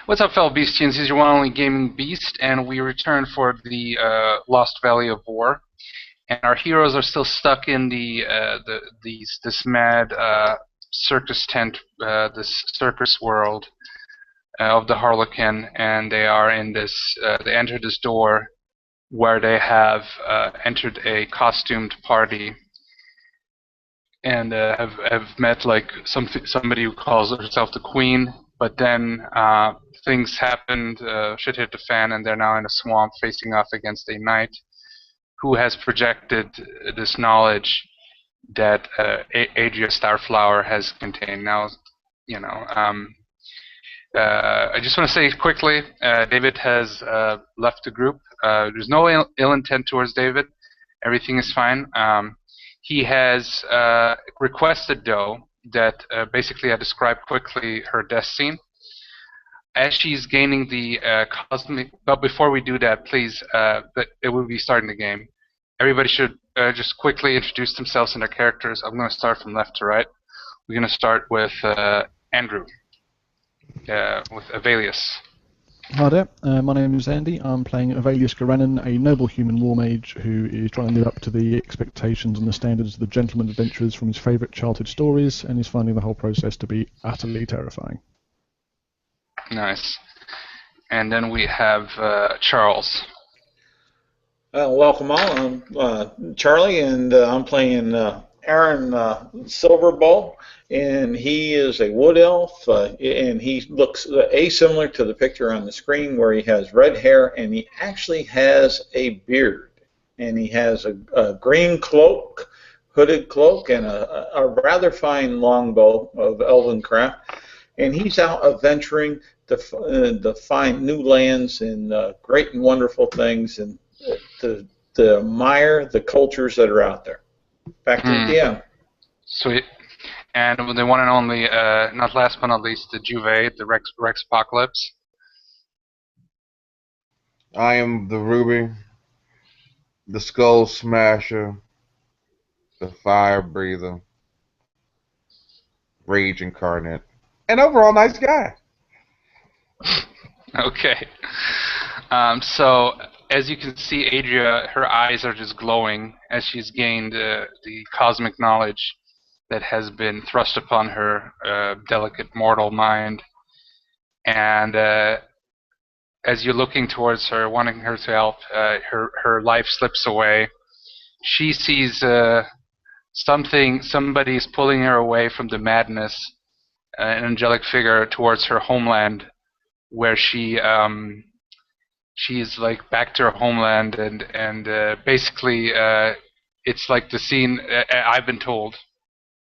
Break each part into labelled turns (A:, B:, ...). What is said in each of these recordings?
A: What's up, fellow Beastians? This is your one and only Gaming Beast, and we return for the Lost Valley of War. And our heroes are still stuck in this mad circus tent, this circus world of the Harlequin, and they are in this. They enter this door where they have entered a costumed party and have met like somebody who calls herself the Queen. But then things happened, shit hit the fan, and they're now in a swamp facing off against a knight who has projected this knowledge that Adria Starflower has contained. Now, you know, I just want to say quickly, David has left the group. There's no ill intent towards David. Everything is fine. He has requested, though, that basically I describe quickly her death scene. As she's gaining the cosmic... But before we do that, please, it will be starting the game. Everybody should just quickly introduce themselves and their characters. I'm going to start from left to right. We're going to start with Andrew, with Avelius.
B: Hi there, my name is Andy. I'm playing Avelius Garanon, a noble human war mage who is trying to live up to the expectations and the standards of the gentleman adventurers from his favourite childhood stories, and is finding the whole process to be utterly terrifying.
A: Nice. And then we have Charles.
C: Welcome all. I'm Charlie, and I'm playing Aaron Silverbowl, and he is a wood elf, and he looks asimilar to the picture on the screen where he has red hair, and he actually has a beard, and he has a green cloak, hooded cloak, and a rather fine longbow of elven craft, and he's out adventuring to find new lands and great and wonderful things, and to admire the cultures that are out there. Back to the DM.
A: Sweet. And the one and only, not last but not least, the Juve, the Rex Apocalypse.
D: I am the Ruby, the Skull Smasher, the Fire Breather, Rage Incarnate, and overall nice guy.
A: Okay. So, as you can see, Adria, her eyes are just glowing as she's gained the cosmic knowledge that has been thrust upon her delicate mortal mind. And as you're looking towards her, wanting her to help, her life slips away. She sees somebody is pulling her away from the madness, an angelic figure towards her homeland, where she's like back to her homeland, and basically it's like the scene I've been told.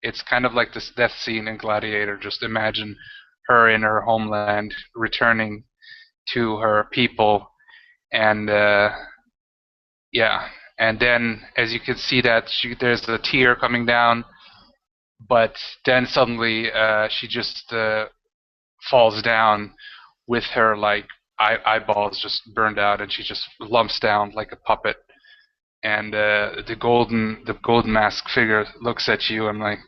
A: It's kind of like this death scene in Gladiator. Just imagine her in her homeland, returning to her people, and yeah. And then, as you can see, that there's a tear coming down, but then suddenly she just falls down with her like eyeballs just burned out, and she just lumps down like a puppet. And the golden mask figure looks at you and like,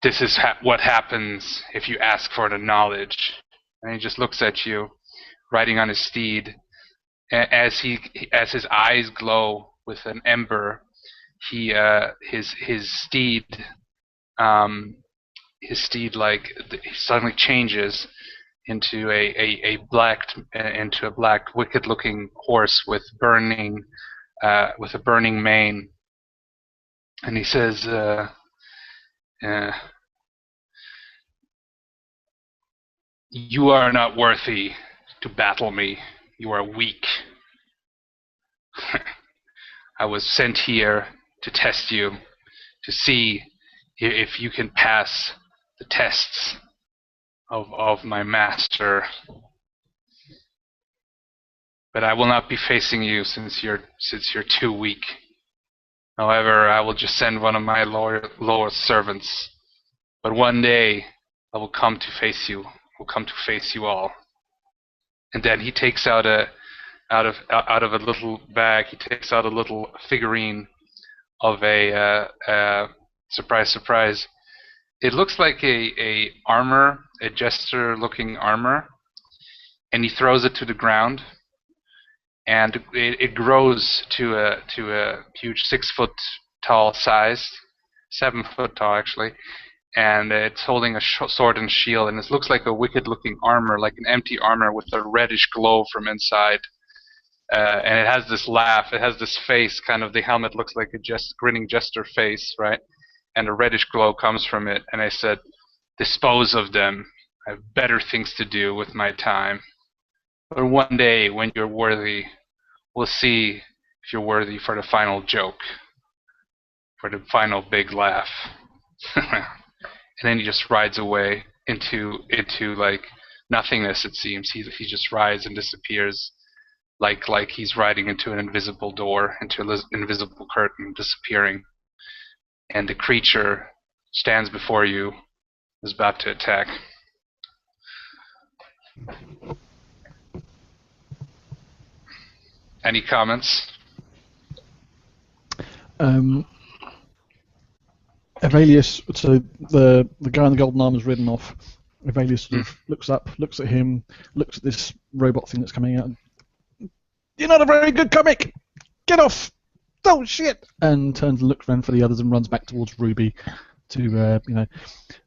A: this is what happens if you ask for the knowledge. And he just looks at you, riding on his steed. As his eyes glow with an ember, his steed like suddenly changes into a black wicked-looking horse with a burning mane, and he says, "You are not worthy to battle me. You are weak. I was sent here to test you, to see if you can pass the tests of my master. But I will not be facing you since you're too weak. However, I will just send one of my loyal servants. But one day I will come to face you. Will come to face you all." And then he takes out out of a little bag. He takes out a little figurine of a surprise, surprise. It looks like a jester-looking armor, and he throws it to the ground, and it grows to a huge 6-foot tall size, 7-foot tall actually, and it's holding a sword and shield, and it looks like a wicked-looking armor, like an empty armor with a reddish glow from inside. And it has this laugh, it has this face, kind of the helmet looks like a grinning jester face, right? And a reddish glow comes from it, and I said, dispose of them. I have better things to do with my time. But one day, when you're worthy, we'll see if you're worthy for the final joke, for the final big laugh. And then he just rides away into like nothingness. It seems he just rides and disappears, like he's riding into an invisible door, into an invisible curtain, disappearing. And the creature stands before you, is about to attack. Any comments?
B: Avalius, so the guy in the golden armor's ridden off. Avalius sort of looks up, looks at him, looks at this robot thing that's coming out. You're not a very good comic! Get off! Oh shit! And turns and looks around for the others and runs back towards Ruby to,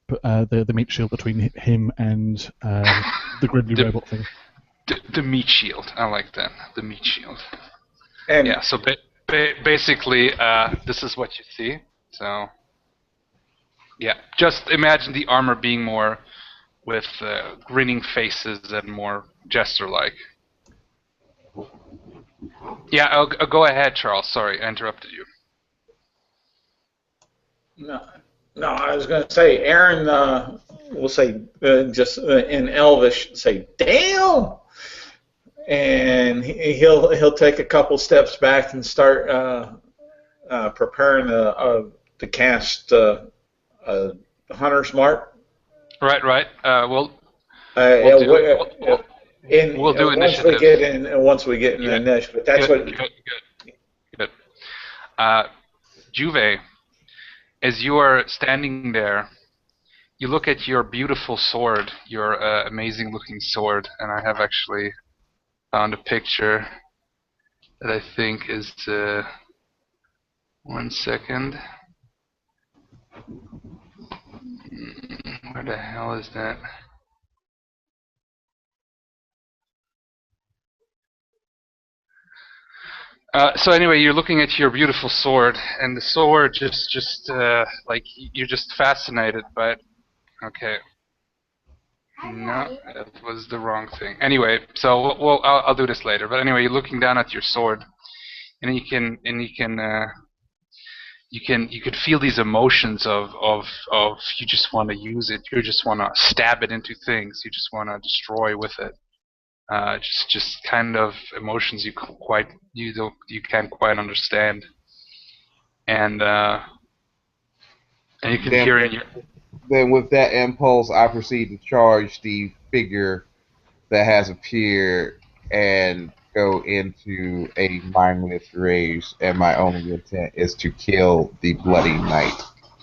B: put the meat shield between him and the Gridley robot thing.
A: The meat shield. I like that. The meat shield.
C: And
A: Yeah, so basically, this is what you see. So, yeah, just imagine the armor being more with grinning faces and more jester-like. Yeah, go ahead, Charles. Sorry, I interrupted you.
C: No, I was going to say, Aaron will say, just in Elvish, say, damn! And he'll take a couple steps back and start preparing to cast Hunter's Mark.
A: Right. We'll do initiative.
C: Once we get in the initiative. That's
A: Good. Juve, as you are standing there, you look at your beautiful sword, your amazing-looking sword, and I have actually found a picture that I think is 1 second. Where the hell is that? So anyway, you're looking at your beautiful sword, and the sword just like you're just fascinated by it. Okay. No, that was the wrong thing. Anyway, so I'll do this later. But anyway, you're looking down at your sword, and you can feel these emotions of you just want to use it, you just want to stab it into things, you just want to destroy with it. Just kind of emotions you can't quite understand, and you can hear it in your.
D: Then with that impulse, I proceed to charge the figure that has appeared and go into a mindless rage, and my only intent is to kill the bloody knight.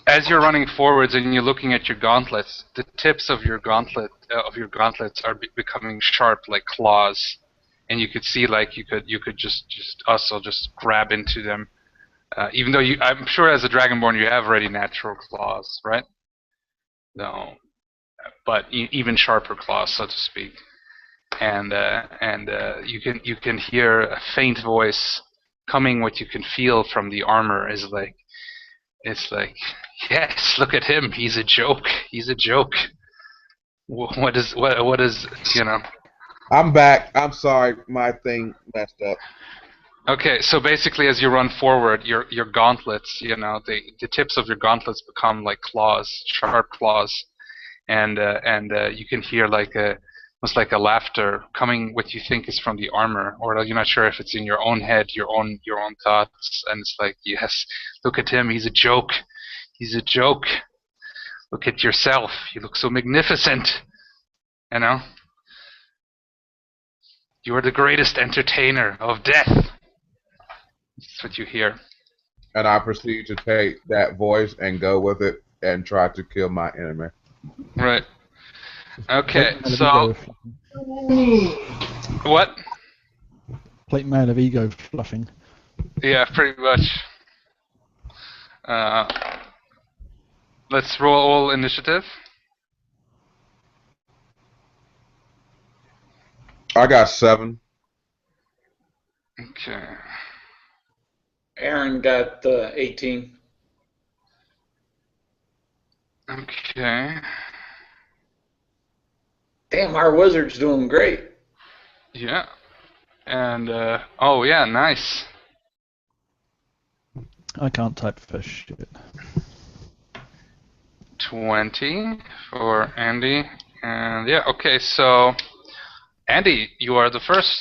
A: As you're running forwards and you're looking at your gauntlets, the tips of your gauntlets are becoming sharp like claws, and you could see like you could just also just grab into them, even though I'm sure as a Dragonborn you have already natural claws, right? No, but even sharper claws, so to speak, and you can hear a faint voice coming. What you can feel from the armor is like, it's like, yes, look at him, he's a joke. What is
D: I'm back. I'm sorry, my thing messed up.
A: Okay, so basically, as you run forward, your gauntlets, the tips of your gauntlets become like claws, sharp claws, and you can hear almost like a laughter coming. What you think is from the armor, or you're not sure if it's in your own head, your own thoughts, and it's like, yes, look at him, he's a joke. Look at yourself, you look so magnificent, You are the greatest entertainer of death. That's what you hear.
D: And I proceed to take that voice and go with it and try to kill my enemy.
A: Right. Okay, so What?
B: Plate man of ego fluffing.
A: Yeah, pretty much. Let's roll all initiative.
D: I got 7.
A: Okay.
C: Aaron got 18.
A: Okay.
C: Damn, our wizard's doing great.
A: Yeah. And, oh yeah, nice.
B: I can't type for shit.
A: 20 for Andy. And yeah, okay, so Andy, you are the first.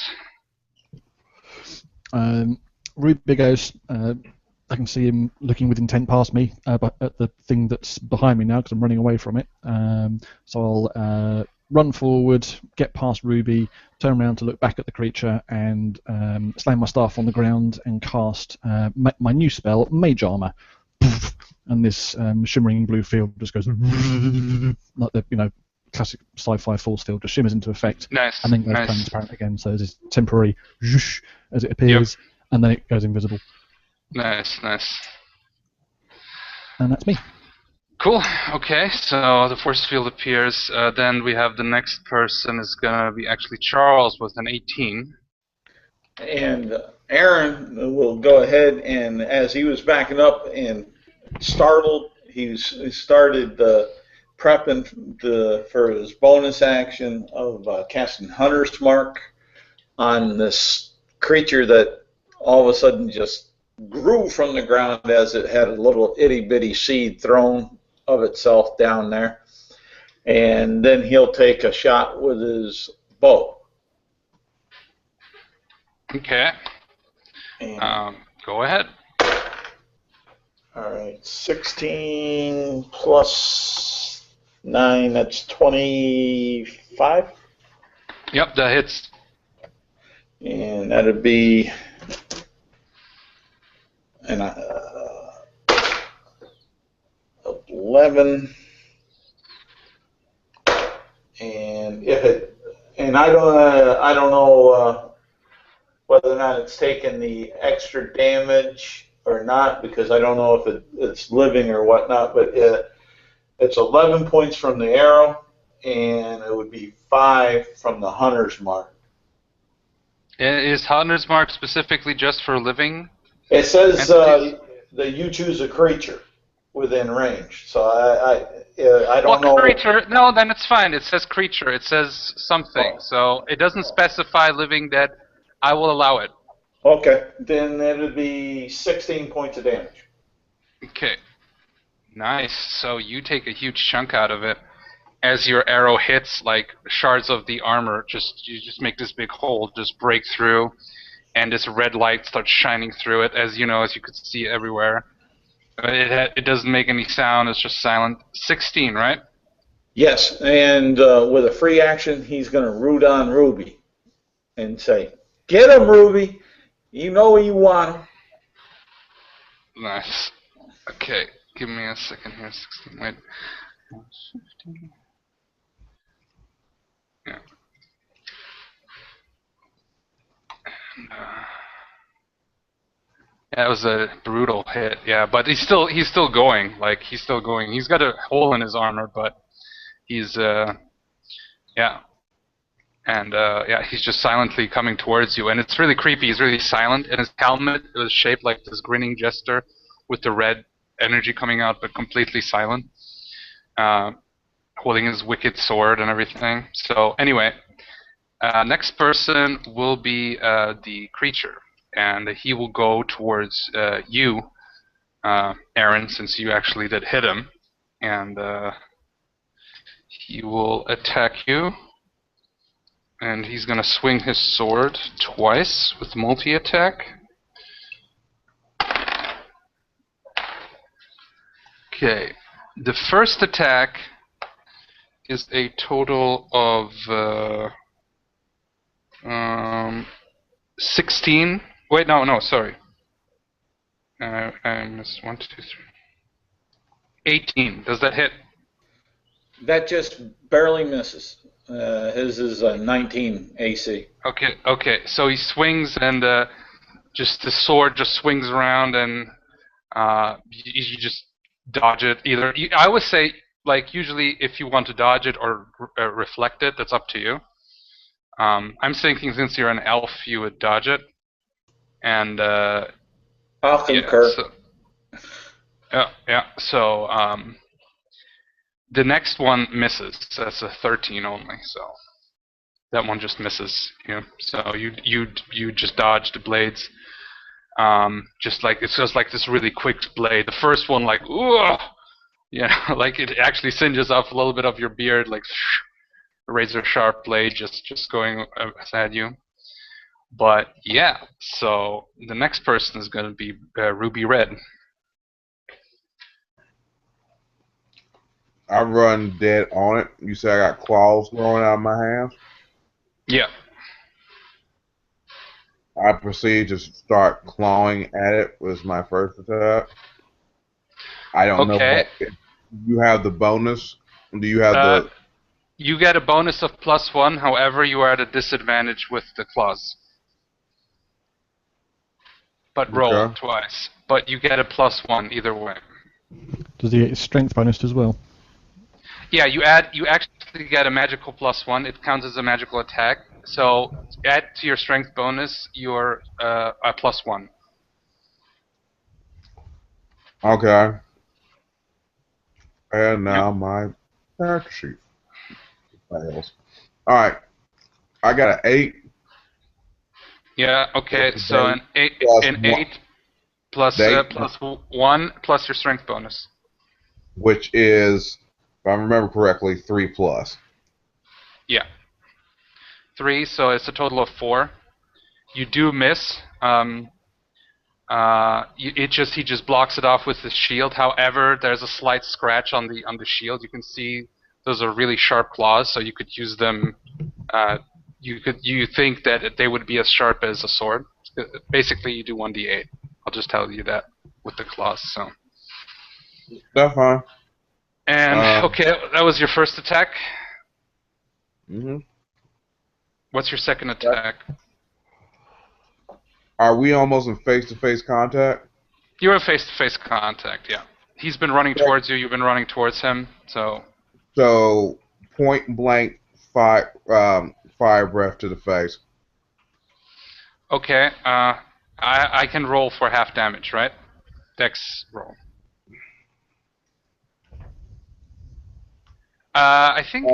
B: Ruby goes. I can see him looking with intent past me, but at the thing that's behind me now because I'm running away from it. So I'll run forward, get past Ruby, turn around to look back at the creature, and slam my staff on the ground and cast my new spell, Mage Armor. And this shimmering blue field just goes like the classic sci-fi force field, just shimmers into effect,
A: Nice.
B: and then goes
A: Nice.
B: transparent again. So there's this temporary zhoosh as it appears, and then it goes invisible.
A: Nice, nice.
B: And that's me.
A: Cool. Okay, so the force field appears. Then we have the next person is gonna be actually Charles with an 18.
C: And Aaron will go ahead, and as he was backing up and startled, he started prepping for his bonus action of casting Hunter's Mark on this creature that all of a sudden just grew from the ground as it had a little itty-bitty seed thrown of itself down there. And then he'll take a shot with his bow.
A: Okay.
C: And
A: Go ahead.
C: all right, 16 plus 9, that's 25.
A: Yep, that hits.
C: And that'd be an 11. And if it, and I don't know whether or not it's taking the extra damage or not, because I don't know if it's living or whatnot, but it's 11 points from the arrow, and it would be 5 from the Hunter's Mark.
A: Is Hunter's Mark specifically just for living?
C: It says
A: entities?
C: that you choose a creature within range, so I don't know.
A: Creature? No, then it's fine. It says creature. It says something.
C: Oh.
A: So it doesn't specify living, dead. I will allow it.
C: Okay, then it would be 16 points of damage.
A: Okay. Nice. So you take a huge chunk out of it. As your arrow hits, like shards of the armor, you just make this big hole, just break through, and this red light starts shining through it, as you could see everywhere. It doesn't make any sound. It's just silent. 16, right?
C: Yes, and with a free action, he's going to root on Ruby and say, "Get him, Ruby. You know you want him."
A: Nice. Okay, give me a second here. 16. Wait. 15. Yeah. And, yeah, it was a brutal hit. Yeah, but he's still going. Like he's still going. He's got a hole in his armor, but he's yeah. And yeah, he's just silently coming towards you, and it's really creepy. He's really silent, and his helmet was shaped like this grinning jester with the red energy coming out, but completely silent, holding his wicked sword and everything. So anyway, next person will be the creature, and he will go towards you, Aaron, since you actually did hit him, and he will attack you. And he's going to swing his sword twice with multi-attack. Okay. The first attack is a total of 16. Wait, no, sorry. I missed 1, 2, 3. 18. Does that hit?
C: That just barely misses. His is 19 AC.
A: Okay. So he swings, and just the sword just swings around, and you just dodge it. I always say, like, usually if you want to dodge it or reflect it, that's up to you. I'm thinking since you're an elf, you would dodge it, and
C: I'll concur.
A: yeah. So the next one misses. That's a 13 only. So that one just misses you. So you just dodge the blades. It's just like this really quick blade. The first one, like, ooh, like it actually singes off a little bit of your beard, like a razor sharp blade just going at you. But yeah, so the next person is going to be Ruby Red.
D: I run dead on it. You say I got claws growing out of my hands?
A: Yeah.
D: I proceed to start clawing at it was my first attack. I don't know if you have the bonus. Do you have the...
A: You get a bonus of +1, however you are at a disadvantage with the claws. But roll twice. But you get a +1 either way.
B: Does he get his strength bonus as well?
A: Yeah, you actually get a magical +1. It counts as a magical attack. So add to your strength bonus your a +1.
D: Okay. And now my character sheet. Alright. I got an 8.
A: Yeah, okay, so an 8 plus 1 plus your strength bonus.
D: Which is, if I remember correctly, 3 plus.
A: Yeah. 3, so it's a total of 4. You do miss. He just blocks it off with his shield. However, there's a slight scratch on the shield. You can see those are really sharp claws, so you could use them. You think that they would be as sharp as a sword. Basically, you do 1d8. I'll just tell you that with the claws. So.
D: That's fine.
A: And okay, that was your first attack.
D: Mhm.
A: What's your second attack?
D: Are we almost in face-to-face contact?
A: You're in face-to-face contact, yeah. He's been running towards you, you've been running towards him, so...
D: So, point blank fire breath to the face.
A: Okay, I can roll for half damage, right? Dex roll. I think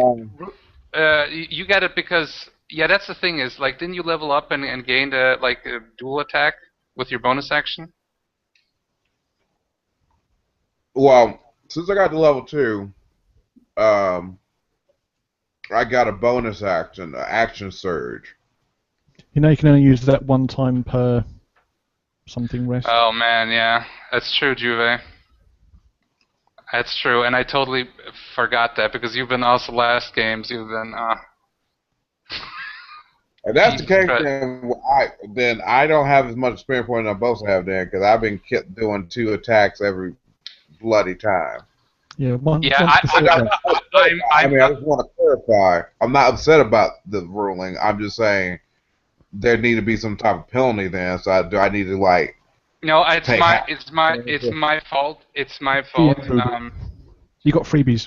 A: you get it because... Yeah, that's the thing is, like, didn't you level up and gain a dual attack with your bonus action?
D: Well, since I got to level 2, I got a bonus action, an action surge.
B: You know you can only use that one time per something rest.
A: Oh man, yeah. That's true, Juve. That's true, and I totally forgot that because you've been also last games, you've been...
D: If that's the case, then I don't have as much experience point as I'm supposed to have then, because I've been kept doing 2 attacks every bloody time.
B: Yeah, one.
A: Yeah,
B: one
A: I
D: just want to clarify. I'm not upset about the ruling. I'm just saying there need to be some type of penalty then. So I need to like.
A: No, it's my fault. It's my fault.
B: Yeah, you got freebies.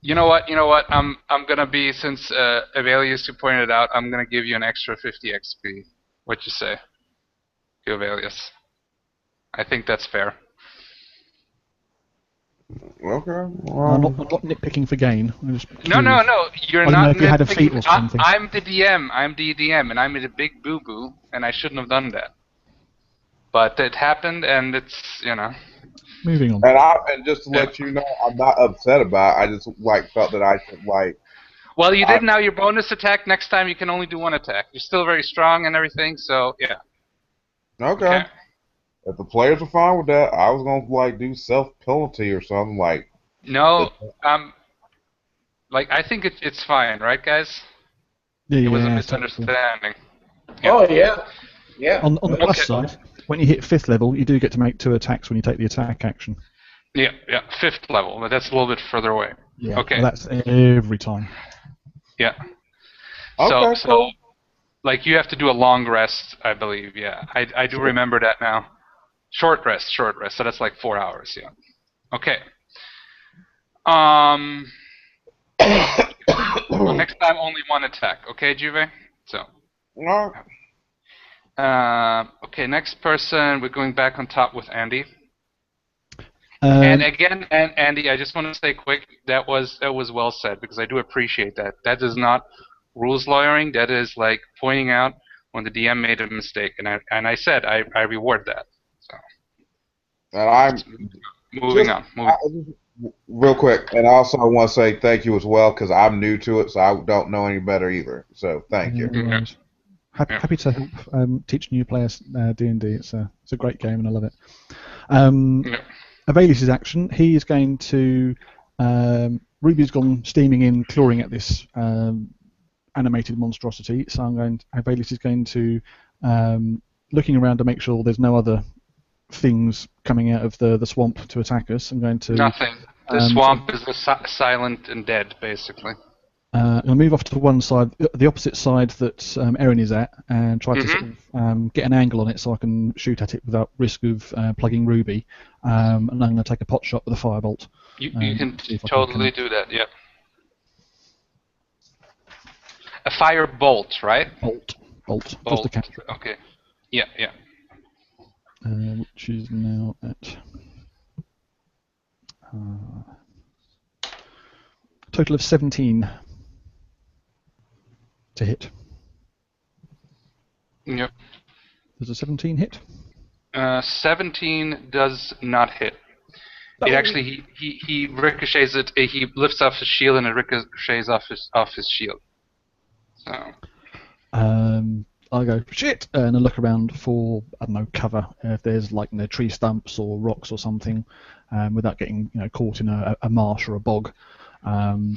A: You know what? I'm gonna be, since Avelius, you pointed it out, I'm gonna give you an extra 50 XP. What you say, Avelius? I think that's fair.
D: Okay.
B: I'm not nitpicking for gain.
A: No. You're
B: I
A: not.
B: know if you had a feat or something.
A: I'm the DM. And I'm a big boo boo, and I shouldn't have done that. But it happened, and it's
B: Moving on.
D: And just to let you know, I'm not upset about it. I just felt that I should
A: Well, you did now your bonus attack. Next time you can only do 1 attack. You're still very strong and everything, so yeah.
D: Okay. If the players are fine with that, I was gonna do self penalty or something like.
A: No, I think it's fine, right, guys?
B: Yeah,
A: it was a misunderstanding.
C: Yeah. Oh yeah.
B: On the plus side, when you hit 5th level, you do get to make 2 attacks when you take the attack action.
A: Yeah, 5th level, but that's a little bit further away.
B: Yeah,
A: okay.
B: Well, that's every time.
A: Yeah.
D: Okay,
A: So
D: cool.
A: like you have to do a long rest, I believe. Yeah, I do remember that now. Short rest, short rest. So that's like 4 hours. Yeah. Okay. Um. So next time, only one attack. Okay, Juve. So.
D: Alright.
A: Okay. Next person. We're going back on top with Andy. And
B: Um,
A: again, and Andy, I just want to say quick. That was well said because I do appreciate that. That is not rules lawyering. That is like pointing out when the DM made a mistake, and I said I reward that. So
D: And I'm
A: moving
D: just
A: on. Moving.
D: real quick, and also I want to say thank you as well because I'm new to it, so I don't know any better either. So thank you.
B: no
A: Yeah.
B: worries. Happy to help teach new players D&D. It's a great game and I love it.
A: Yeah.
B: Avelius' action, he is going to. Ruby's gone steaming in, clawing at this animated monstrosity. So Avelius is going to, looking around to make sure there's no other things coming out of the swamp to attack us. I'm going to.
A: Nothing. The swamp is silent and dead, basically.
B: I'll move off to one side, the opposite side that Erin is at, and try to sort of, get an angle on it so I can shoot at it without risk of plugging Ruby. And I'm going to take a pot shot with a firebolt.
A: You can
B: see if I
A: totally do that. Yep. A fire bolt, right?
B: Bolt. Just a cantrip.
A: Okay. Yeah. Yeah.
B: Which is now at a total of 17 to hit.
A: Yep.
B: Does a 17 hit?
A: 17 does not hit. It actually he ricochets it. He lifts off his shield and it ricochets off his shield. So.
B: I go shit and I look around for cover if there's like tree stumps or rocks or something, without getting caught in a marsh or a bog.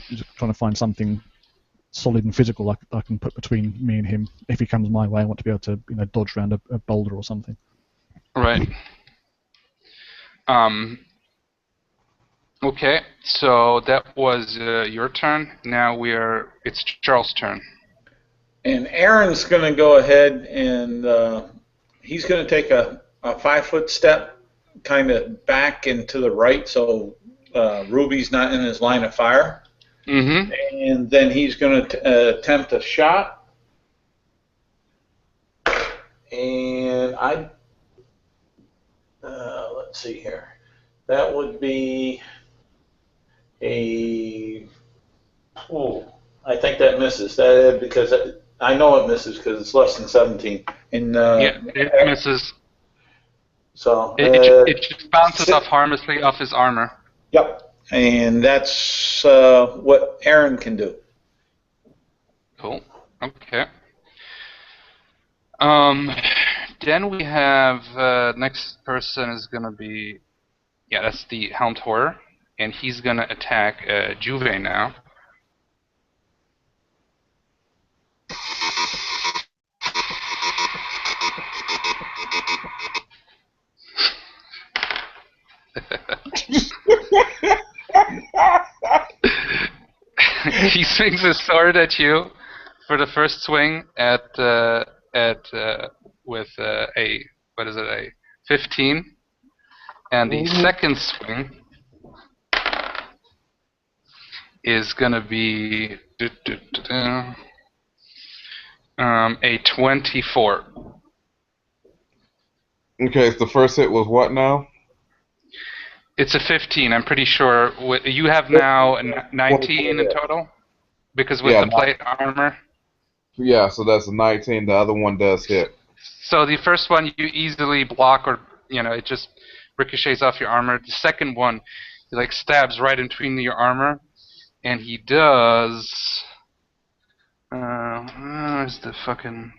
B: Just trying to find something solid and physical I can put between me and him. If he comes my way, I want to be able to dodge around a boulder or something.
A: Right. Okay, so that was your turn. Now it's Charles' turn.
C: And Aaron's going to go ahead and he's going to take a 5-foot step kind of back and to the right so Ruby's not in his line of fire.
A: Mm-hmm.
C: And then he's going to attempt a shot. And let's see here. That would be I think that misses. Because I know it misses because it's less than 17. And
A: yeah, it misses.
C: So
A: it just bounces off harmlessly off his armor.
C: Yep, and that's what Aaron can do.
A: Cool. Okay. Then we have next person is gonna be that's the Helmed Horror, and he's gonna attack Juve now. He swings his sword at you for the first swing with a 15, and the second swing is gonna be a 24.
D: Okay, so the first hit was what now?
A: It's a 15. I'm pretty sure. You have now 19 in total, because with the plate armor.
D: Yeah, so that's a 19. The other one does hit.
A: So the first one you easily block, or it just ricochets off your armor. The second one, he like stabs right in between your armor, and he does. Where's the fucking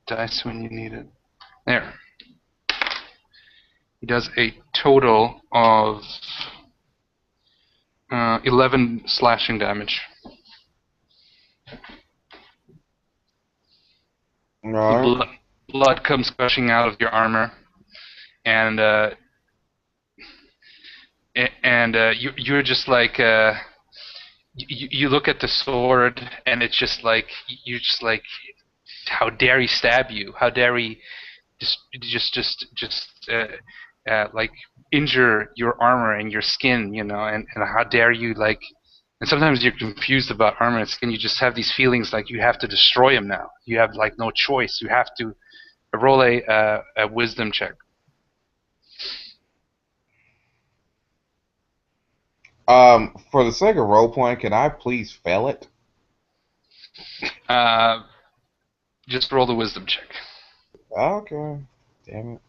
A: dice when you need it? There. He does a total of 11 slashing damage.
D: Right.
A: Blood comes gushing out of your armor, and you're just like you look at the sword, and it's just like you just like, how dare he stab you? How dare he just like injure your armor and your skin, and how dare you like. And sometimes you're confused about armor and skin. You just have these feelings like you have to destroy him now. You have like no choice. You have to roll a wisdom check.
D: For the sake of role playing, can I please fail it?
A: Just roll the wisdom check.
D: Okay. Damn it.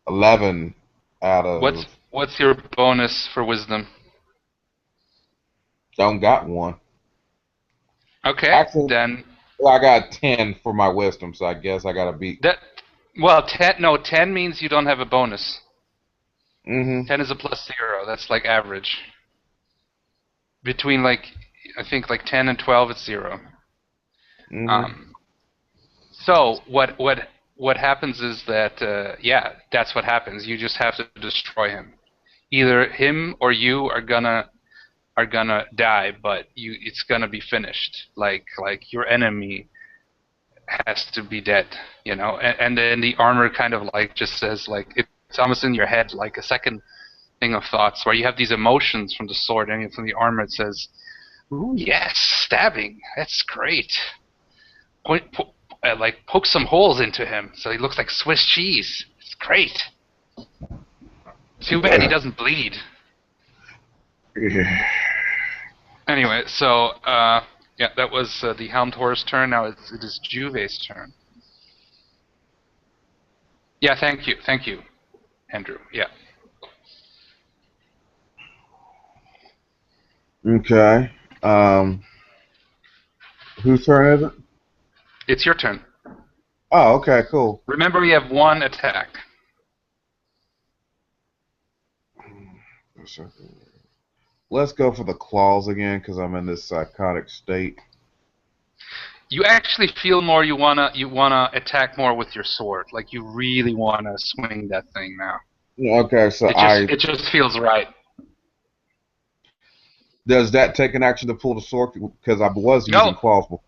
D: 11 out of.
A: What's your bonus for wisdom?
D: Don't got one.
A: Okay,
D: Actually,
A: then
D: I got 10 for my wisdom, so I guess I gotta beat.
A: that. Well, 10 means you don't have a bonus.
D: Mm-hmm.
A: 10 is a +0. That's like average. Between like, I think like 10 and 12, it's 0.
D: Mm-hmm.
A: So what happens is that yeah, that's what happens. You just have to destroy him. Either him or you are gonna die, but it's gonna be finished. Like your enemy has to be dead, and then the armor kind of like just says like it's almost in your head like a second thing of thoughts where you have these emotions from the sword, and from the armor it says, "Ooh, yes, stabbing, that's great. Like poke some holes into him so he looks like Swiss cheese. It's great. Too bad he doesn't bleed."
D: Yeah.
A: Anyway, so yeah, that was the Hound Horse turn. Now it is Juve's turn. Yeah, thank you, Andrew. Yeah.
D: Okay. Whose turn is it?
A: It's your turn.
D: Oh, okay, cool.
A: Remember, we have one attack.
D: Let's go for the claws again, because I'm in this psychotic state.
A: You actually feel more. You wanna attack more with your sword. Like you really wanna swing that thing now.
D: Okay, so
A: It just feels right.
D: Does that take an action to pull the sword? Because I was
A: No.
D: using claws before.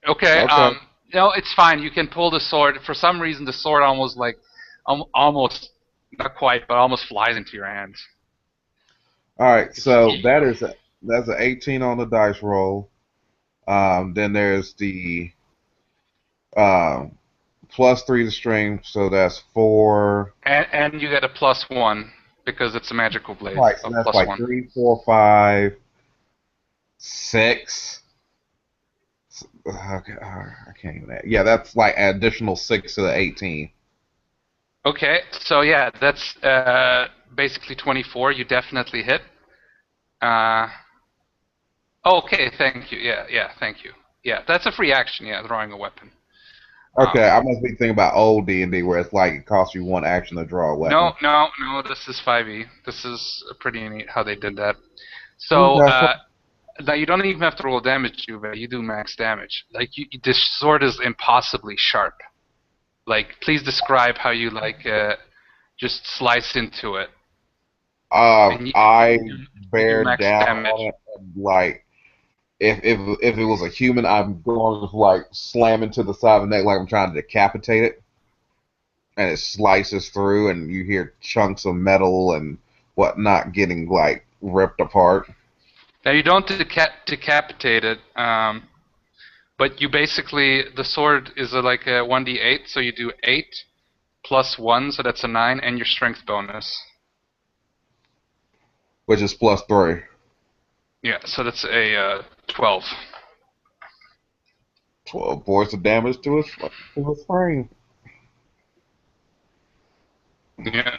A: Okay.
D: Okay.
A: No, it's fine. You can pull the sword. For some reason, the sword almost like, almost not quite, but almost flies into your hands.
D: All right, so that's an 18 on the dice roll. Then there's the +3 to string, so that's 4.
A: And you get a +1 because it's a magical blade.
D: Right, so that's like
A: 1.
D: 3, 4, 5, 6. Okay, I can't even. Yeah, that's like an additional 6 to the 18.
A: Okay, so yeah, that's basically 24. You definitely hit. Okay, thank you. Yeah, thank you. Yeah, that's a free action. Yeah, drawing a weapon.
D: Okay, I must be thinking about old D&D where it's like it costs you 1 action to draw a weapon.
A: No. This is 5e. This is pretty neat how they did that. So now you don't even have to roll damage, Juve. You do max damage. Like this sword is impossibly sharp. Like, please describe how you like just slice into it.
D: I bear
A: max
D: down
A: damage.
D: on it, and, like if it was a human, I'm going to like slam into the side of the neck like I'm trying to decapitate it, and it slices through, and you hear chunks of metal and whatnot getting like ripped apart.
A: Now you don't decapitate it, but you basically, the sword is like a 1d8, so you do 8 plus 1, so that's a 9, and your strength bonus.
D: Which is +3.
A: Yeah, so that's a 12.
D: 12 points of damage to his frame.
A: Yeah.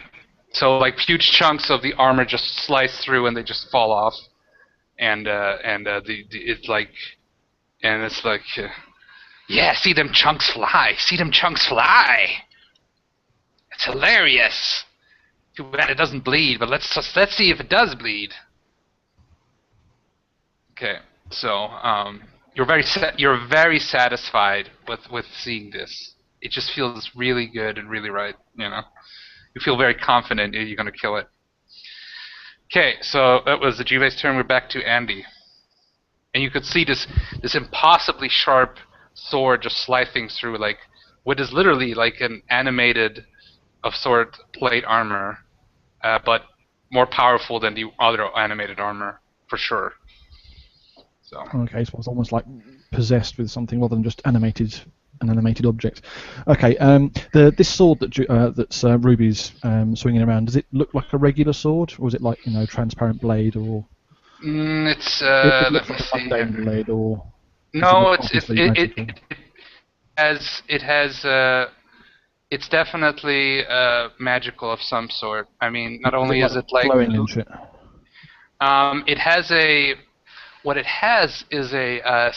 A: So like huge chunks of the armor just slice through and they just fall off, and it's like, yeah, see them chunks fly, It's hilarious. Too bad it doesn't bleed, but let's see if it does bleed. Okay, so you're very satisfied with seeing this. It just feels really good and really right. You feel very confident you're gonna kill it. Okay, so that was the Juve's turn. We're back to Andy. And you could see this impossibly sharp sword just slicing through, like, what is literally like an animated of sword plate armor, but more powerful than the other animated armor, for sure. So.
B: Okay, so it's almost like possessed with something rather than just an animated object. Okay, this sword that's Ruby's swinging around, does it look like a regular sword, or is it like transparent blade, or?
A: It's
B: It
A: let
B: looks
A: me
B: like a
A: see
B: mundane
A: here.
B: blade, or?
A: No,
B: Obviously magical.
A: It's definitely magical of some sort. I mean, not only
B: Is
A: is it like
B: glowing and shit?
A: it has what it has is a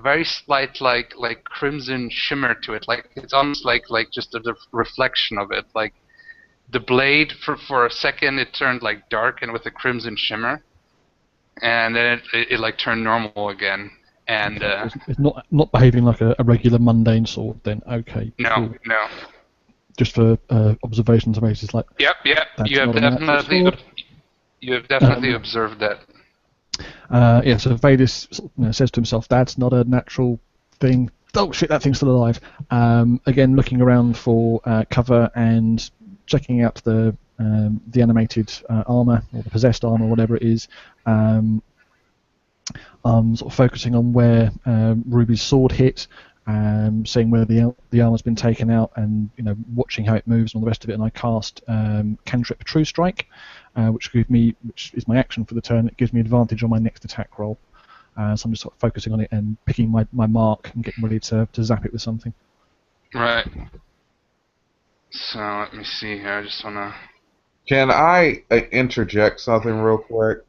A: very slight like crimson shimmer to it. Like it's almost like just a reflection of it. Like the blade for a second it turned like dark and with a crimson shimmer, and then it like turned normal again. And
B: It's not behaving like a regular mundane sword then. Okay,
A: no,
B: cool.
A: no.
B: Just for observations basis, like.
A: Yep.
B: That's
A: You have
B: not a natural
A: definitely
B: sword.
A: observed that.
B: Yeah, so Vadis says to himself, "That's not a natural thing." Oh shit, that thing's still alive. Again, looking around for cover and checking out the animated armor or the possessed armor, whatever it is. I'm sort of focusing on where Ruby's sword hit, seeing where the armor's been taken out, and watching how it moves and all the rest of it. And I cast Cantrip True Strike, which is my action for the turn. It gives me advantage on my next attack roll. So I'm just sort of focusing on it and picking my mark and getting ready to zap it with something.
A: Right. So let me see here. I just wanna.
D: Can I interject something real quick?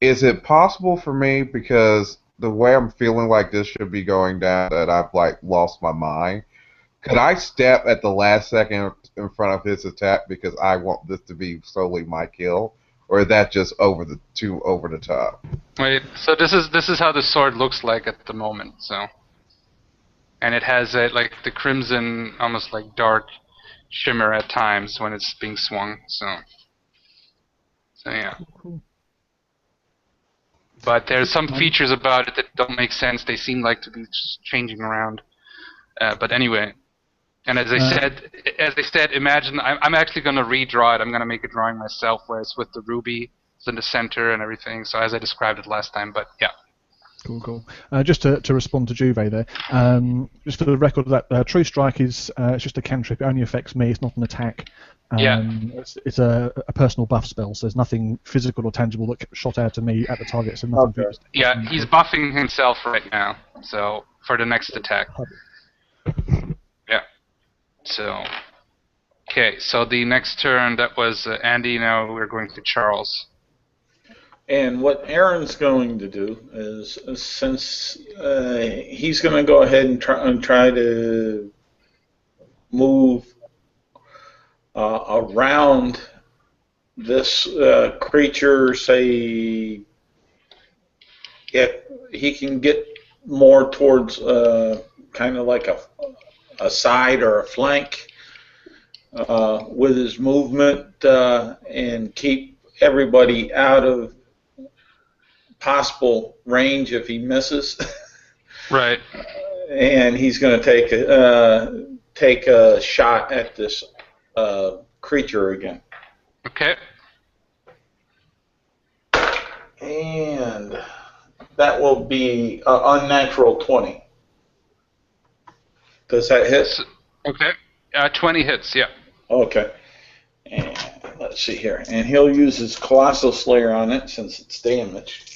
D: Is it possible for me, because the way I'm feeling like this should be going down, that I've like lost my mind? Could I step at the last second in front of his attack because I want this to be solely my kill, or is that just over the top?
A: Wait. So this is how the sword looks like at the moment. So. And it has like the crimson, almost like dark shimmer at times when it's being swung. So yeah.
B: Cool.
A: But there's some features about it that don't make sense. They seem like to be just changing around. But anyway, and as I said, imagine I'm actually going to redraw it. I'm going to make a drawing myself where it's with the ruby in the center and everything. So as I described it last time. But yeah.
B: Cool. Just to respond to Juve there, just for the record, that True Strike is it's just a cantrip. It only affects me. It's not an attack. It's a personal buff spell, so there's nothing physical or tangible that shot out to me at the target. So nothing.
D: Okay.
A: Yeah, he's buffing himself right now. So for the next attack. Yeah. So. Okay. So the next turn that was Andy. Now we're going to Charles.
C: And what Aaron's going to do is, since he's going to go ahead and try to move around this creature, say, if he can get more towards kind of like a side or a flank with his movement and keep everybody out of possible range if he misses.
A: Right.
C: And he's going to take a shot at this creature again.
A: Okay.
C: And that will be unnatural 20. Does that hit?
A: Okay. 20 hits. Yeah.
C: Okay. And let's see here. And he'll use his Colossal Slayer on it since it's damaged.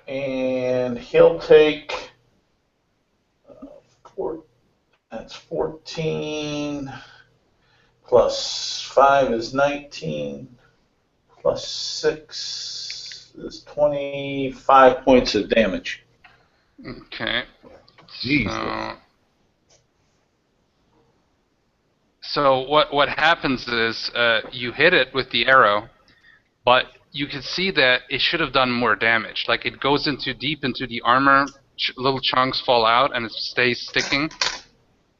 C: And he'll take that's 14 plus 5 is 19 plus 6 is 25 points of damage.
A: Okay.
D: Jesus.
A: So what happens is you hit it with the arrow, but you can see that it should have done more damage. Like it goes deep into the armor, little chunks fall out, and it stays sticking.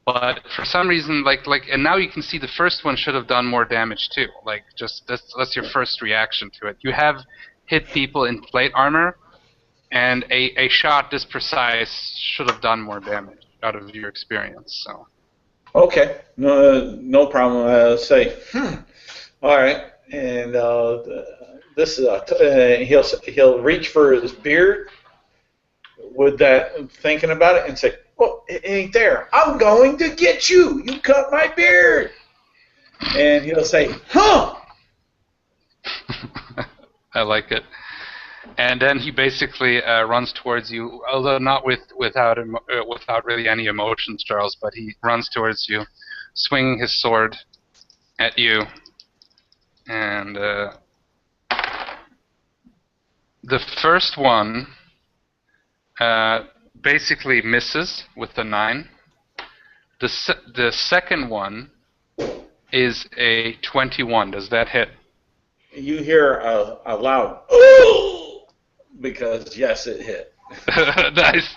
A: But for some reason, and now you can see the first one should have done more damage too. Like, just that's your first reaction to it. You have hit people in plate armor, and a shot this precise should have done more damage out of your experience. So.
C: Okay, no problem. All right, and this is he'll reach for his beard with that, thinking about it, and say, "Well, it ain't there. I'm going to get you. You cut my beard." And he'll say, "Huh."
A: I like it. And then he basically runs towards you, although not without really any emotions, Charles. But he runs towards you, swinging his sword at you, and the first one basically misses with the 9. The second one is a 21. Does that hit?
C: You hear a loud "Oh!" because yes, it hit.
A: Nice.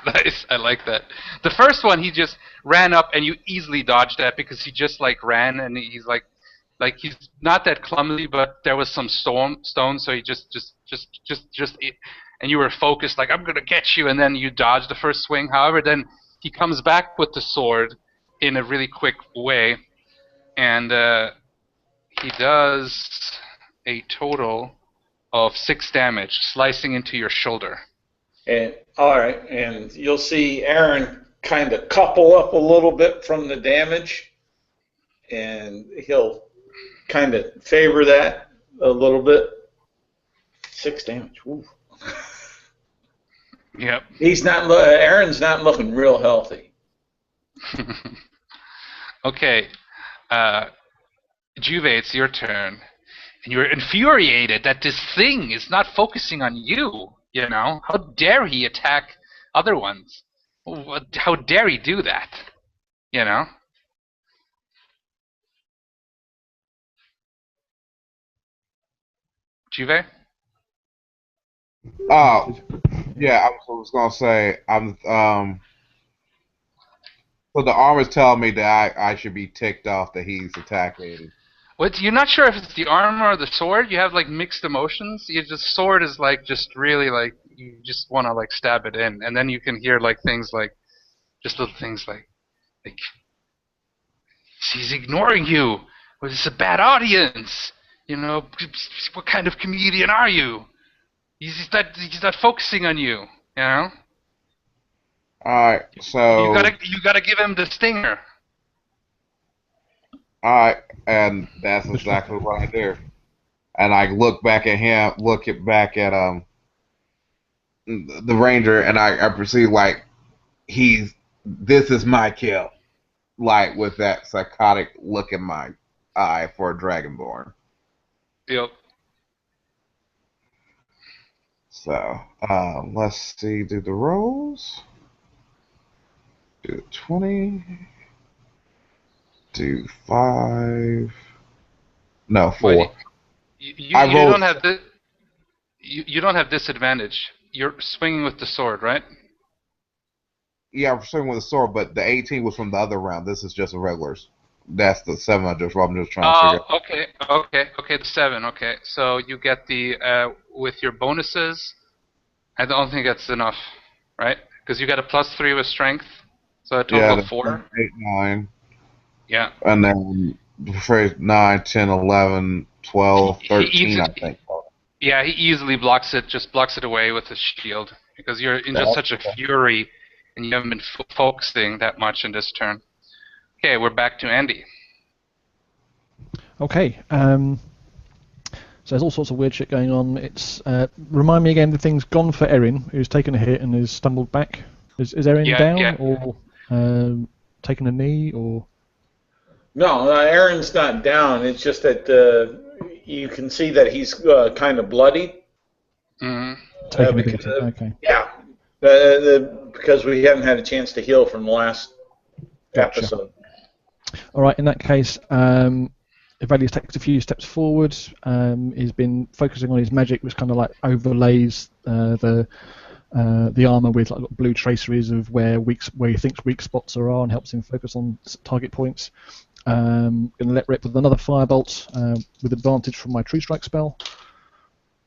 A: I like that. The first one, he just ran up, and you easily dodged that because he just ran, and he's like he's not that clumsy, but there was some stone, so he just and you were focused, like, I'm gonna get you, and then you dodged the first swing. However, then he comes back with the sword in a really quick way, and he does a total of 6 damage, slicing into your shoulder.
C: And all right, and you'll see Aaron kind of couple up a little bit from the damage, and he'll kind of favor that a little bit. 6 damage. Ooh.
A: Yep.
C: Aaron's not looking real healthy.
A: Okay, Juve, it's your turn. And you're infuriated that this thing is not focusing on you, you know? How dare he attack other ones? How dare he do that, you know? Juve?
D: Oh, yeah, I was gonna say, so the armor's telling me that I should be ticked off that he's attacking.
A: What? You're not sure if it's the armor or the sword? You have mixed emotions? Sword is just really you just want to stab it in, and then you can hear things just little things like he's ignoring you. Well, it's a bad audience. You know, what kind of comedian are you? He's not focusing on you. You know.
D: All right, so
A: you gotta give him the stinger.
D: all right, and that's exactly what I do. And I look back at him, back at the ranger, and I perceive this is my kill, with that psychotic look in my eye for a dragonborn.
A: Yep.
D: So let's see, do the rolls. Do 20. Do 5. No, 4.
A: Well, you don't have you don't have disadvantage. You're swinging with the sword, right?
D: Yeah, I'm swinging with a sword, but the 18 was from the other round. This is just a regulars. That's the 7 I'm just trying to figure out.
A: Okay, the 7, okay. So you get the, with your bonuses, I don't think that's enough, right? Because you got a +3 with strength, so a total of 4.
D: 8, 9.
A: Yeah.
D: And then phrase 9, 10, 11, 12, 13, I think.
A: Yeah, he easily blocks it away with his shield, because you're in just such a fury, and you haven't been focusing that much in this turn. Okay, we're back to Andy.
B: Okay. So there's all sorts of weird shit going on. It's remind me again. The thing's gone for Erin, who's taken a hit and has stumbled back. Is Erin down or taken a knee or?
C: No, Aaron's not down. It's just that you can see that he's kind of bloody.
A: Mm-hmm.
B: Okay.
C: Yeah, because we haven't had a chance to heal from the last episode.
B: All right. In that case, Evalius takes a few steps forward. He's been focusing on his magic, which kind of overlays the the armor with like blue traceries of where he thinks weak spots are and helps him focus on target points. Going to let rip with another firebolt with advantage from my tree strike spell.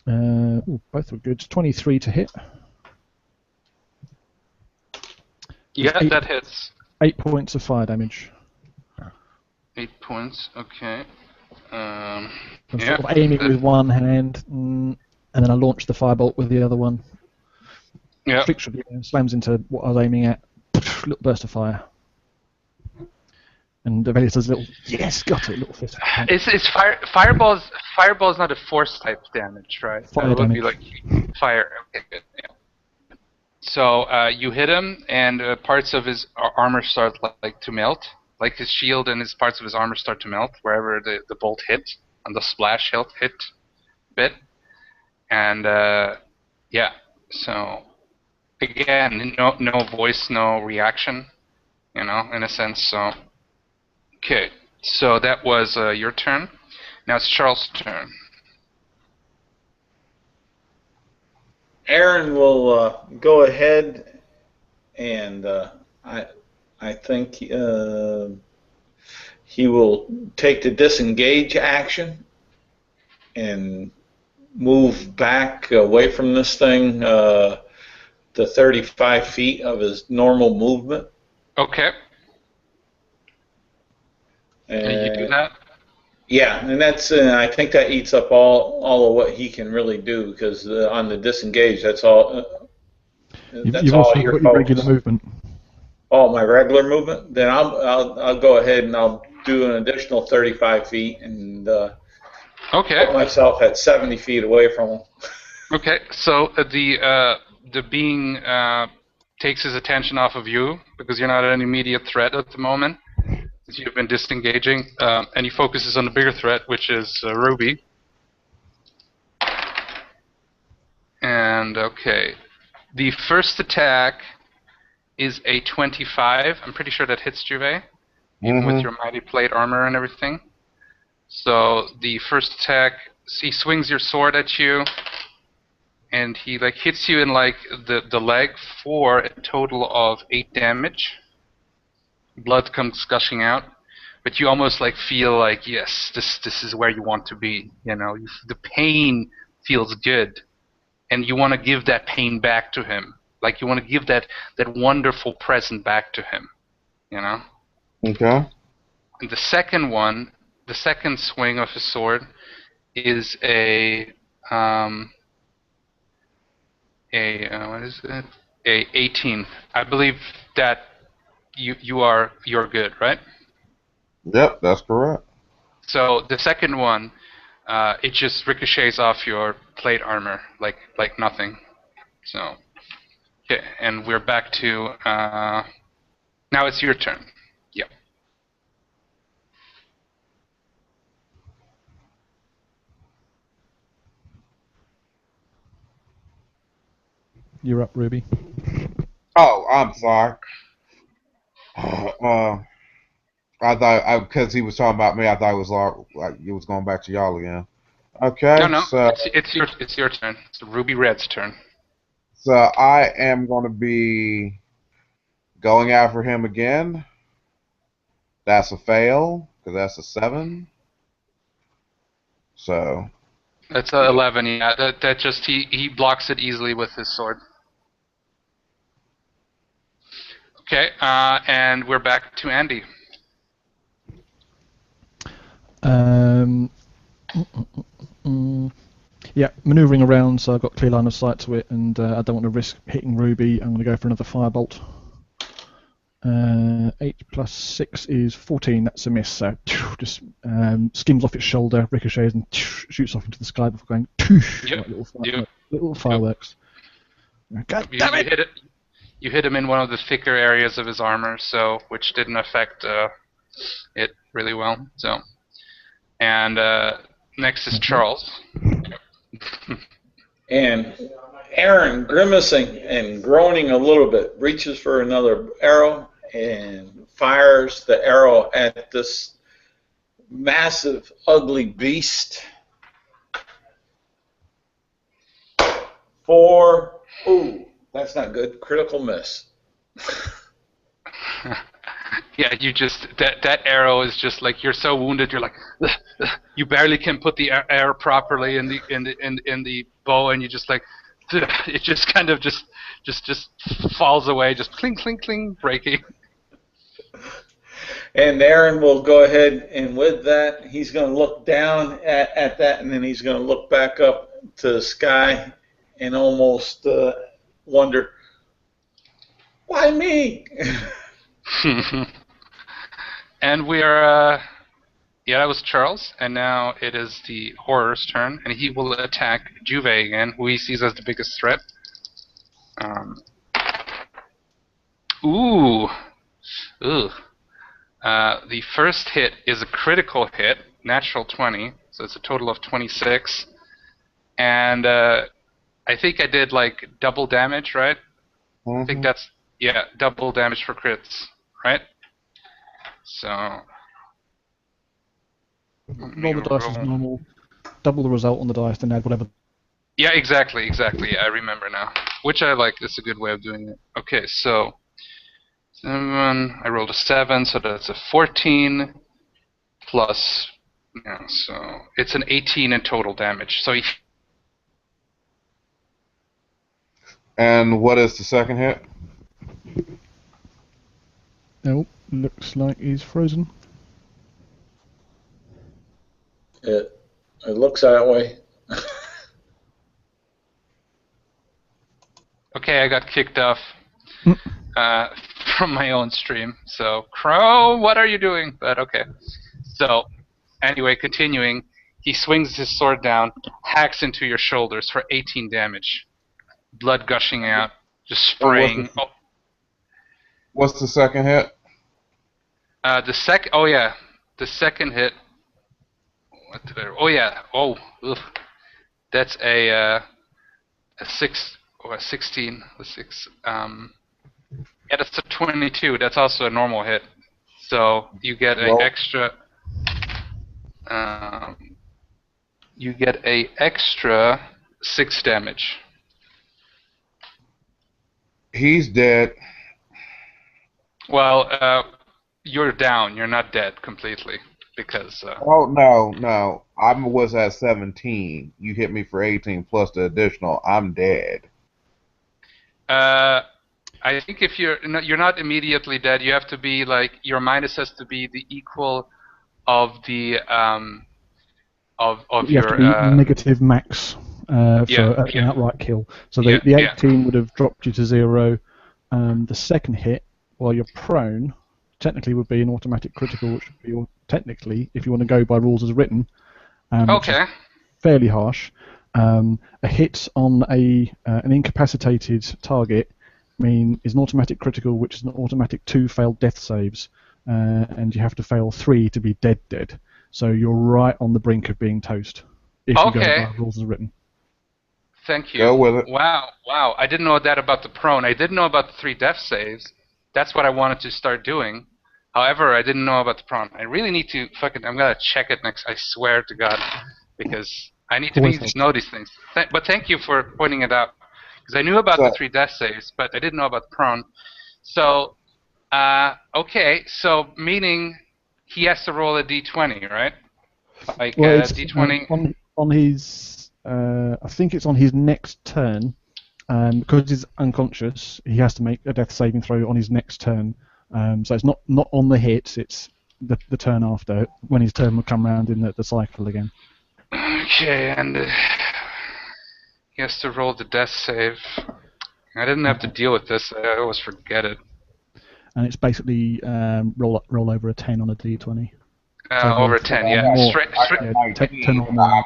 B: Both were good. 23 to hit.
A: Yeah, that hits.
B: 8 points of fire damage.
A: 8 points. Okay.
B: I'm sort of aiming with one hand, and then I launch the firebolt with the other one.
A: Yeah.
B: Slams into what I was aiming at. Little burst of fire. And Avelius does a little, yes, got it, little fist.
A: It's fireball's not a force type damage, right?
B: Fire
A: that would
B: damage.
A: be like fire. Okay, good. Yeah. So you hit him, and parts of his armor start like to melt. Like his shield and his parts of his armor start to melt wherever the bolt hit, and the splash hit bit. And yeah, so again, no voice, no reaction, in a sense. So okay, so that was your turn. Now it's Charles' turn.
C: Aaron will go ahead, and I think he will take the disengage action and move back away from this thing to 35 feet of his normal movement.
A: Okay. Can you do that?
C: Yeah, and that's I think that eats up all of what he can really do, because on the disengage, that's all.
B: You've also got your regular movement.
C: Oh, my regular movement? Then I'll go ahead and I'll do an additional 35 feet and put myself at 70 feet away from him.
A: Okay, so the being takes his attention off of you because you're not an immediate threat at the moment. You've been disengaging, and he focuses on the bigger threat, which is Ruby. And okay, the first attack is a 25. I'm pretty sure that hits Juve, even with your mighty plate armor and everything. So the first attack, he swings your sword at you, and he hits you in the leg for a total of 8 damage. Blood comes gushing out, but you almost feel like, yes, this is where you want to be. The pain feels good, and you want to give that pain back to him. Like you want to give that wonderful present back to him.
D: Okay.
A: And the second one, the second swing of his sword, is a what is it? A 18. I believe that you're good, right?
D: Yep, that's correct.
A: So the second one, it just ricochets off your plate armor like nothing. So okay, and we're back to now it's your turn. Yep.
B: You're up, Ruby.
D: Oh, I'm sorry. I thought because he was talking about me, I thought it was like it was going back to y'all again. Okay.
A: No,
D: so,
A: it's your turn. It's Ruby Red's turn.
D: So I am going to be going after him again. That's a fail because that's a 7. So.
A: That's a 11. Yeah, that just he blocks it easily with his sword. Okay, and we're back to Andy.
B: Yeah, manoeuvring around, so I've got clear line of sight to it, and I don't want to risk hitting Ruby. I'm going to go for another firebolt. 8 plus 6 is 14. That's a miss. So just skims off its shoulder, ricochets, and shoots off into the sky before going.
A: Yep.
B: Like little fireworks. God damn it!
A: You hit him in one of the thicker areas of his armor, so which didn't affect it really well. So, and next is Charles.
C: And Aaron, grimacing and groaning a little bit, reaches for another arrow and fires the arrow at this massive, ugly beast for That's not good. Critical miss.
A: Yeah, you just that arrow is just like you're so wounded. You're like you barely can put the air properly in the bow, and you just like it just kind of just falls away, just cling cling cling, breaking.
C: And Aaron will go ahead, and with that, he's going to look down at that, and then he's going to look back up to the sky and almost wonder, why me?
A: And we are yeah, that was Charles, and now it is the horror's turn, and he will attack Juve again, who he sees as the biggest threat. Ooh. Ugh. The first hit is a critical hit, natural 20, so it's a total of 26. And I think I did like double damage, right? I think that's, yeah, double damage for crits, right? So.
B: Roll the dice as normal, double the result on the dice, then add whatever.
A: Yeah, exactly. Yeah, I remember now. Which I like. It's a good way of doing it. Okay, so 7. I rolled a 7, so that's a 14 plus. Yeah, so it's an 18 in total damage. So
D: And what is the second hit?
B: Nope, looks like he's frozen.
C: It looks that way.
A: okay, I got kicked off from my own stream. So Crow, what are you doing? But okay. So anyway, continuing, he swings his sword down, hacks into your shoulders for 18 damage. Blood gushing out, just spraying.
D: What's the second hit?
A: The second hit. What did I? Oh yeah. Oh, ugh. That's a 6 or a 16. The 6. Yeah, that's a 22. That's also a normal hit. So you get an extra. You get a extra 6 damage.
D: He's dead.
A: Well, you're down. You're not dead completely because.
D: Oh no! I was at 17. You hit me for 18 plus the additional. I'm dead.
A: I think if you're not immediately dead, you have to be like your minus has to be the equal of the of
B: you
A: your
B: have to be negative max for an outright kill. So the 18 would have dropped you to 0. The second hit, while you're prone, technically would be an automatic critical, which would be technically, if you want to go by rules as written,
A: okay,
B: fairly harsh. A hit on an incapacitated target is an automatic critical, which is an automatic 2 failed death saves, and you have to fail 3 to be dead. So you're right on the brink of being toast if you go by rules as written.
A: Thank you.
D: Go with it.
A: Wow. I didn't know that about the prone. I did know about the 3 death saves. That's what I wanted to start doing. However, I didn't know about the prone. I really need to I'm gonna check it next. I swear to God, because I need to know these things. But thank you for pointing it out, because I knew about the 3 death saves, but I didn't know about the prone. So, okay. So meaning he has to roll a d20, right? Like
B: it's,
A: d20
B: on his. I think it's on his next turn. Because he's unconscious, he has to make a death saving throw on his next turn. So it's not on the hit, it's the turn after, when his turn will come around in the cycle again.
A: Okay, and he has to roll the death save. I didn't have to deal with this, I always forget it.
B: And it's basically roll over a 10 on a d20.
A: Over a 10, yeah. Straight
B: 10 or more.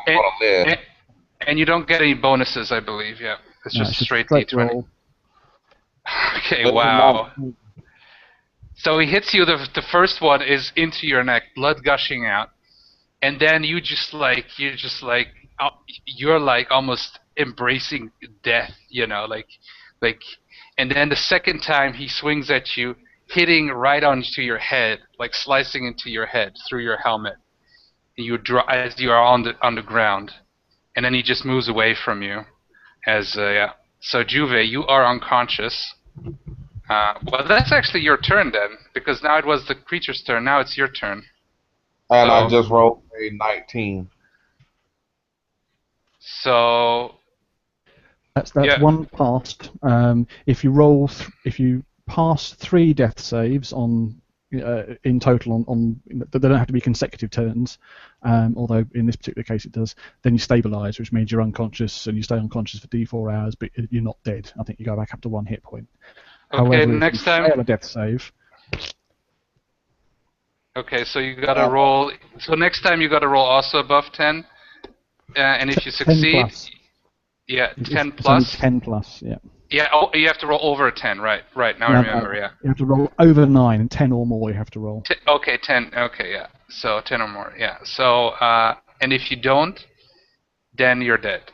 A: And you don't get any bonuses, I believe, yeah. It's just straight d20.
B: Roll.
A: Okay, wow. So he hits you, the first one is into your neck, blood gushing out. And then you're almost embracing death, and then the second time he swings at you, hitting right onto your head, like slicing into your head through your helmet. As you are on the ground. And then he just moves away from you as So Juve, you are unconscious. Well, that's actually your turn then, because now it was the creature's turn. Now it's your turn.
D: And
A: So,
D: I just rolled a 19.
A: So
B: That's
A: yeah.
B: one passed. If you pass 3 death saves on in total on they don't have to be consecutive turns, although in this particular case it does. Then you stabilise, which means you're unconscious and you stay unconscious for D4 hours, but you're not dead. I think you go back up to 1 hit point.
A: Okay,
B: However,
A: next
B: if you
A: time.
B: fail a death save,
A: Okay, so you gotta roll. So next time you gotta roll also above 10, and if you
B: 10
A: succeed,
B: plus.
A: yeah,
B: It's
A: 10
B: it's only
A: plus.
B: 10 plus, yeah.
A: Yeah. Oh, you have to roll over a 10. Right. Right. Now I
B: No,
A: remember. Yeah.
B: you have to roll over 9, and 10 or more you have to roll.
A: Okay, 10. Okay, yeah. So 10 or more. Yeah. So and if you don't, then you're dead.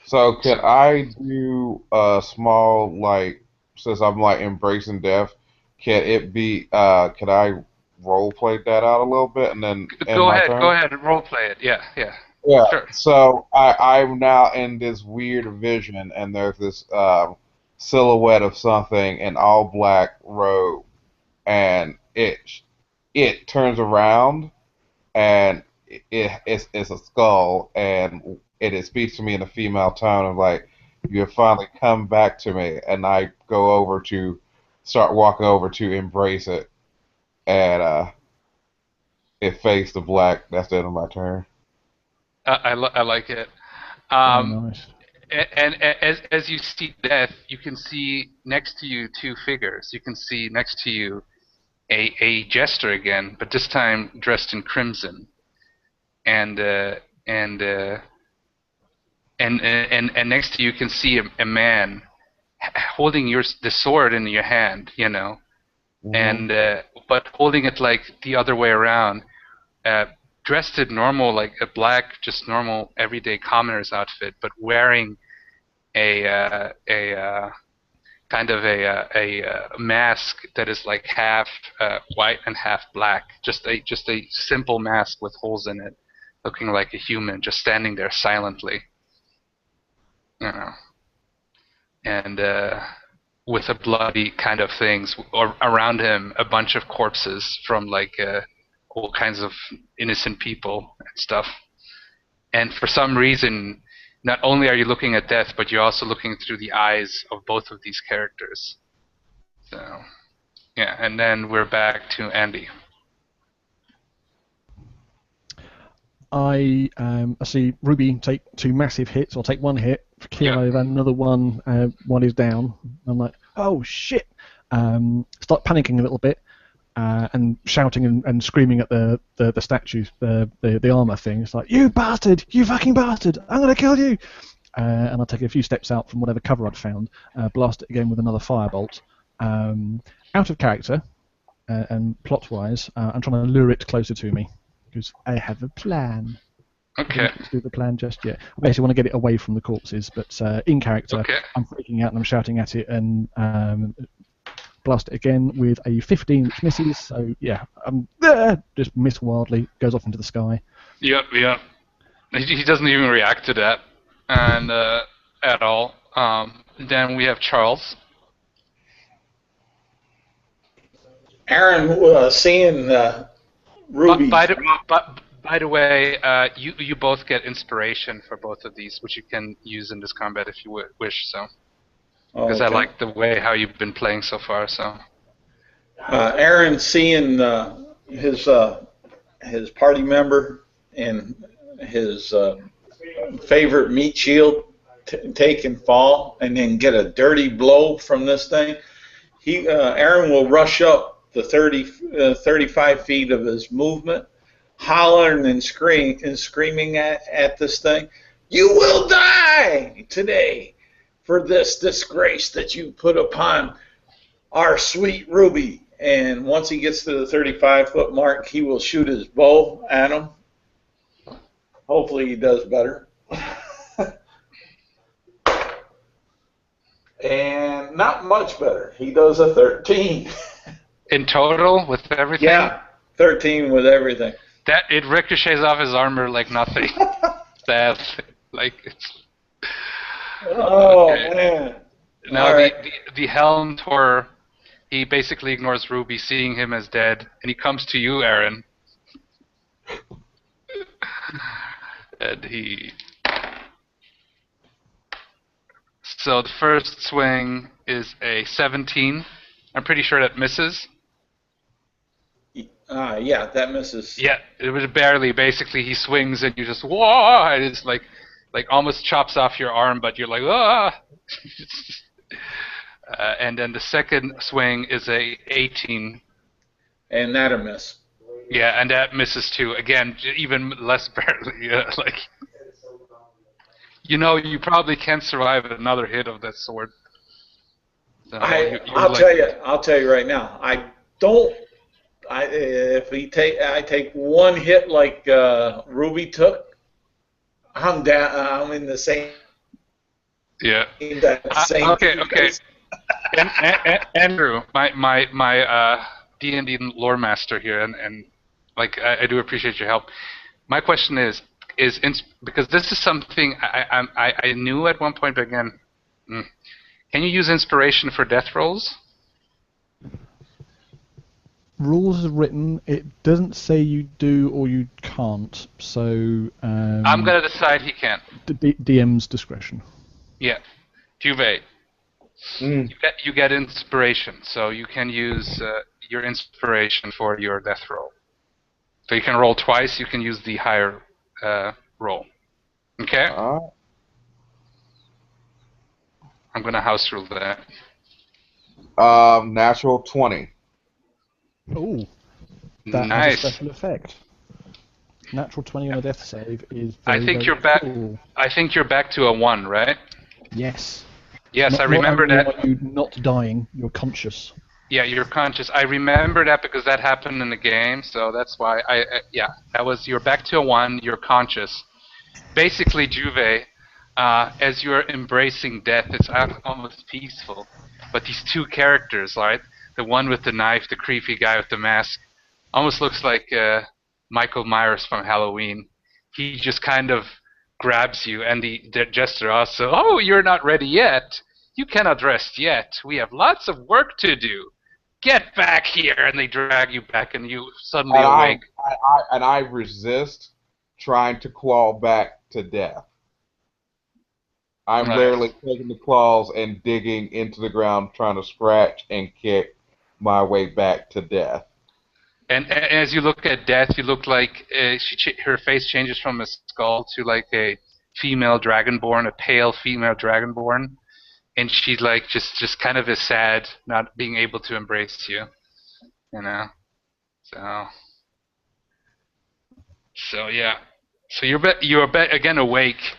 D: So could I do a small, like, since I'm like embracing death, can it be, could I role play that out a little bit and then end
A: Go
D: my
A: ahead.
D: turn?
A: Go ahead and role play it. Yeah. Yeah.
D: Yeah,
A: Sure.
D: so I'm now in this weird vision, and there's this silhouette of something in all black robe, and it turns around, and it's a skull, and it speaks to me in a female tone of like, you have finally come back to me, and I go over to start walking over to embrace it, and it fades to black. That's the end of my turn.
A: I like it.
B: Very nice.
A: And as you see death, you can see next to you 2 figures. You can see next to you a jester again, but this time dressed in crimson. And next to you can see a man holding the sword in your hand, you know, and but holding it like the other way around, dressed in normal, like a black, just normal everyday commoner's outfit, but wearing a kind of a mask that is like half white and half black, just a simple mask with holes in it, looking like a human, just standing there silently, you know, and with a bloody kind of things, or around him a bunch of corpses from like all kinds of innocent people and stuff. And for some reason, not only are you looking at death, but you're also looking through the eyes of both of these characters. So, yeah, and then we're back to Andy.
B: I see Ruby take 2 massive hits, or take 1 hit, keel over, another one is down. I'm like, oh shit! Start panicking a little bit, and shouting and screaming at the statues, the armor thing. It's like, you bastard! You fucking bastard! I'm gonna kill you! And I'll take a few steps out from whatever cover I'd found, blast it again with another firebolt. Out of character, and plot-wise, I'm trying to lure it closer to me, because I have a plan.
A: Okay.
B: I don't do the plan just yet. I basically want to get it away from the corpses, but in character,
A: Okay.
B: I'm freaking out and I'm shouting at it, and blast it again with a 15, which misses. So yeah, just miss wildly, goes off into the sky.
A: Yep. He doesn't even react to that, and at all. Then we have Charles.
C: Aaron, seeing Ruby.
A: By the way, you both get inspiration for both of these, which you can use in this combat if you wish. So, because I like the way how you've been playing so far. So,
C: Aaron, seeing his party member and his favorite meat shield take and fall, and then get a dirty blow from this thing, Aaron will rush up the 35 feet of his movement, hollering and screaming at this thing. You will die today for this disgrace that you put upon our sweet Ruby. And once he gets to the 35-foot mark, he will shoot his bow at him. Hopefully he does better. And not much better. He does a 13.
A: in total with everything.
C: Yeah, 13 with everything.
A: That it ricochets off his armor like nothing. Like it's.
C: Oh
A: Okay.
C: man!
A: Now
C: All right.
A: the helmed horror, he basically ignores Ruby, seeing him as dead, and he comes to you, Aaron. And he. So the first swing is a 17. I'm pretty sure that misses.
C: Yeah, that misses.
A: Yeah, it was barely. Basically, he swings and you just whoa, and it's like almost chops off your arm, but you're like ah. And then the second swing is a 18.
C: And that'll miss.
A: Yeah, and that misses too. Again, even less barely. Like, you probably can't survive another hit of that sword. So
C: I'll tell you right now. I don't. I take one hit like Ruby took, I'm down. I'm in the same.
A: Yeah.
C: Same.
A: Okay. Andrew, my D&D lore master here, and like I do appreciate your help. My question is because this is something I knew at one point, but again, can you use inspiration for death rolls?
B: Rules is written. It doesn't say you do or you can't. So
A: I'm gonna decide he can't.
B: DM's discretion.
A: Yeah, Juve. You get inspiration, so you can use your inspiration for your death roll. So you can roll twice. You can use the higher roll. Okay. I'm gonna house rule that.
D: Natural 20.
B: Oh, that
A: Nice.
B: has a special effect. Natural 20 on a death save is
A: I
B: very,
A: think
B: very
A: you're back.
B: cool.
A: I think you're back to a 1, right?
B: Yes.
A: Yes, I remember
B: not only
A: that.
B: Are you not dying, you're conscious.
A: Yeah, you're conscious. I remember that because that happened in the game, so that's why you're back to a 1. You're conscious. Basically, Juve, as you're embracing death, it's almost peaceful. But these two characters, right? The one with the knife, the creepy guy with the mask, almost looks like Michael Myers from Halloween. He just kind of grabs you, and the gesture also, oh, you're not ready yet. You cannot rest yet. We have lots of work to do. Get back here! And they drag you back, and you suddenly awake.
D: I resist trying to claw back to death. I'm literally taking the claws and digging into the ground, trying to scratch and kick my way back to death.
A: And as you look at death, you look like her face changes from a skull to like a female dragonborn, a pale female dragonborn, and she's like just kind of is sad, not being able to embrace you, So yeah, so you're again awake,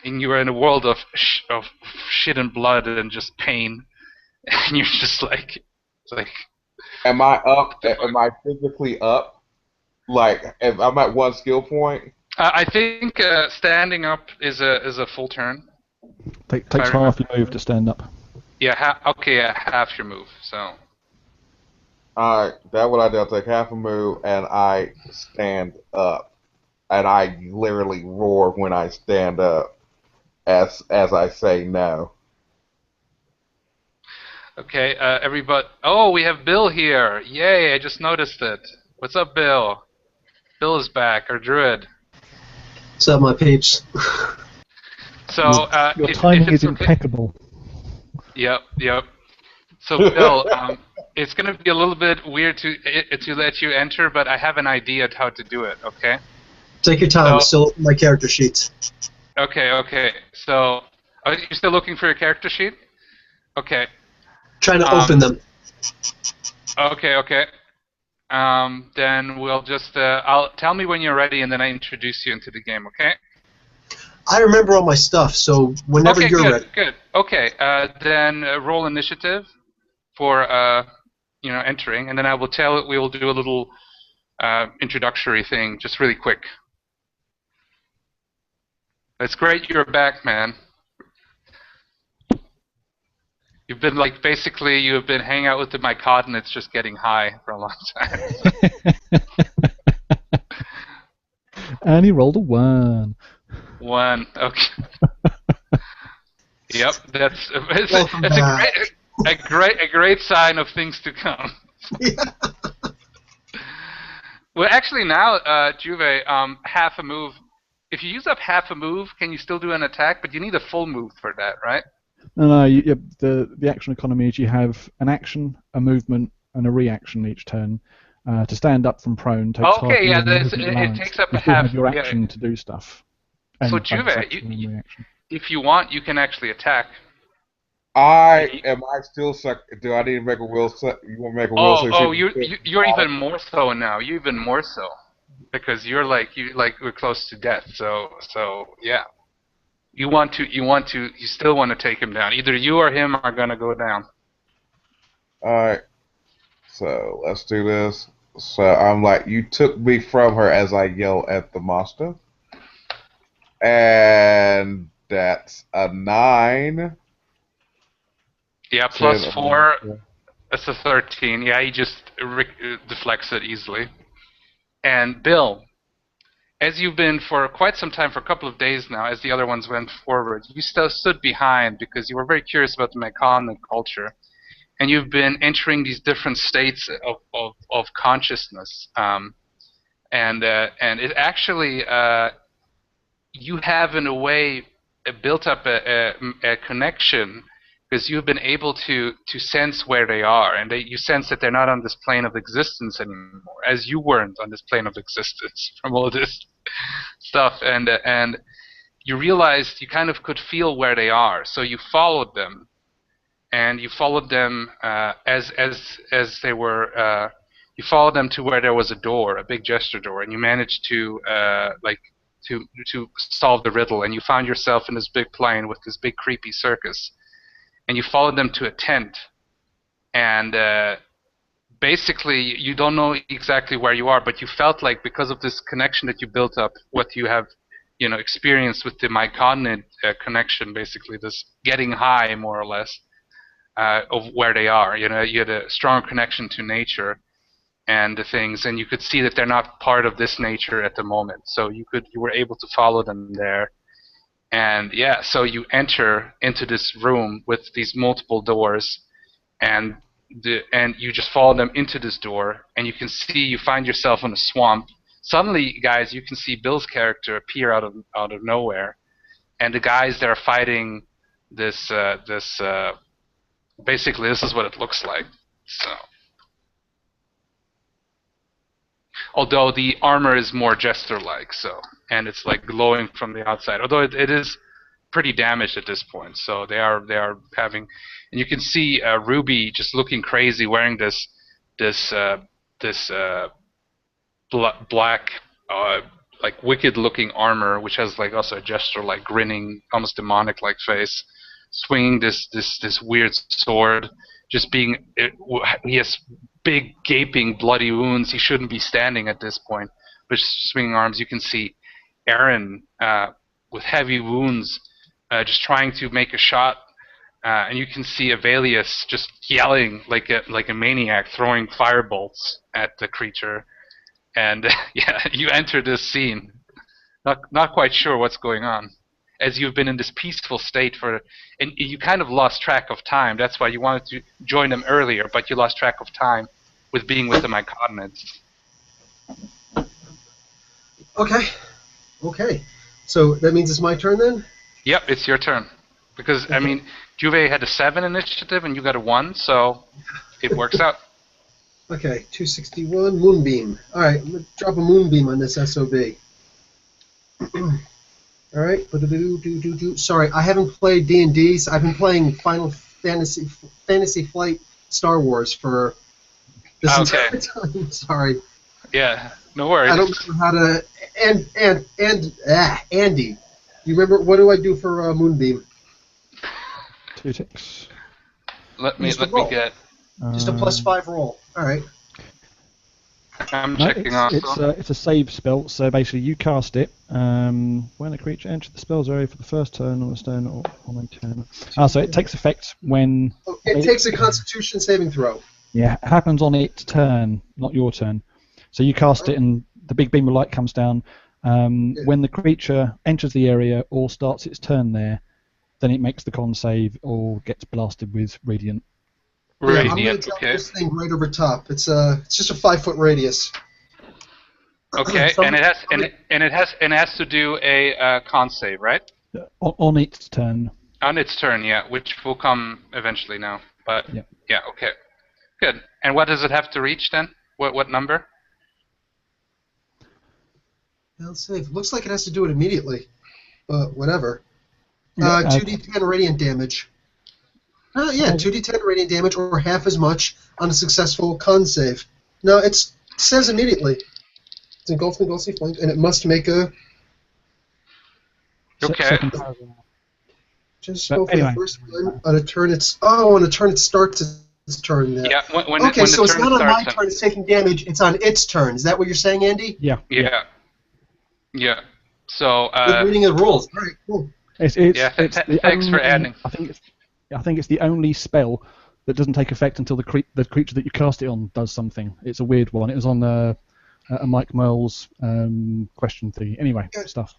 A: and you're in a world of shit and blood and just pain, and you're just like.
D: Am I up? Am I physically up? Like, I'm at 1 skill point.
A: I think standing up is a full turn.
B: Takes half your move to stand up.
A: Yeah. Half your move. So.
D: Alright, that's what I do. I'll take half a move and I stand up, and I literally roar when I stand up, as I say no.
A: Okay, everybody. Oh, we have Bill here. Yay, I just noticed it. What's up, Bill? Bill is back, our druid.
E: What's up, my peeps?
A: So,
B: your timing is impeccable.
A: Yep. So, Bill, it's going to be a little bit weird to let you enter, but I have an idea of how to do it, okay?
E: Take your time, still my character sheets.
A: Okay. So, are you still looking for your character sheet? Okay.
E: Trying to open them.
A: Okay. Then we'll just tell me when you're ready, and then I introduce you into the game. Okay?
E: I remember all my stuff, so whenever you're ready.
A: Good. Okay. Then roll initiative for entering, and then we will do a little introductory thing, just really quick. It's great you're back, man. You've been you've been hanging out with my cod, and it's just getting high for a long time.
B: And he rolled a 1.
A: 1, okay. Yep, that's
E: Welcome
A: it's
E: back.
A: a great sign of things to come.
E: Yeah.
A: Well, actually now, Juve, half a move. If you use up half a move, can you still do an attack? But you need a full move for that, right?
B: No, the action economy is you have an action, a movement, and a reaction each turn. To stand up from prone takes half
A: Okay,
B: your
A: yeah,
B: movement
A: it
B: allowance.
A: takes up
B: You
A: a
B: still
A: half.
B: have your
A: Yeah.
B: action to do stuff.
A: So
B: And
A: Juve,
B: bonus action and reaction.
A: if you want, you can actually attack.
D: Am I still suck? Do I need to make a will? You want to make a will?
A: You're even more so now. You're even more so because we're close to death. So yeah, you still want to take him down. Either you or him are gonna go down.
D: All right. So let's do this. So I'm like, you took me from her as I yell at the monster, and that's a 9.
A: Yeah,
D: 10,
A: plus 4.
D: 11.
A: That's a 13. Yeah, he just deflects it easily. And Bill, as you've been for quite some time, for a couple of days now, as the other ones went forward, you still stood behind because you were very curious about the Myconid culture. And you've been entering these different states of consciousness. And it actually, you have in a way built up a connection because you've been able to sense where they are, and you sense that they're not on this plane of existence anymore, as you weren't on this plane of existence from all this stuff, and you realized you kind of could feel where they are, so you followed them, and you followed them as they were. You followed them to where there was a door, a big gesture door, and you managed to to solve the riddle, and you found yourself in this big plane with this big creepy circus. And you followed them to a tent, and basically you don't know exactly where you are, but you felt like because of this connection that you built up, what you have, experienced with the Myconid connection, basically this getting high, more or less, of where they are. You had a strong connection to nature and the things, and you could see that they're not part of this nature at the moment. So you were able to follow them there. And yeah, so you enter into this room with these multiple doors, and you just follow them into this door, and you find yourself in a swamp. Suddenly, guys, you can see Bill's character appear out of nowhere, and the guys that are fighting basically this is what it looks like. So, although the armor is more jester-like, and it's like glowing from the outside. Although it is pretty damaged at this point, so they are having, and you can see Ruby just looking crazy, wearing this black like wicked-looking armor, which has like also a gesture-like grinning, almost demonic-like face, swinging this weird sword, just he has big gaping bloody wounds. He shouldn't be standing at this point, but swinging arms. You can see Aaron with heavy wounds, just trying to make a shot, and you can see Avelius just yelling like a maniac, throwing firebolts at the creature. And yeah, you enter this scene, not quite sure what's going on, as you've been in this peaceful state and you kind of lost track of time. That's why you wanted to join them earlier, but you lost track of time with being with the Myconids.
E: Okay. So that means it's my turn then?
A: Yep, it's your turn. Because, okay. I mean, Juve had a 7 initiative and you got a 1, so it works out.
E: Okay, 261, Moonbeam. Alright, I'm going to drop a Moonbeam on this SOB. Alright, sorry, I haven't played D&D. I've been playing Final Fantasy Flight Star Wars for this entire time. Sorry.
A: Yeah, no worries.
E: I don't know how to... Andy, you remember, what do I do for Moonbeam?
B: 2 ticks.
A: Let me get...
E: Just a +5 roll. Alright.
A: I'm checking also.
B: It's a save spell, so basically you cast it. When a creature enters the spell's area for the first turn on a stone or on a turn. So it takes effect when...
E: It takes a Constitution saving throw.
B: Yeah, it happens on its turn, not your turn. So you cast it and the big beam of light comes down. When the creature enters the area or starts its turn there, then it makes the con save or gets blasted with radiant.
E: Yeah, I'm gonna
A: Radiant.
E: drop
A: Okay.
E: this thing right over top. It's just a 5-foot radius.
A: Okay.
E: So
A: And it has
E: I'm-
A: and it has to do a con save, right?
B: On its turn.
A: On its turn, yeah, which will come eventually now. But
B: Yeah.
A: yeah, okay. Good. And what does it have to reach then? What number?
E: Failed save. Looks like it has to do it immediately, but whatever.
B: Yeah,
E: 2d10 radiant damage. Yeah, 2d10 radiant damage or half as much on a successful con save. No, it says immediately. It's engulfed in Gulfy Flank, and it must make a.
A: Okay.
B: Second paragraph.
E: Just
B: But
E: go for
B: anyway.
E: the first one. On a turn, on a turn it starts its turn there.
A: Yeah. When
E: Okay,
A: when
E: so
A: the
E: it's
A: turn
E: not on my
A: starts.
E: turn. It's taking damage. It's on its turn. Is that what you're saying, Andy?
B: Yeah.
A: Yeah. Yeah. So
E: Good reading of the rules. All right, cool.
B: It's
A: Yeah,
B: it's the
A: thanks for
B: only-
A: adding.
B: I think it's the only spell that doesn't take effect until the creature that you cast it on does something. It's a weird one. It was on a Mike Merle's question thing. Anyway, stuff.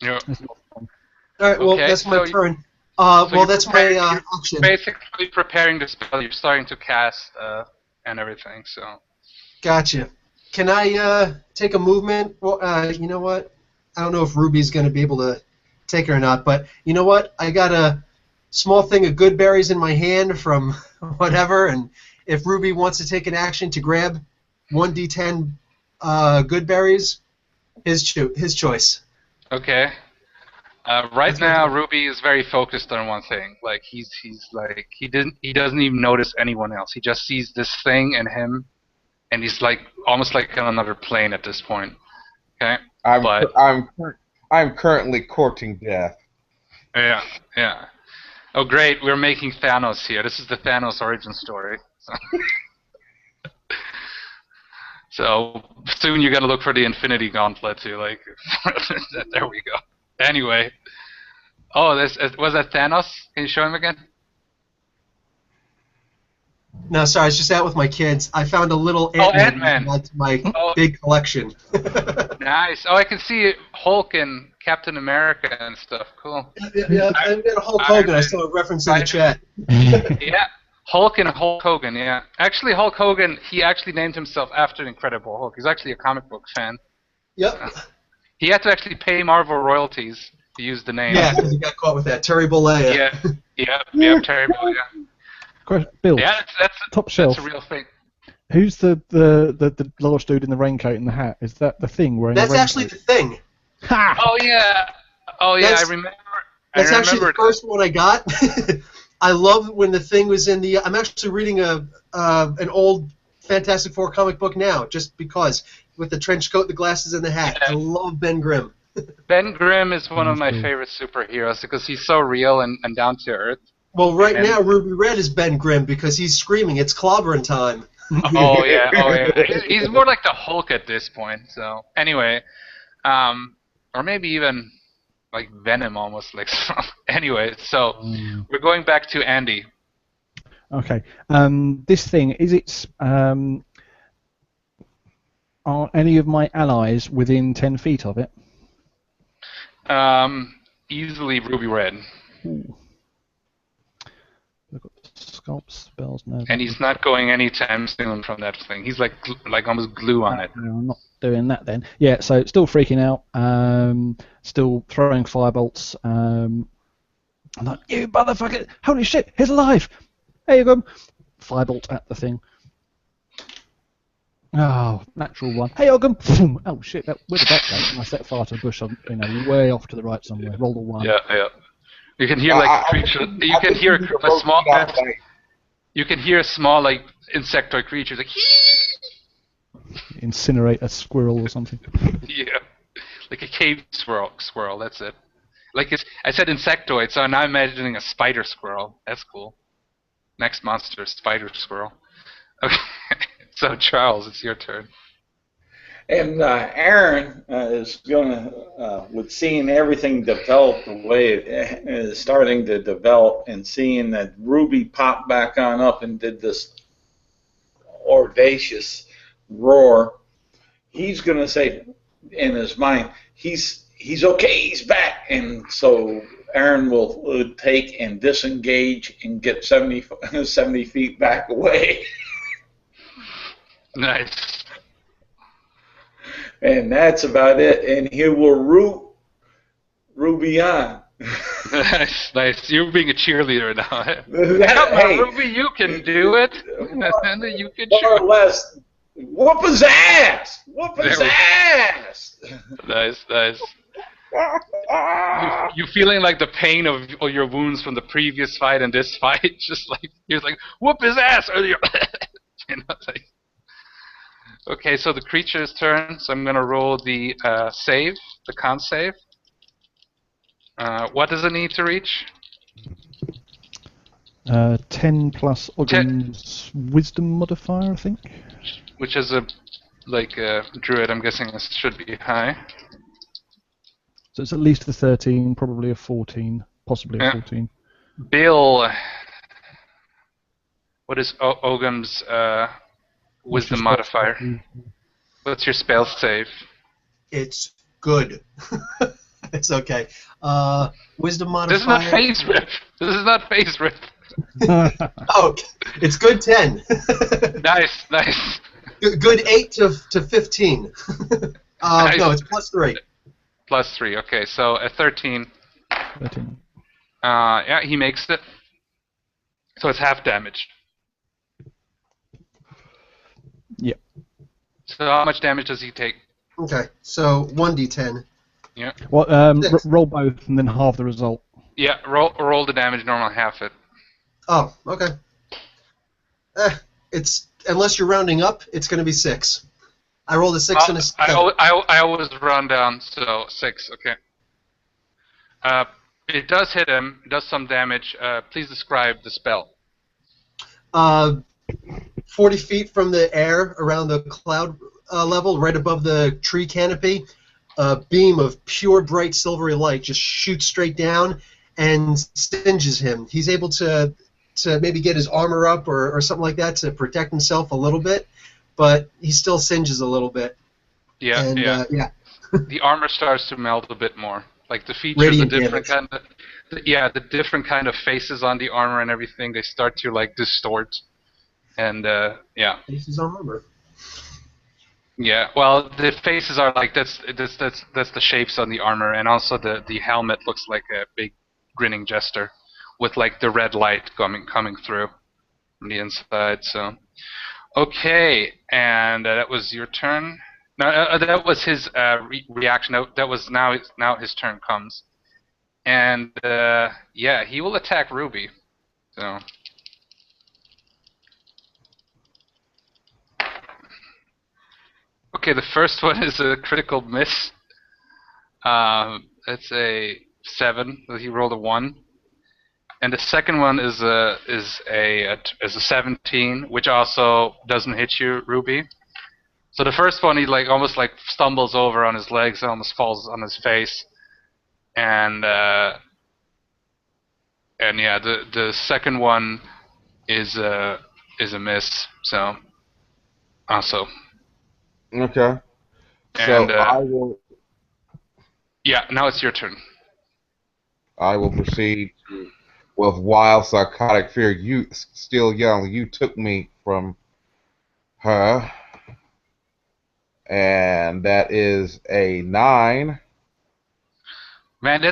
A: yeah.
B: That's not fun.
E: All right, well,
A: Okay,
E: that's my
A: so
E: turn.
A: so
E: Well,
A: you're
E: that's my
A: preparing-
E: action.
A: Basically preparing the spell. You're starting to cast and everything. So
E: Gotcha. Can I take a movement? Well, you know what? I don't know if Ruby's going to be able to take it or not, but you know what? I got a small thing of good berries in my hand from whatever, and if Ruby wants to take an action to grab 1d10 good berries, his choice.
A: okay. Right
E: That's what
A: now,
E: I do.
A: Ruby is very focused on one thing. Like he's like he doesn't even notice anyone else. He just sees this thing and him, and he's like almost like on another plane at this point. Okay. But-
D: I'm currently courting death.
A: Yeah. Yeah. Oh great, we're making Thanos here. This is the Thanos origin story. So soon you're gonna look for the Infinity Gauntlet too. Like there we go. Anyway. Oh, was that Thanos? Can you show him again?
E: No, sorry, I was just out with my kids. I found a little
A: Oh,
E: Ant-Man
A: Ant-Man.
E: to my
A: Oh.
E: big collection.
A: Nice. Oh, I can see Hulk and Captain America and stuff. Cool.
E: Yeah, I've got a Hulk Hogan. I saw a reference in the chat.
A: Yeah. Hulk and Hulk Hogan, yeah. Actually, Hulk Hogan, he actually named himself after the Incredible Hulk. He's actually a comic book fan.
E: Yep.
A: He had to actually pay Marvel royalties to use the name.
E: Yeah, because he got caught with that. Terry Bollea.
A: Yeah, terrible, yeah.
B: Bill,
A: Yeah, that's
B: top shelf.
A: a real thing.
B: Who's the large dude in the raincoat and the hat? Is that the thing wearing
E: That's
B: a
E: actually
B: raincoat?
E: the thing.
B: Ha!
A: Oh yeah, I
E: That's-
A: remember.
E: That's
A: I
E: actually the
A: remembered
E: first one I got. I love when the thing was in the. I'm actually reading an old Fantastic Four comic book now, just because with the trench coat, the glasses, and the hat. I love Ben Grimm.
A: Ben Grimm is one of my
B: Cool.
A: favorite superheroes because he's so real and down to earth.
E: Well, right
A: And-
E: now Ruby Red is Ben Grimm because he's screaming, "It's clobbering time!"
A: Oh yeah. He's more like the Hulk at this point. So anyway, or maybe even like Venom almost. Like so. Anyway, so we're going back to Andy.
B: Okay. This thing is it? Are any of my allies within 10 feet of it?
A: Easily Ruby Red,
B: Ooh. I've got sculpt spells. No.
A: and he's not going anytime soon from that thing. He's like almost glue on it.
B: No, I'm not doing that then. Yeah, so still freaking out. Still throwing firebolts. I'm like, you motherfucker! Holy shit! He's alive! There you go. Firebolt at the thing. Oh, natural one. Hey, Ogum! Oh shit! Where did that go? I set fire to a bush, way off to the right somewhere. Roll the one.
A: Yeah. You can hear like a creature. You can hear a small. You can hear a small like insectoid creatures like.
B: Incinerate a squirrel or something.
A: Yeah, like a cave squirrel. That's it. Like I said insectoid, so now I'm imagining a spider squirrel. That's cool. Next monster, spider squirrel. Okay, so Charles, it's your turn.
C: And Aaron is going to, with seeing everything develop the way it is starting to develop, and seeing that Ruby popped back on up and did this audacious roar, he's going to say in his mind, he's okay, he's back. And so Aaron will take and disengage and get 70 feet back away.
A: Nice.
C: And that's about it. And he will root Ruby on.
A: Nice, nice. You're being a cheerleader now.
C: That,
A: Come
C: hey,
A: on, Ruby, you can do it. And then you can
C: more or
A: shoot.
C: less, whoop his ass! Whoop his
A: There we-
C: ass!
A: Nice, nice. You feeling like the pain of all your wounds from the previous fight and this fight? Just like you're like, whoop his ass! You know, like, okay, so the creature's turn. So I'm gonna roll the save, the con save. What does it need to reach?
B: 10 plus Ogden's wisdom modifier, I think.
A: Which is a druid. I'm guessing this should be high.
B: So it's at least a 13, probably a 14, possibly a
A: Yeah.
B: 14.
A: Bill, what is Ogum's wisdom modifier? What's your spell save?
E: It's good. It's okay. Wisdom
A: This is
E: modifier.
A: not phase rip. This is not phase rip.
E: Oh, it's good 10.
A: Nice, nice.
E: Good 8 to 15.
A: Nice.
E: No, it's plus 3.
A: Plus 3. Okay, so a 13.
B: 13.
A: Yeah, he makes it. So it's half damage.
B: Yep.
A: So how much damage does he take?
E: Okay, so 1d10.
A: Yeah.
B: Well, roll both and then halve the result.
A: Yeah, roll the damage, normal half it.
E: Oh, okay. It's unless you're rounding up, it's going to be 6. I rolled a 6 and a 7.
A: I always run down, so 6. Okay. It does hit him. It does some damage. Please describe the spell.
E: 40 feet from the air, around the cloud level, right above the tree canopy, a beam of pure bright silvery light just shoots straight down and singes him. He's able to maybe get his armor up or something like that to protect himself a little bit, but he still singes a little bit.
A: Yeah,
E: And,
A: yeah.
E: yeah.
A: The armor starts to melt a bit more. Like the features,
E: Radiant
A: the different
E: damage.
A: kind of, the different kind of faces on the armor and everything, they start to like distort. And yeah.
E: Faces on armor.
A: Yeah, well, the faces are like that's the shapes on the armor, and also the helmet looks like a big grinning jester, with like the red light coming through from the inside. So, okay, and that was your turn. No, that was his reaction. That was now his turn comes, and yeah, he will attack Ruby. So. Okay, the first one is a critical miss. It's a 7. He rolled a 1, and the second one is a 17, which also doesn't hit you, Ruby. So the first one, he like almost like stumbles over on his legs and almost falls on his face, and yeah, the second one is a miss. So also.
D: Okay.
A: And,
D: So I will.
A: Yeah, now it's your turn.
D: I will proceed with wild psychotic fear. You still young. You took me from her, and that is a 9.
A: Man,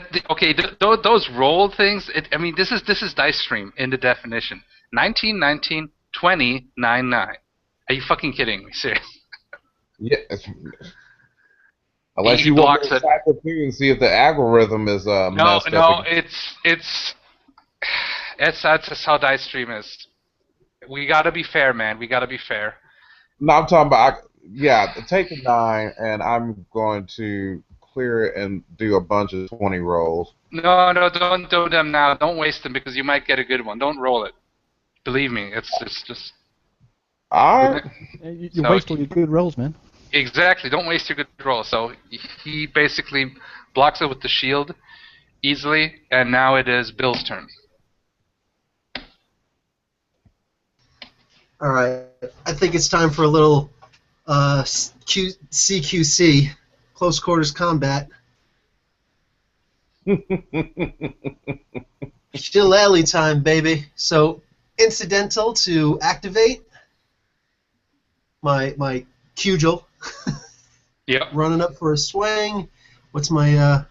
A: those roll things. I mean, this is Dice Stream in the definition. 19, 19, 20, 9, 9. Are you fucking kidding me? Seriously.
D: Yeah. Unless
A: He
D: you want
A: blocks
D: to
A: it.
D: type it through and see if the algorithm is messed
A: No,
D: up.
A: it's that's how Dice Stream is. We gotta be fair, man. We gotta be fair.
D: No, I'm talking about. Take a 9, and I'm going to clear it and do a bunch of 20 rolls.
A: No, don't do them now. Don't waste them because you might get a good one. Don't roll it. Believe me, it's just
D: All right.
B: You
A: So-
B: waste all your good rolls, man.
A: exactly. Don't waste your good roll. So he basically blocks it with the shield easily, and now it is Bill's turn.
E: All right. I think it's time for a little CQC, close quarters combat. Shillelagh time, baby. So, incidental to activate my cudgel.
A: Yep.
E: Running up for a swing. What's my,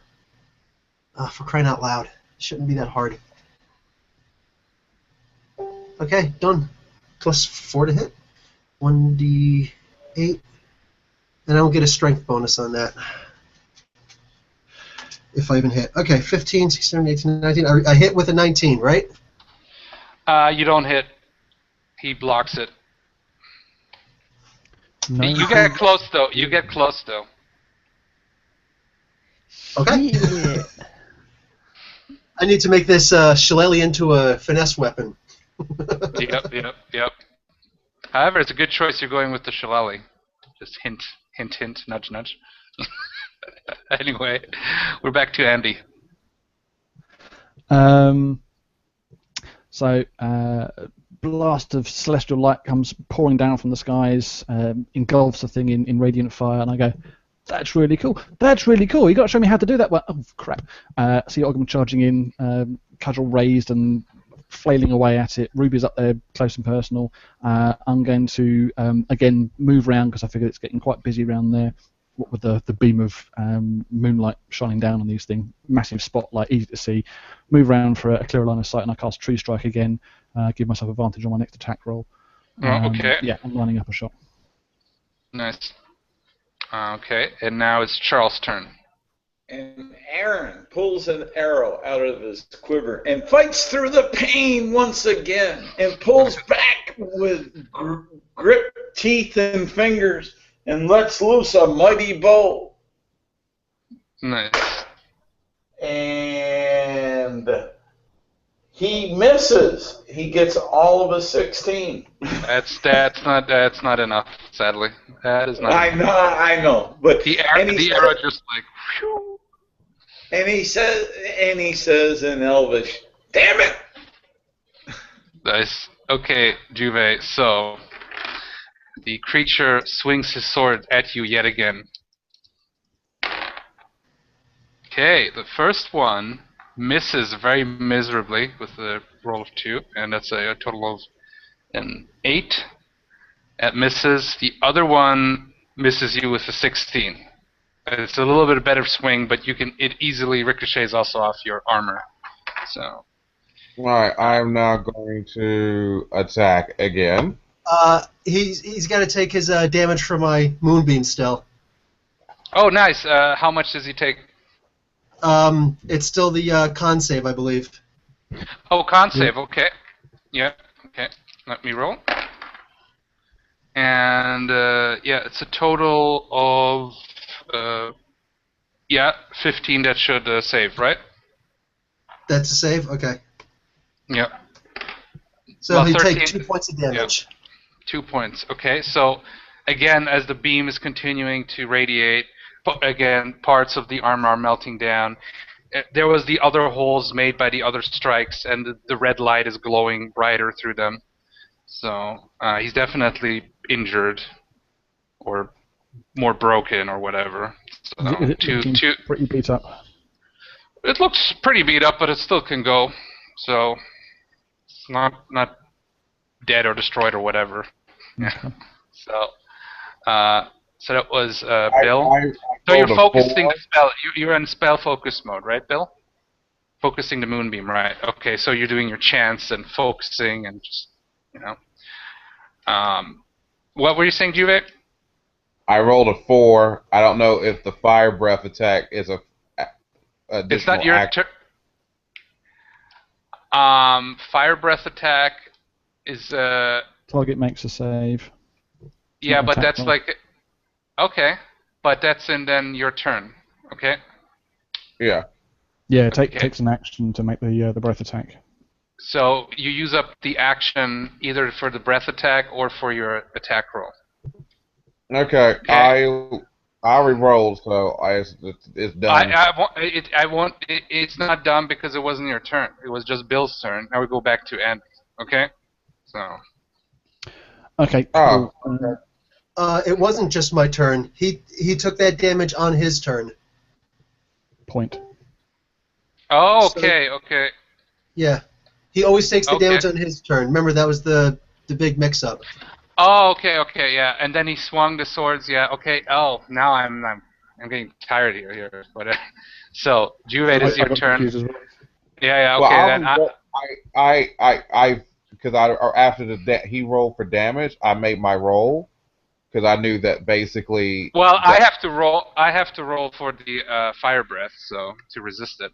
E: for crying out loud. Shouldn't be that hard. Okay, done. +4 to hit. 1d8. And I don't get a strength bonus on that. If I even hit. Okay, 15, 16, 18, 19. I hit with a 19, right?
A: You don't hit. He blocks it.
B: No.
A: You get close though. You get close though.
E: Okay.
B: Yeah.
E: I need to make this shillelagh into a finesse weapon.
A: Yep. However, it's a good choice you're going with the shillelagh. Just hint, nudge, nudge. Anyway, we're back to Andy.
B: So, blast of celestial light comes pouring down from the skies, engulfs the thing in radiant fire, and I go, "That's really cool. That's really cool. You got to show me how to do that." Well, oh crap! So you got them charging in, cudgel raised and flailing away at it. Ruby's up there, close and personal. I'm going to again move around because I figure it's getting quite busy around there. What with the beam of moonlight shining down on these things, massive spotlight, easy to see. Move around for a clear line of sight, and I cast Tree Strike again. Give myself advantage on my next attack roll.
A: Okay.
B: Yeah, I'm lining up a shot.
A: Nice. Okay, and now it's Charles' turn.
C: And Aaron pulls an arrow out of his quiver and fights through the pain once again and pulls back with grip teeth and fingers and lets loose a mighty bow.
A: Nice.
C: And he misses. He gets all of a 16.
A: That's not enough. Sadly, that is not.
C: I know, but
A: The arrow just like. Whew.
C: And he says in Elvish, "Damn it!"
A: Nice. Okay, Juve. So the creature swings his sword at you yet again. Okay, the first one misses very miserably with a roll of 2, and that's a total of an 8. That misses. The other one misses you with a 16. It's a little bit better swing, but it easily ricochets also off your armor. So.
D: Alright, I'm now going to attack again.
E: He's got to take his damage from my moonbeam still.
A: Oh, nice. How much does he take?
E: It's still the con save, I believe.
A: Oh, con save. Okay. Yeah. Okay. Let me roll. And yeah, it's a total of 15 that should save, right?
E: That's a save? Okay.
A: Yeah.
E: So
A: Well,
E: he
A: 13
E: takes 2 points of damage.
A: 2 points. Okay, so again, as the beam is continuing to radiate, again, parts of the armor are melting down. There was the other holes made by the other strikes, and the red light is glowing brighter through them. So he's definitely injured, or more broken, or whatever. So
B: Is it looking pretty beat up?
A: It looks pretty beat up, but it still can go. So it's not dead or destroyed or whatever. Yeah. So that was Bill. So you're focusing the spell. You're in spell focus mode, right, Bill? Focusing the moonbeam, right? Okay, so you're doing your chants and focusing and just, what were you saying, Juve?
D: I rolled a 4. I don't know if the fire breath attack is a additional
A: It's not your turn. Fire breath attack is
B: Target makes a save.
A: yeah, but
B: Attack
A: that's
B: roll.
A: like okay, but that's in then your turn. Okay.
D: Yeah.
B: Yeah,
A: Okay.
B: takes an action to make the breath attack.
A: So you use up the action either for the breath attack or for your attack roll.
D: Okay.
A: Okay.
D: I re-rolled, so it's done.
A: It's not done because it wasn't your turn. It was just Bill's turn. Now we go back to Andy. Okay. So.
B: Okay.
D: Oh.
B: Cool.
E: It wasn't just my turn. He took that damage on his turn.
B: Point.
A: Oh,
E: So-
A: okay, okay.
E: Yeah. He always takes the
A: Okay.
E: damage on his turn. Remember, that was the big mix-up.
A: Oh, okay, okay, yeah. And then he swung the swords. Yeah, okay. Oh, now I'm getting tired here. But so Juve, it is
B: I
A: your
B: got
A: turn.
B: confused as well.
A: Yeah, yeah.
D: Well,
A: Okay, then.
D: because after he rolled for damage, I made my roll because I knew that basically.
A: Well, I
D: that-
A: have to roll. I have to roll for the fire breath, so to resist it,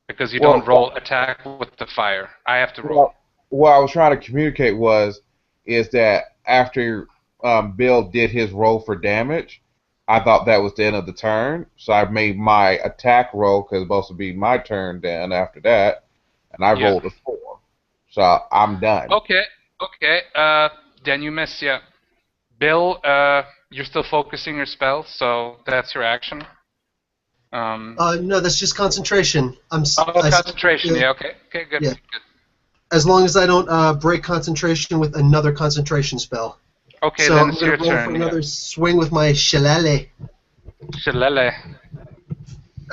A: because you don't roll attack with the fire. I have to roll.
D: Well, what I was trying to communicate is that after Bill did his roll for damage, I thought that was the end of the turn, so I made my attack roll because it's supposed to be my turn then after that, and I
A: Yeah.
D: rolled a 4, so I'm done.
A: Okay, okay. Then you miss. Yeah. Bill, you're still focusing your spell, so that's your action.
E: No, that's just concentration.
A: Concentration. Yeah. Okay. Okay. Good.
E: Yeah.
A: Good.
E: As long as I don't break concentration with another concentration spell.
A: Okay,
E: So
A: then
E: I'm
A: it's
E: going
A: your
E: to roll
A: turn.
E: for another swing with my shillelagh.
A: Shillelagh.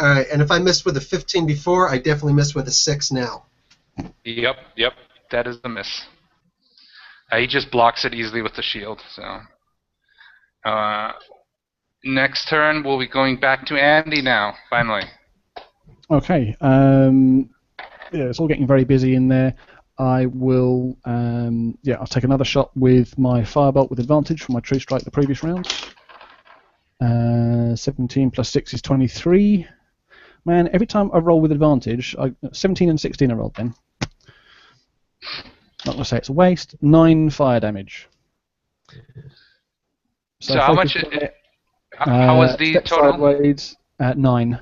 E: All right, and if I missed with a 15 before, I definitely missed with a 6 now.
A: Yep. Yep. That is the miss. He just blocks it easily with the shield. So. Next turn, we'll be going back to Andy now. Finally.
B: Okay. Yeah, it's all getting very busy in there. I will. I'll take another shot with my firebolt with advantage from my true strike the previous round. 17 plus 6 is 23. Man, every time I roll with advantage, 17 and 16 I rolled then. Not going to say it's a waste. 9 fire damage.
A: So how much?
B: focus on it.
A: How was the
B: Step
A: total?
B: sideways at 9.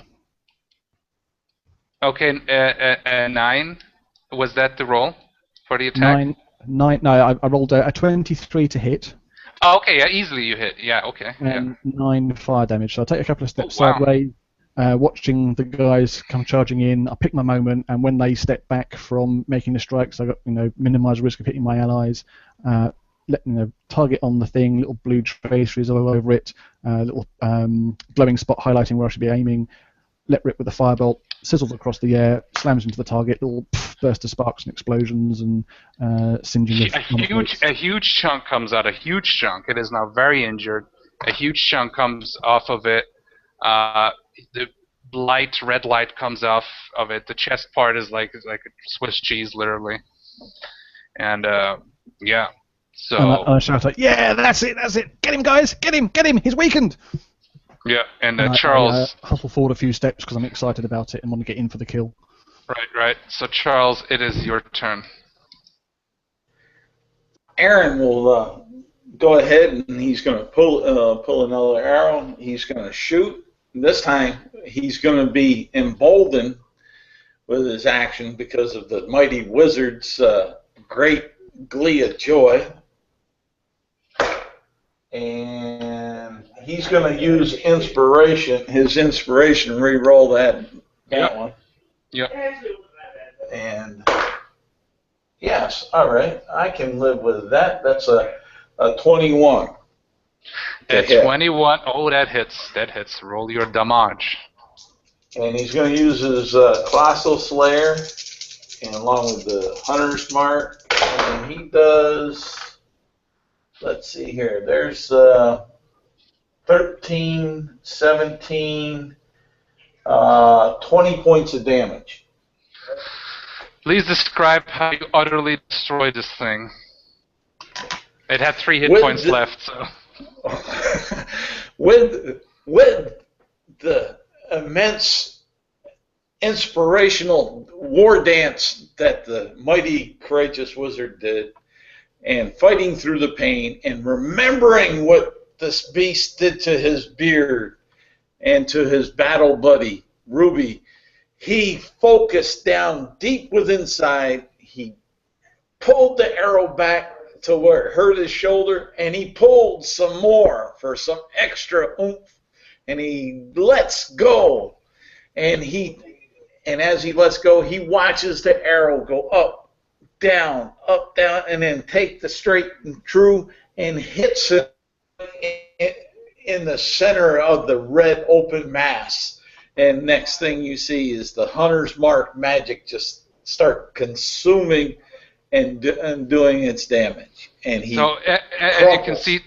A: Okay, 9. Was that the roll for the attack?
B: 9. No, I rolled a 23 to hit.
A: Oh, okay, yeah, easily you hit. Yeah, okay.
B: And 9 fire damage. So I'll take a couple of steps
A: wow.
B: sideways, watching the guys come charging in. I pick my moment, and when they step back from making the strikes, I got minimise risk of hitting my allies. Target on the thing, little blue traceries all over it, little glowing spot highlighting where I should be aiming. Let rip with the firebolt, sizzles across the air, slams into the target, little burst of sparks and explosions and singeing of
A: A huge chunk comes out. A huge chunk. It is now very injured. A huge chunk comes off of it. The red light comes off of it. The chest part is like a Swiss cheese, literally. And yeah. So.
B: And I shout out, "Yeah, that's it! Get him, guys! Get him! He's weakened!"
A: Yeah, and
B: I
A: Charles.
B: hustle forward a few steps because I'm excited about it and want to get in for the kill.
A: Right. So Charles, it is your turn.
C: Aaron will go ahead and he's going to pull another arrow. He's going to shoot. This time he's going to be emboldened with his action because of the mighty wizard's great glee of joy. And he's going to use his inspiration, re-roll that one.
A: Yep.
C: And yes, all right, I can live with that. That's a 21.
A: At 21, oh, that hits. Roll your damage.
C: And he's going to use his Colossal Slayer, and along with the Hunter's Mark, and he does. Let's see here. There's 13, 17, 20 points of damage.
A: Please describe how you utterly destroyed this thing. It had 3 hit
C: With
A: points
C: the-
A: left, so.
C: with the immense inspirational war dance that the mighty courageous wizard did, and fighting through the pain and remembering what this beast did to his beard and to his battle buddy Ruby, he focused down deep within inside. He pulled the arrow back to where it hurt his shoulder, and he pulled some more for some extra oomph, and he lets go. And as he lets go, he watches the arrow go up, down, and then take the straight and true and hits it in the center of the red open mass. and next thing you see is the hunter's mark magic just start consuming and doing its damage, and he
A: So as you can
C: crumples.
A: see,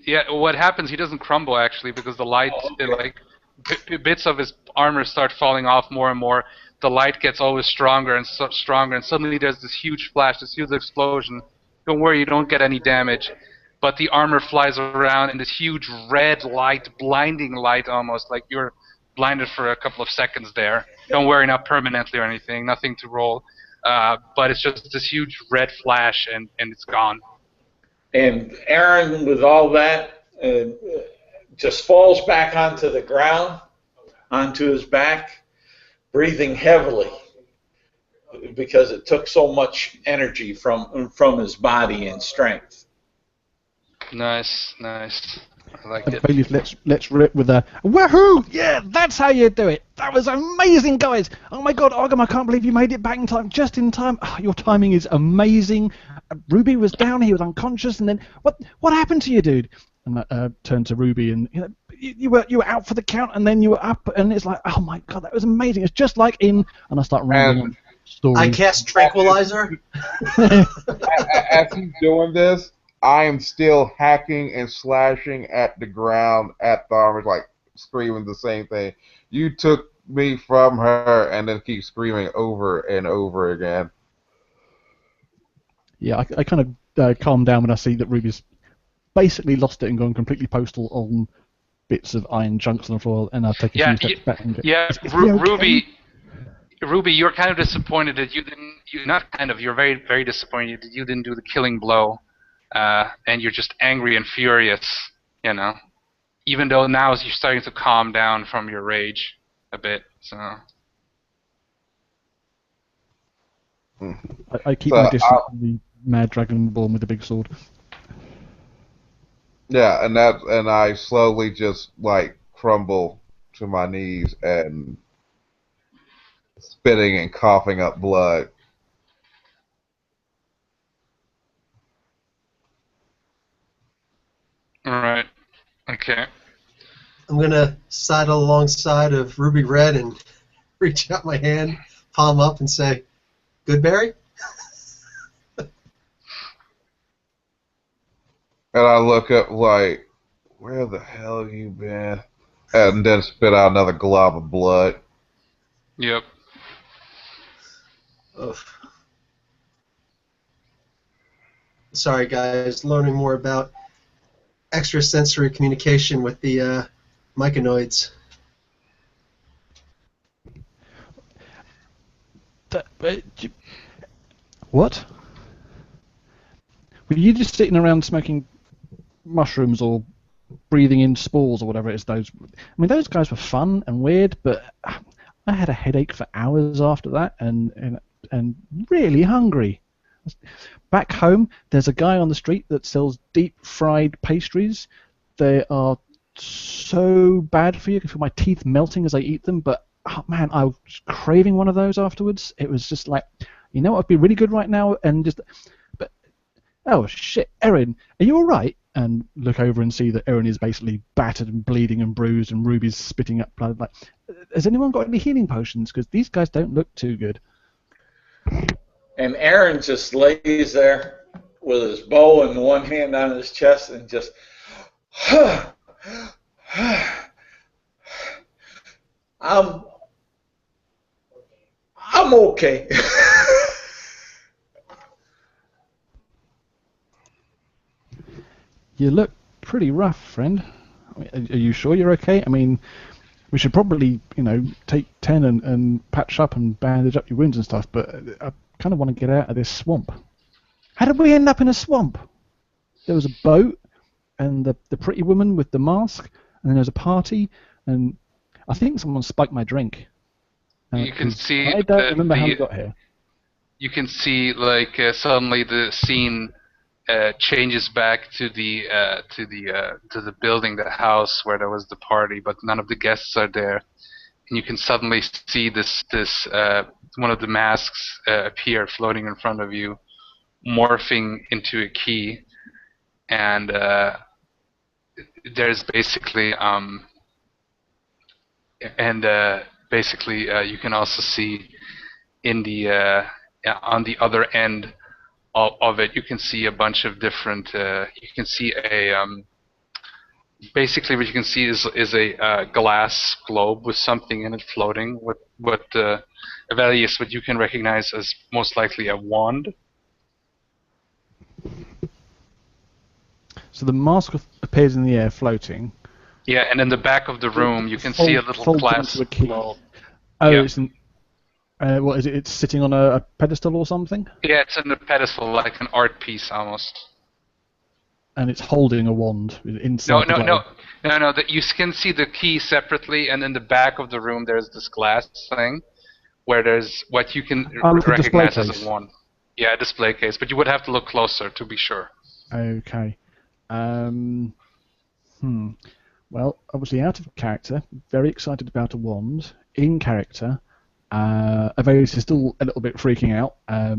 A: yeah, what happens? He doesn't crumble actually because the light, like bits of his armor start falling off more and more. The light gets always stronger and stronger, and suddenly there's this huge flash, this huge explosion. Don't worry, you don't get any damage, but the armor flies around in this huge red light, blinding light almost, like you're blinded for a couple of seconds there. Don't worry, not permanently or anything, nothing to roll. But it's just this huge red flash, and it's gone.
C: And Aaron, with all that, just falls back onto the ground, onto his back, breathing heavily because it took so much energy from his body and strength.
A: Nice, nice. I like
B: And
A: it.
B: Bailiff, let's rip with a woohoo! Yeah, that's how you do it. That was amazing, guys. Oh my God, Arkham, I can't believe you made it back in time, just in time. Oh, your timing is amazing. Ruby was down, he was unconscious, and then what happened to you, dude? And I turned to Ruby, and you were out for the count, and then you were up, and it's like, oh my God, that was amazing. It's just like in, and I start rambling on stories.
E: I cast Tranquilizer.
D: As he's doing this, I am still hacking and slashing at the ground at the armor, like screaming the same thing. You took me from her, and then keep screaming over and over again.
B: Yeah, I kind of calm down when I see that Ruby's basically lost it and gone completely postal on bits of iron chunks on the floor, and I take a few steps back and go,
A: Yeah,
B: "Is he okay?"
A: Ruby, you're kind of disappointed that you didn't. You're very, very disappointed that you didn't do the killing blow, and you're just angry and furious. You know, even though now you're starting to calm down from your rage a bit. So.
B: I keep
D: So
B: my distance from the mad dragonborn with the big sword.
D: Yeah, and I slowly just like crumble to my knees and spitting and coughing up blood.
A: All right. Okay.
E: I'm gonna sidle alongside of Ruby Red and reach out my hand, palm up, and say, "Good Barry."
D: And I look up like, where the hell you been? And then spit out another glob of blood.
A: Yep.
E: Ugh. Sorry, guys. Learning more about extrasensory communication with the myconoids.
B: What? Were you just sitting around smoking mushrooms or breathing in spores or whatever it is? I mean, those guys were fun and weird, but I had a headache for hours after that, and really hungry. Back home, there's a guy on the street that sells deep fried pastries. They are so bad for you. I can feel my teeth melting as I eat them, but oh man, I was craving one of those afterwards. It was just like, you know what would be really good right now? But oh shit, Erin, are you all right? And look over and see that Erin is basically battered and bleeding and bruised, and Ruby's spitting up blood. Like, has anyone got any healing potions? Because these guys don't look too good.
C: And Aaron just lays there with his bow in one hand on his chest and just, I'm okay.
B: You look pretty rough, friend. I mean, are you sure you're okay? I mean, we should probably, take 10 and patch up and bandage up your wounds and stuff, but I kind of want to get out of this swamp. How did we end up in a swamp? There was a boat, and the pretty woman with the mask, and then there was a party, and I think someone spiked my drink.
A: You can see.
B: I don't remember how we got here.
A: You can see, like, suddenly the scene changes back to the building, the house where there was the party, but none of the guests are there, and you can suddenly see this one of the masks appear floating in front of you, morphing into a key, and there's basically basically, you can also see in the on the other end of it, you can see a bunch of different. You can see a basically what you can see is a glass globe with something in it floating. What Evelius, what you can recognize as most likely a wand.
B: So the mask appears in the air, floating.
A: Yeah, and in the back of the room, you can see a little
B: folds
A: glass
B: into a key.
A: globe.
B: Oh,
A: Yeah.
B: it's what is it? It's sitting on a pedestal or something,
A: Yeah, it's in a pedestal, like an art piece almost.
B: and it's holding a wand inside the globe.
A: No. That you can see the key separately, and in the back of the room, there's this glass thing where there's what you can
B: like a display
A: recognize as
B: case.
A: a wand. Yeah, a display case, but you would have to look closer to be sure.
B: Okay. Well, obviously out of character, very excited about a wand. In character, Avelius is still a little bit freaking out. How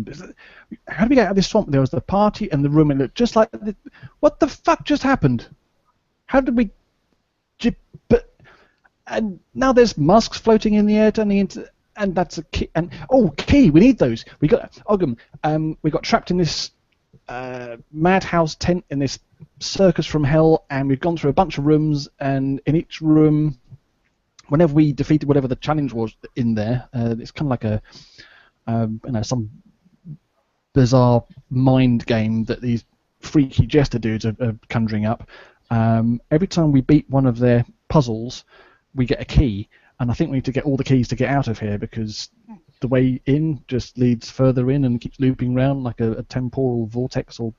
B: do we get out of this swamp? There was the party and the room, and it looked just like... What the fuck just happened? How did we... And now there's masks floating in the air, turning into... And that's a key. And key! We need those. We got Ogham. We got trapped in this madhouse tent in this circus from hell, and we've gone through a bunch of rooms. And in each room, whenever we defeated whatever the challenge was in there, it's kind of like a some bizarre mind game that these freaky jester dudes are conjuring up. Every time we beat one of their puzzles, we get a key. And I think we need to get all the keys to get out of here, because the way in just leads further in and keeps looping round like a temporal vortex, or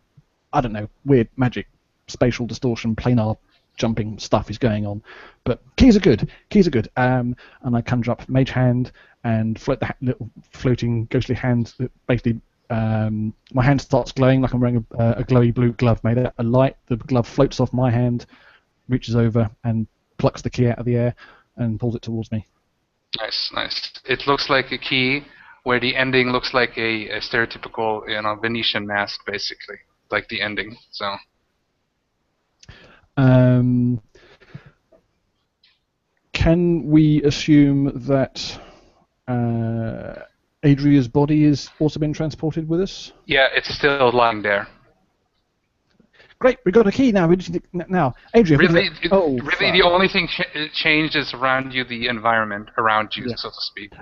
B: I don't know, weird magic, spatial distortion, planar jumping stuff is going on. But keys are good. And I conjure up Mage Hand and float the little floating ghostly hand. That basically, my hand starts glowing like I'm wearing a glowy blue glove made out of light. The glove floats off my hand, reaches over and plucks the key out of the air and pulls it towards me.
A: Nice. It looks like a key where the ending looks like a stereotypical, Venetian mask, basically, like the ending. So.
B: Can we assume that Adria's body has also been transported with us?
A: Yeah, it's still lying there.
B: Great, we got a key now. We just need, now, Adria.
A: Really,
B: fuck.
A: the only thing changed is around you, the environment around you, so to speak.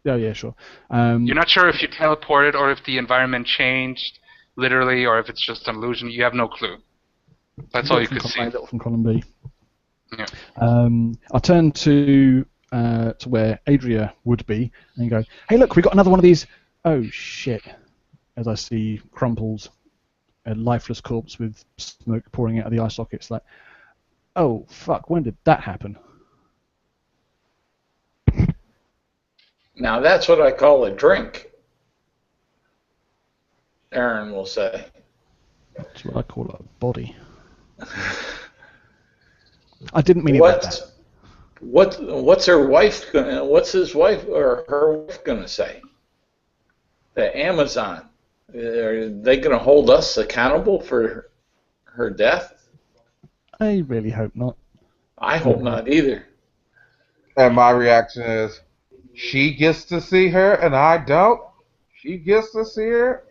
B: Oh yeah, sure.
A: You're not sure if you teleported or if the environment changed, literally, or if it's just an illusion. You have no clue. That's all you could see.
B: Little from column B.
A: Yeah.
B: I turn to where Adria would be and go, "Hey, look, we got another one of these." Oh shit! As I see Crumples, a lifeless corpse with smoke pouring out of the eye sockets, like, oh fuck! When did that happen?
C: Now that's what I call a drink, Aaron will say.
B: That's what I call a body. I didn't mean it like that.
C: What's her wife? What's his wife or her wife gonna say? The Amazon. Are they gonna hold us accountable for her death?
B: I really hope not.
C: I hope not either.
D: And my reaction is, she gets to see her and I don't? She gets to see her?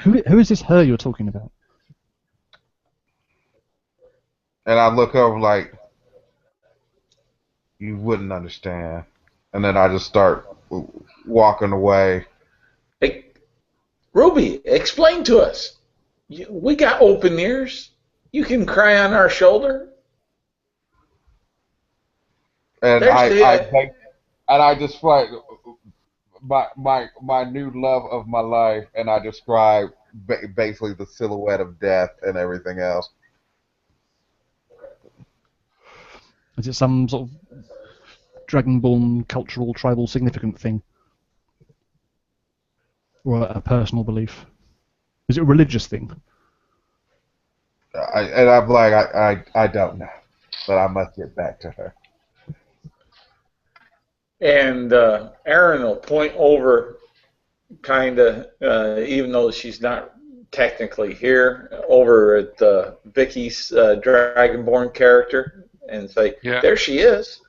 B: Who is this her you're talking about?
D: And I look over like, you wouldn't understand. And then I just start walking away.
C: Hey, Ruby, explain to us. We got open ears. You can cry on our shoulder.
D: And I just like my new love of my life, and I describe basically the silhouette of death and everything else.
B: Is it some sort of Dragonborn cultural, tribal, significant thing? Or a personal belief? Is it a religious thing?
D: I'm like, I don't know, but I must get back to her.
C: And Aaron will point over, kind of, even though she's not technically here, over at Vicky's Dragonborn character, and say,
A: Yeah.
C: there she is.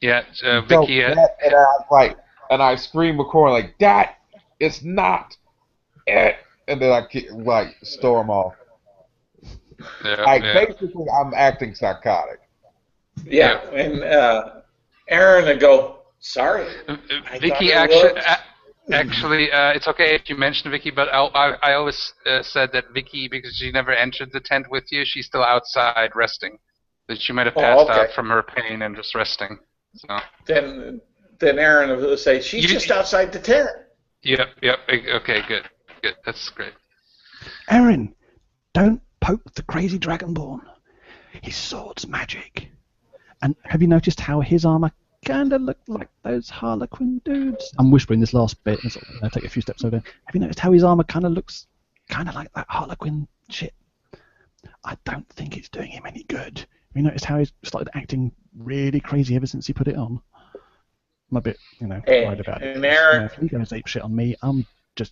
A: Yeah,
D: So
A: Vicky.
D: that, and I was like, and I scream record like that. It's not it, and then I like storm off.
A: Yeah,
D: Like
A: yeah,
D: basically, I'm acting psychotic.
C: Yeah, and Aaron would go, sorry, I thought
A: Vicky
C: it
A: actually.
C: was.
A: Actually, it's okay if you mention Vicky, but I always said that Vicky, because she never entered the tent with you, she's still outside resting. That she might have passed
C: Okay.
A: out from her pain and just resting. So.
C: Then Aaron will say, she's just outside the tent.
A: Yep. Okay, good. That's great.
B: Aaron, don't poke the crazy Dragonborn. His sword's magic. And have you noticed how his armor kind of looked like those Harlequin dudes? I'm whispering this last bit. I'll take a few steps over. Have you noticed how his armor kind of looks kind of like that Harlequin shit? I don't think it's doing him any good. Have you noticed how he's started acting really crazy ever since he put it on? I'm a bit, worried about it.
C: And Aaron,
B: if he goes ape shit on me, I'm just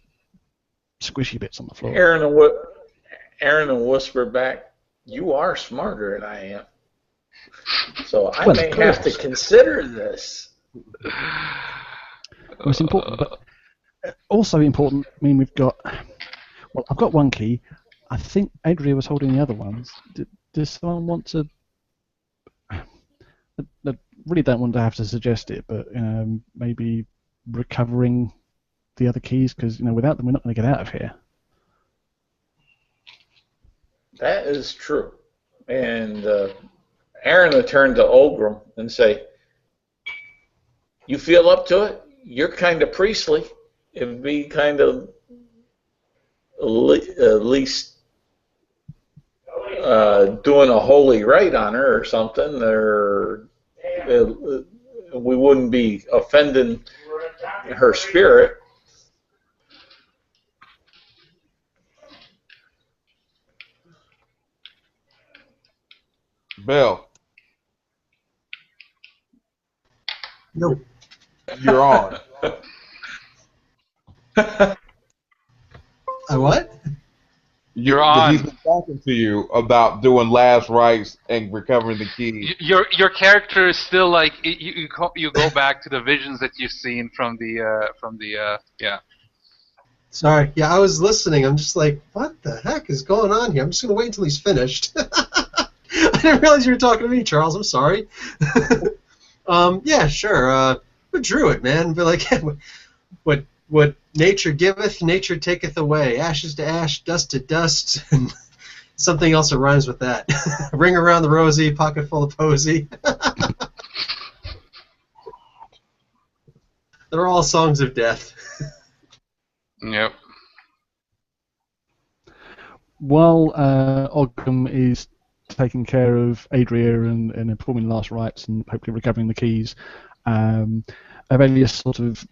B: squishy bits on the floor.
C: Aaron will whisper back, you are smarter than I am. So I may have to consider this.
B: Well, it's important, but also important. I mean, I've got one key. I think Adria was holding the other ones. Does someone want to? I really don't want to have to suggest it, but maybe recovering the other keys, because without them we're not going to get out of here.
C: That is true. And Aaron will turn to Olgrim and say, you feel up to it? You're kind of priestly. It'd be kind of at least doing a holy rite on her or something, or we wouldn't be offending her spirit.
D: Bill,
E: No.
D: you're on.
E: What?
A: You're on.
D: He's been talking to you about doing last rites and recovering the key.
A: Your character is still like you go back to the visions that you've seen from the yeah.
E: Sorry. Yeah, I was listening. I'm just like, what the heck is going on here? I'm just going to wait until he's finished. I didn't realize you were talking to me, Charles. I'm sorry. Yeah, sure. We drew it, man. But like, what nature giveth, nature taketh away. Ashes to ash, dust to dust, and something else that rhymes with that. Ring around the rosy, pocket full of posy. They're all songs of death.
A: Yep.
B: While Ogum is taking care of Adria and performing last rites and hopefully recovering the keys, Avelius sort of,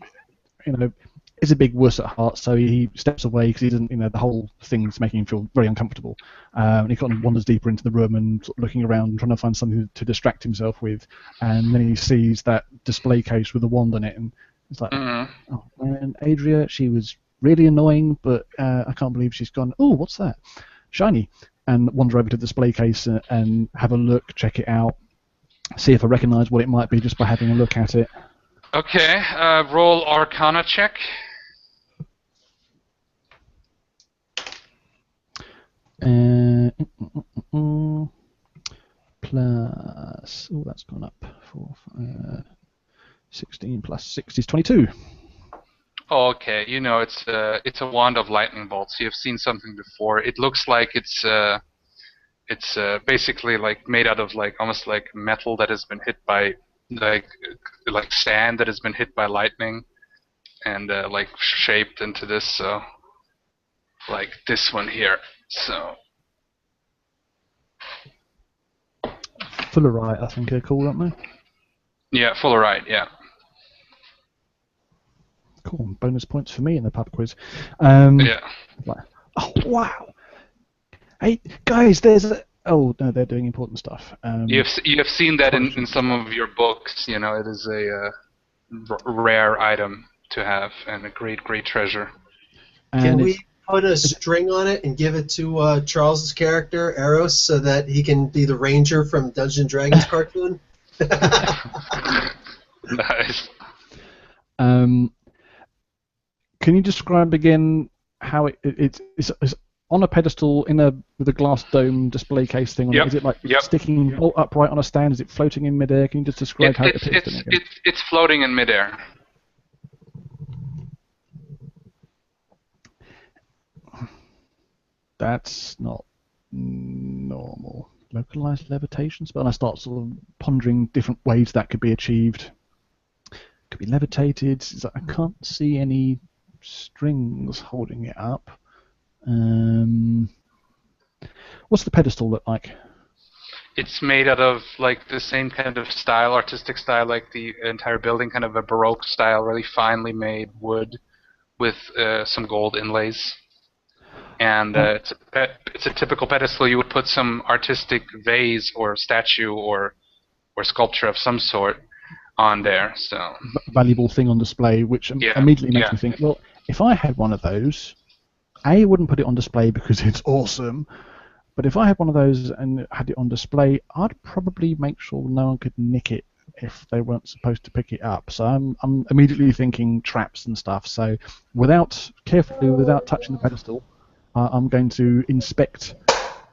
B: is a big wuss at heart, so he steps away because he doesn't, the whole thing's making him feel very uncomfortable. And he kind of wanders deeper into the room and sort of looking around and trying to find something to distract himself with. And then he sees that display case with a wand on it, and it's like, oh man, Adria, she was really annoying, but I can't believe she's gone. Oh, what's that? Shiny. And wander over to the display case and have a look, check it out, see if I recognise what it might be just by having a look at it.
A: Okay. Roll Arcana check.
B: Plus, that's gone up. 16 plus 6 is 22.
A: Okay, it's a wand of lightning bolts. You've seen something before. It looks like it's basically like made out of like almost like metal that has been hit by like sand that has been hit by lightning, and like shaped into this. So like this one here. So
B: Fullerite, I think they're called, aren't they?
A: yeah, Fullerite. Yeah.
B: Cool. Bonus points for me in the pub quiz. Yeah. Oh wow! Hey guys, there's a. Oh no, they're doing important stuff.
A: You have seen that in some of your books. It is a rare item to have and a great treasure.
E: Can we put a string on it and give it to Charles's character Eros so that he can be the ranger from Dungeons and Dragons cartoon?
A: Nice.
B: Can you describe again how it's on a pedestal with a glass dome display case thing on
A: Yep,
B: it? Is it like
A: yep.
B: sticking bolt upright on a stand? Is it floating in midair? Can you just describe how it appears to me again?
A: It's floating in midair.
B: That's not normal. Localized levitation spell. And I start sort of pondering different ways that could be achieved. Could be levitated. It's like, I can't see any strings holding it up. What's the pedestal look like?
A: It's made out of like the same kind of style, artistic style, like the entire building, kind of a Baroque style, really finely made wood with some gold inlays. And it's a typical pedestal. You would put some artistic vase or statue or sculpture of some sort on there. So
B: valuable thing on display, which immediately makes me think, well, if I had one of those, I wouldn't put it on display because it's awesome. But if I had one of those and had it on display, I'd probably make sure no one could nick it if they weren't supposed to pick it up. So I'm immediately thinking traps and stuff. So without touching the pedestal, I'm going to inspect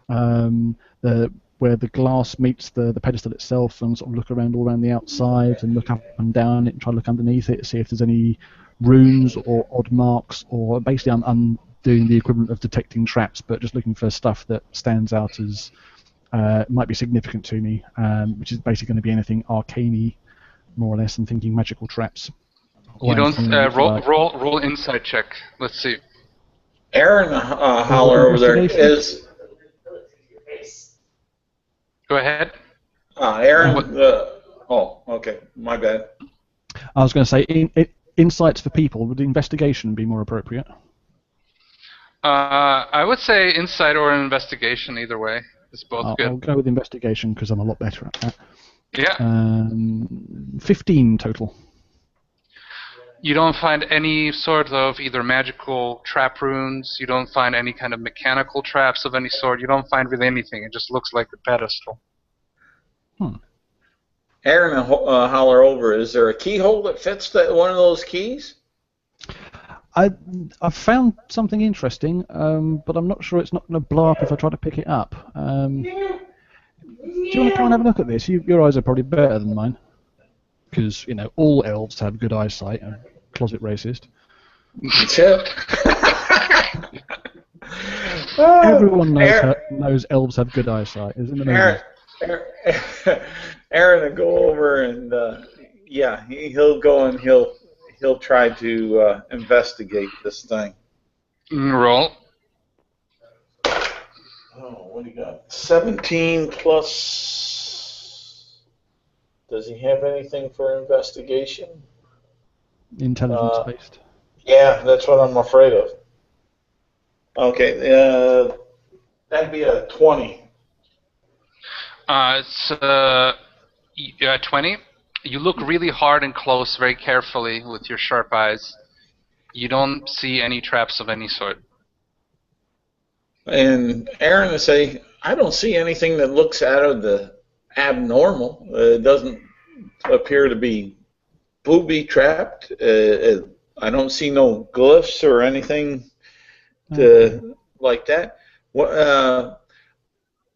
B: where the glass meets the pedestal itself and sort of look all around the outside and look up and down it and try to look underneath it, see if there's any runes or odd marks, or basically I'm doing the equivalent of detecting traps, but just looking for stuff that stands out as might be significant to me, which is basically going to be anything arcane-y, more or less, and thinking magical traps.
A: You don't roll insight check. Let's see.
C: Aaron Holler over there is.
A: Go ahead.
C: Aaron. Oh, okay. My bad.
B: I was going to say insights for people. Would investigation be more appropriate?
A: I would say insight or an investigation. Either way, it's both good.
B: I'll go with investigation because I'm a lot better at that.
A: Yeah.
B: 15 total.
A: You don't find any sort of either magical trap runes. You don't find any kind of mechanical traps of any sort. You don't find really anything. It just looks like a pedestal.
C: Aaron Holler over. Is there a keyhole that fits one of those keys?
B: I found something interesting, but I'm not sure it's not going to blow up if I try to pick it up. Do you want to come and have a look at this? Your eyes are probably better than mine. Because, all elves have good eyesight. I'm closet racist. Everyone knows elves have good eyesight. Isn't it?
C: Aaron will go over and, he'll go and he'll try to investigate this thing.
A: Roll.
C: Oh, what do you got? 17 plus... Does he have anything for investigation?
B: Intelligence-based.
C: Yeah, that's what I'm afraid of. Okay, that'd be a 20.
A: It's 20. You look really hard and close, very carefully with your sharp eyes. You don't see any traps of any sort. And
C: Aaron will say, I don't see anything that looks out of the abnormal. It doesn't appear to be booby trapped. I don't see no glyphs or anything like that.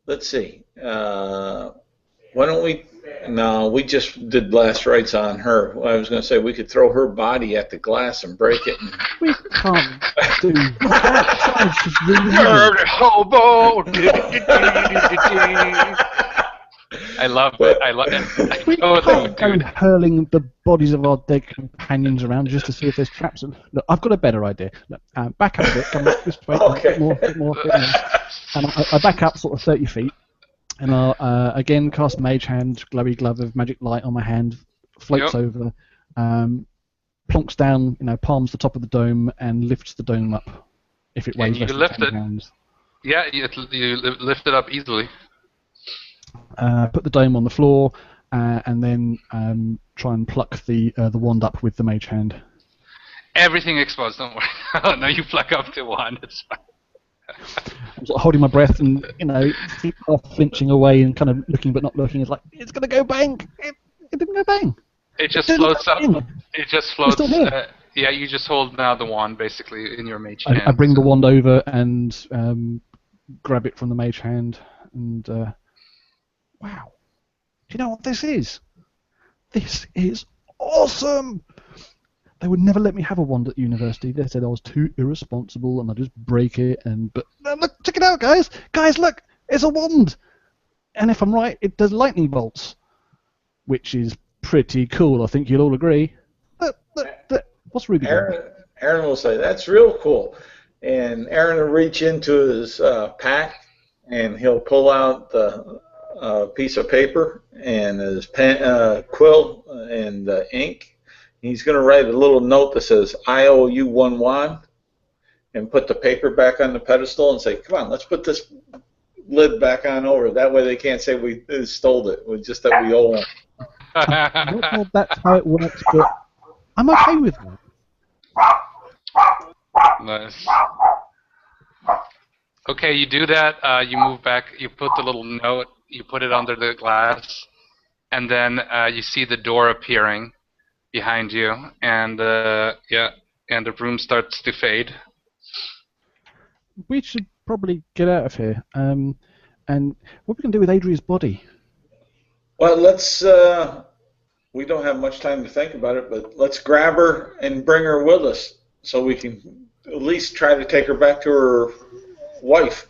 C: Let's see. Why don't we? No, we just did last rites on her. I was going to say we could throw her body at the glass and break it.
B: We can't do that. It's just really
A: hobo. I love it. I love it.
B: We can't go hurling the bodies of our dead companions around just to see if there's traps. Look, I've got a better idea. Look, back up a bit. Come this way.
C: Okay.
B: A bit more. And I back up sort of 30 feet. And I'll again cast Mage Hand, glowy glove of magic light on my hand, floats over, plonks down, palms the top of the dome, and lifts the dome up. If it weighs less than 10 pounds.
A: Yeah, you lift it up easily.
B: Put the dome on the floor, and then try and pluck the wand up with the Mage Hand.
A: Everything explodes. Don't worry. Oh, no, you pluck up the wand. It's fine.
B: I'm sort of holding my breath and, half flinching away and kind of looking but not looking. It's like, it's going to go bang! It didn't go bang.
A: It just
B: Didn't
A: floats
B: go
A: up.
B: bang.
A: It just
B: It's still
A: floats.
B: here.
A: Yeah, you just hold now the wand basically in your mage hand.
B: I bring the wand over and grab it from the mage hand, and wow. Do you know what this is? This is awesome! They would never let me have a wand at university. They said I was too irresponsible and I'd just break it. But look, check it out, guys! Guys, look! It's a wand! And if I'm right, it does lightning bolts, which is pretty cool. I think you'll all agree. Look. What's Ruby doing?
C: Aaron will say, "That's real cool." And Aaron will reach into his pack and he'll pull out the piece of paper and his pen, quill and ink. He's going to write a little note that says, "I owe you one wand," and put the paper back on the pedestal and say, "Come on, let's put this lid back on over." That way they can't say we stole it. It's just that we owe them.
B: I'm not sure that's how it works, but I'm okay with that.
A: Nice. Okay, you do that. You move back. You put the little note. You put it under the glass, and then you see the door appearing behind you, and and the room starts to fade.
B: We should probably get out of here. And what are we going to do with Adria's body?
C: Well, let's. We don't have much time to think about it, but let's grab her and bring her with us so we can at least try to take her back to her wife.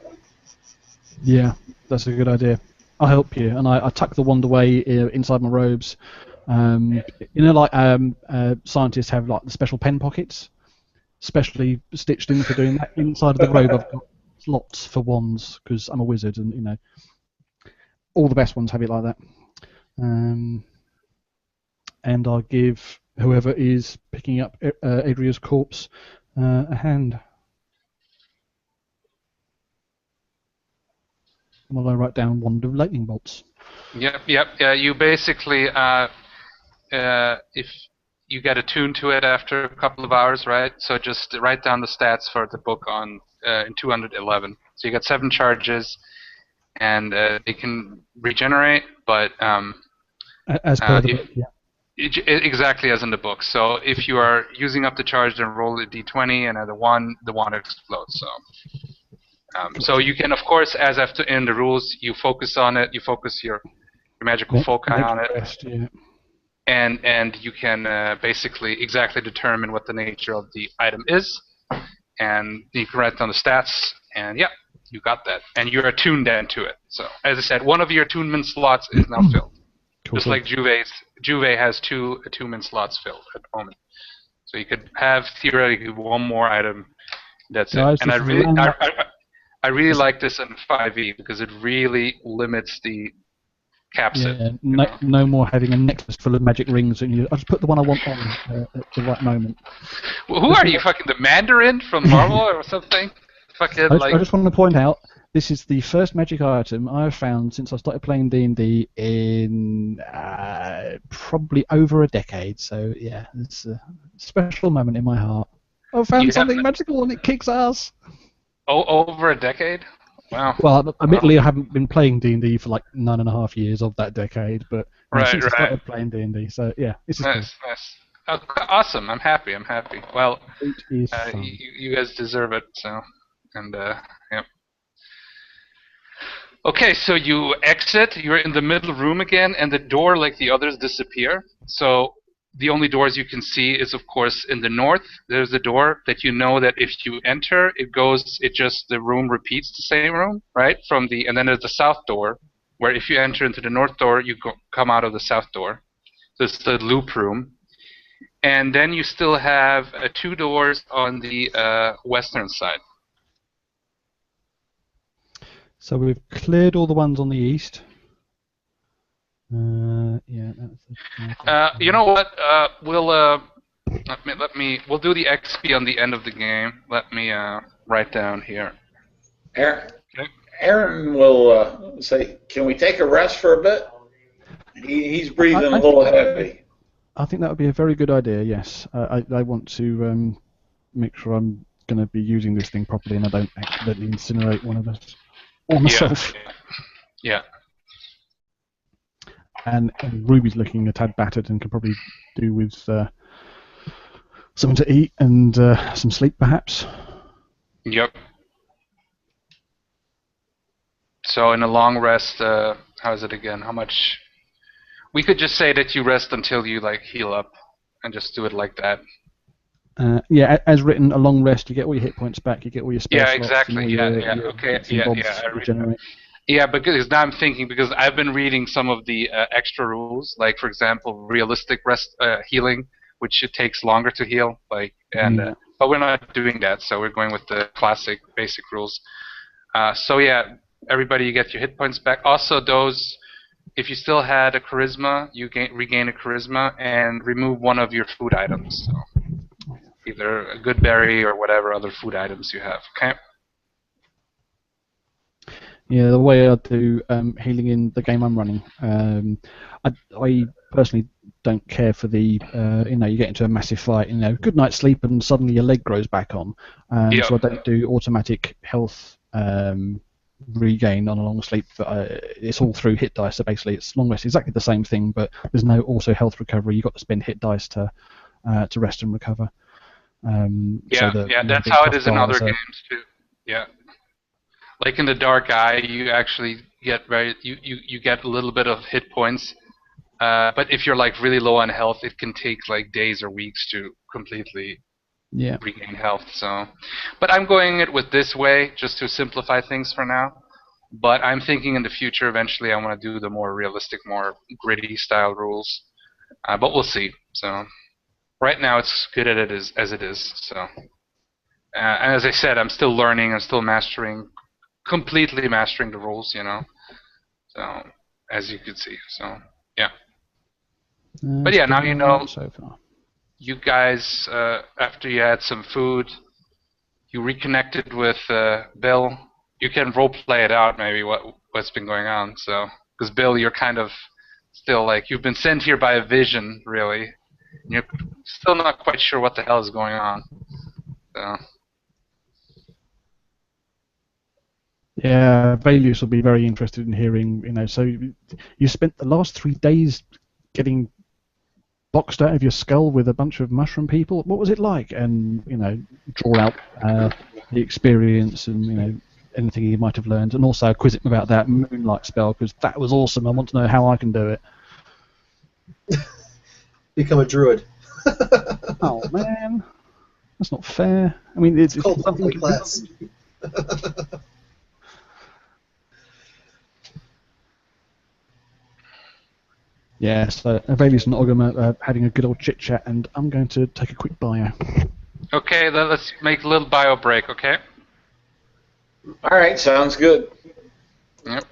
B: Yeah, that's a good idea. I'll help you. And I tuck the wand away inside my robes. Like scientists have like the special pen pockets, specially stitched in for doing that. Inside of the robe, I've got slots for wands because I'm a wizard, and all the best ones have it like that. And I'll give whoever is picking up Adria's corpse a hand. While I write down wand of lightning bolts.
A: Yep. Yeah, you basically, if you get attuned to it after a couple of hours, right? So just write down the stats for the book on in 211. So you got 7 charges, and they can regenerate, but
B: As per the book, yeah.
A: Exactly as in the book. So if you are using up the charge, then roll a d20, and at a 1, the wand explodes. So you can, of course, as after in the rules, you focus on it. You focus your magical foci on it,
B: rest, yeah.
A: and you can basically exactly determine what the nature of the item is, and you can write down the stats, and yeah, you got that, and you're attuned then to it. So as I said, one of your attunement slots is now filled.
B: Cool,
A: Just like Juve has 2 attunement slots filled at the moment. So you could have theoretically one more item. That's
B: Guys,
A: it. And
B: this
A: I really like this in 5e because it really limits the caps it.
B: No more having a necklace full of magic rings, and I just put the one I want on at the right moment.
A: Well, who are you, fucking the Mandarin from Marvel or something? Fucking
B: I just want to point out, this is the first magic item I have found since I started playing D&D in probably over a decade. So yeah, it's a special moment in my heart. I found something magical and it kicks ass.
A: Oh, over a decade? Wow.
B: Well, admittedly, I haven't been playing D&D for like 9.5 years of that decade, but since I started playing D&D, so yeah, this is
A: nice. Oh, awesome! I'm happy. Well,
B: it is fun.
A: You guys deserve it. So, and yep. Okay, so you exit. You're in the middle room again, and the door, like the others, disappear. So the only doors you can see is, of course, in the north. There's a door that you know that if you enter, the room repeats the same room, right? And then there's the south door, where if you enter into the north door, you come out of the south door. So it's the loop room. And then you still have 2 doors on the western side.
B: So we've cleared all the ones on the east. Yeah.
A: You know what? We'll do the XP on the end of the game. Let me write down here.
C: Aaron will say, "Can we take a rest for a bit?" He's breathing a little heavy.
B: I think that would be a very good idea. Yes, I want to make sure I'm going to be using this thing properly, and I don't accidentally incinerate one of us or myself.
A: Yeah.
B: and Ruby's looking a tad battered and could probably do with something to eat and some sleep, perhaps.
A: Yep. So in a long rest, how is it again? How much? We could just say that you rest until you like heal up, and just do it like that.
B: Yeah, as written, a long rest, you get all your hit points back, you get all your spell
A: Yeah,
B: slots,
A: exactly.
B: and all
A: Yeah,
B: your,
A: yeah.
B: your
A: Okay.
B: bits and
A: Yeah,
B: bobs
A: yeah. I read that.
B: regenerate.
A: Yeah, because now I'm thinking because I've been reading some of the extra rules, like for example, realistic rest healing, which it takes longer to heal.
B: Yeah.
A: But we're not doing that, so we're going with the classic basic rules. So yeah, everybody, you get your hit points back. Also, those if you still had a charisma, you regain a charisma and remove one of your food items. So either a good berry or whatever other food items you have. Okay.
B: Yeah, the way I do healing in the game I'm running, I personally don't care for the, you get into a massive fight, good night's sleep and suddenly your leg grows back on.
A: Yep.
B: So I don't do automatic health regain on a long sleep. It's all through hit dice, so basically it's long rest, exactly the same thing, but there's no also health recovery. You've got to spend hit dice to rest and recover.
A: Yeah,
B: so
A: yeah, that's
B: big
A: how it
B: tough
A: is in other
B: guys are-
A: games too. Yeah. Like in the Dark Eye, you actually get you get a little bit of hit points, but if you're like really low on health, it can take like days or weeks to completely
B: Yeah.
A: regain health. So, but I'm going it with this way just to simplify things for now. But I'm thinking in the future, eventually, I want to do the more realistic, more gritty style rules. But we'll see. So, right now, it's good at it as it is. So, and as I said, I'm still learning. I'm still completely mastering the rules. So, as you could see. So, yeah. But yeah, now you know.
B: so far.
A: You guys, after you had some food, you reconnected with Bill. You can role play it out, maybe what's been going on. So, because Bill, you're kind of still like you've been sent here by a vision, really. And you're still not quite sure what the hell is going on. So.
B: Yeah, Valius will be very interested in hearing. So you spent the last 3 days getting boxed out of your skull with a bunch of mushroom people. What was it like? And draw out the experience and anything you might have learned, and also quiz him about that moonlight spell because that was awesome. I want to know how I can do it.
E: Become a druid.
B: Oh man, that's not fair. I mean, it's
E: called
B: something
E: monthly class.
B: Yeah, so Avelius and Ogama are having a good old chit chat, and I'm going to take a quick bio.
A: Okay, then let's make a little bio break. Okay.
C: All right, sounds good.
A: Yep.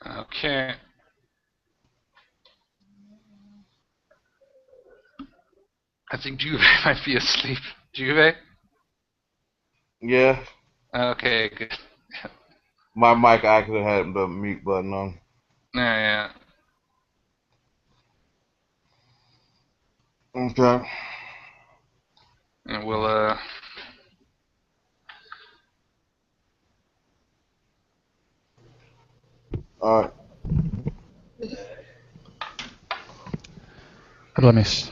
A: Okay. I think Juve might be asleep. Juve?
D: Yeah,
A: Okay, good.
D: my mic actually had the mute button on.
A: Yeah,
D: Okay.
A: and we'll
D: All right.
B: What did I miss?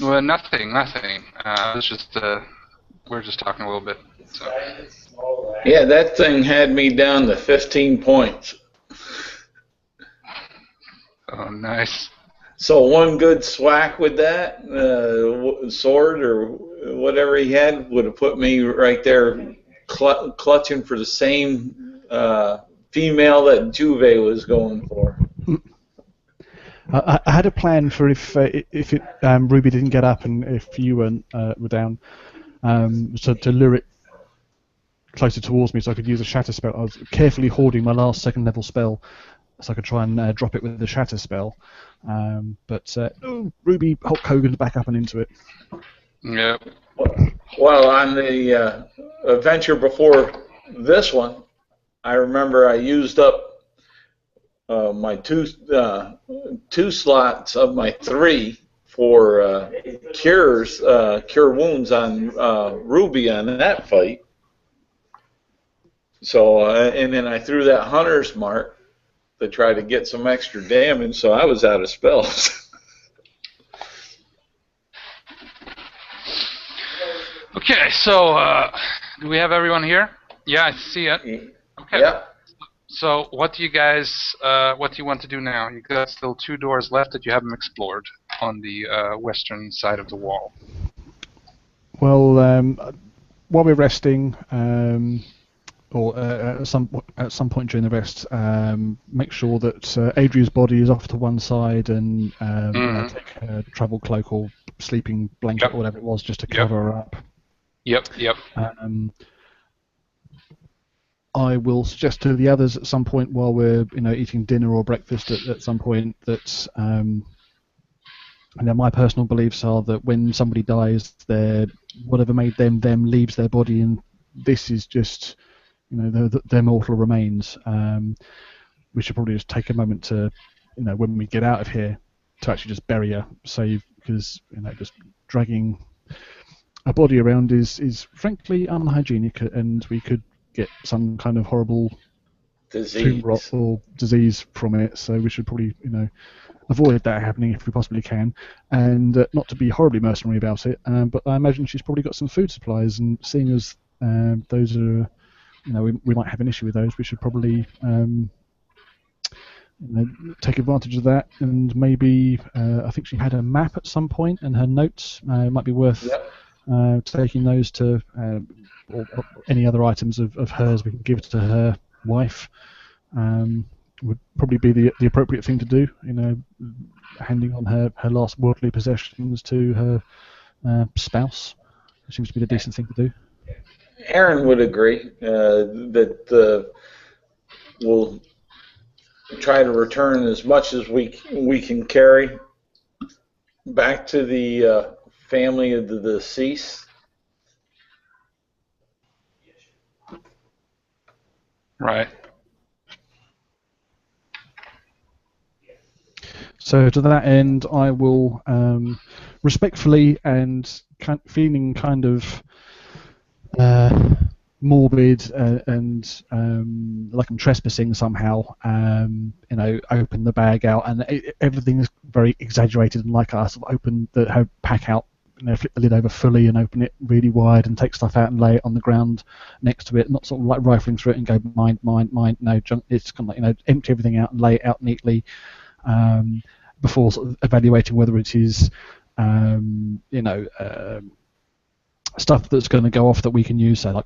A: well, nothing. It's just we're just talking a little bit. So.
C: Yeah, that thing had me down to 15 points.
A: Oh, nice.
C: So one good swack with that sword or whatever he had would have put me right there clutching for the same female that Juve was going for.
B: I had a plan for if Ruby didn't get up and if you were down, so to lure it closer towards me so I could use a shatter spell. I was carefully hoarding my last second level spell so I could try and drop it with the shatter spell. But Ruby Hulk Hogan's back up and into it.
A: Yep.
C: Well, on the adventure before this one, I remember I used up my two slots of my 3 for cure wounds on Ruby on that fight. So and then I threw that hunter's mark to try to get some extra damage. So I was out of spells.
A: Okay, so do we have everyone here? Yeah, I see it. Okay.
C: Yep.
A: So what do you guys, what do you want to do now? You got still 2 doors left that you haven't explored on the western side of the wall.
B: Well, while we're resting, or at some point during the rest, make sure that Adria's body is off to one side and take her travel cloak or sleeping blanket or whatever it was just to cover her up.
A: Yep.
B: I will suggest to the others at some point while we're eating dinner or breakfast at some point that my personal beliefs are that when somebody dies, whatever made them leaves their body, and this is just their mortal remains. We should probably just take a moment to when we get out of here to actually just bury her, because just dragging a body around is frankly unhygienic, and we could get some kind of horrible tomb rot or disease from it. So we should probably avoid that happening if we possibly can, and not to be horribly mercenary about it. But I imagine she's probably got some food supplies, and seeing as those are we might have an issue with those, we should probably take advantage of that, and maybe I think she had a map at some point and her notes. It might be worth taking those to or any other items of hers we can give to her wife. Would probably be the appropriate thing to do. Handing on her last worldly possessions to her spouse. It seems to be the decent thing to do.
C: Aaron would agree that we'll try to return as much as we can carry back to the family of the deceased.
A: Right.
B: So to that end, I will respectfully and feeling kind of morbid and like I'm trespassing somehow, open the bag out, and everything is very exaggerated, and like I sort of open her pack out, flip the lid over fully and open it really wide and take stuff out and lay it on the ground next to it, not sort of like rifling through it and go mine, no junk. It's kind of like empty everything out and lay it out neatly before sort of evaluating whether it is stuff that's going to go off that we can use. So like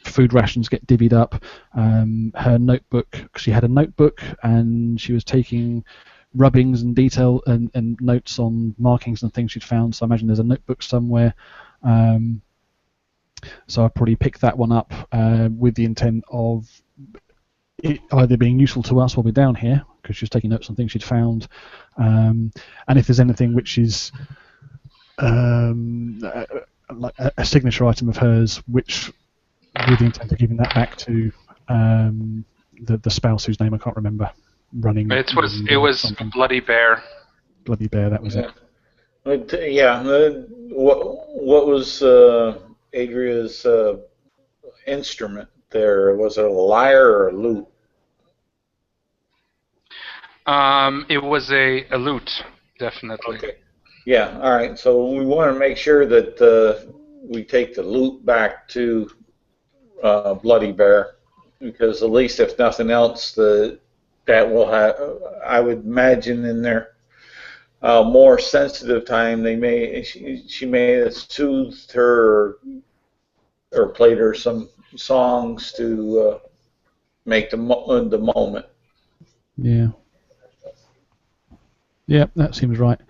B: food rations get divvied up. Her notebook, cause she had a notebook and she was taking rubbings and detail and notes on markings and things she'd found. So I imagine there's a notebook somewhere. So I'd probably pick that one up with the intent of it either being useful to us while we're down here, because she's taking notes on things she'd found, and if there's anything which is like a signature item of hers, which with the intent of giving that back to the spouse whose name I can't remember, running.
A: It was
B: something.
A: Bloody Bear.
B: Bloody Bear, that was it.
C: What was Adria's instrument there? Was it a lyre or a lute?
A: It was a lute, definitely.
C: Okay. Yeah, all right. So we want to make sure that we take the lute back to Bloody Bear, because at least if nothing else, that will have, I would imagine, in their more sensitive time, she may have soothed her or played her some songs to make the moment.
B: Yeah. Yeah, that seems right.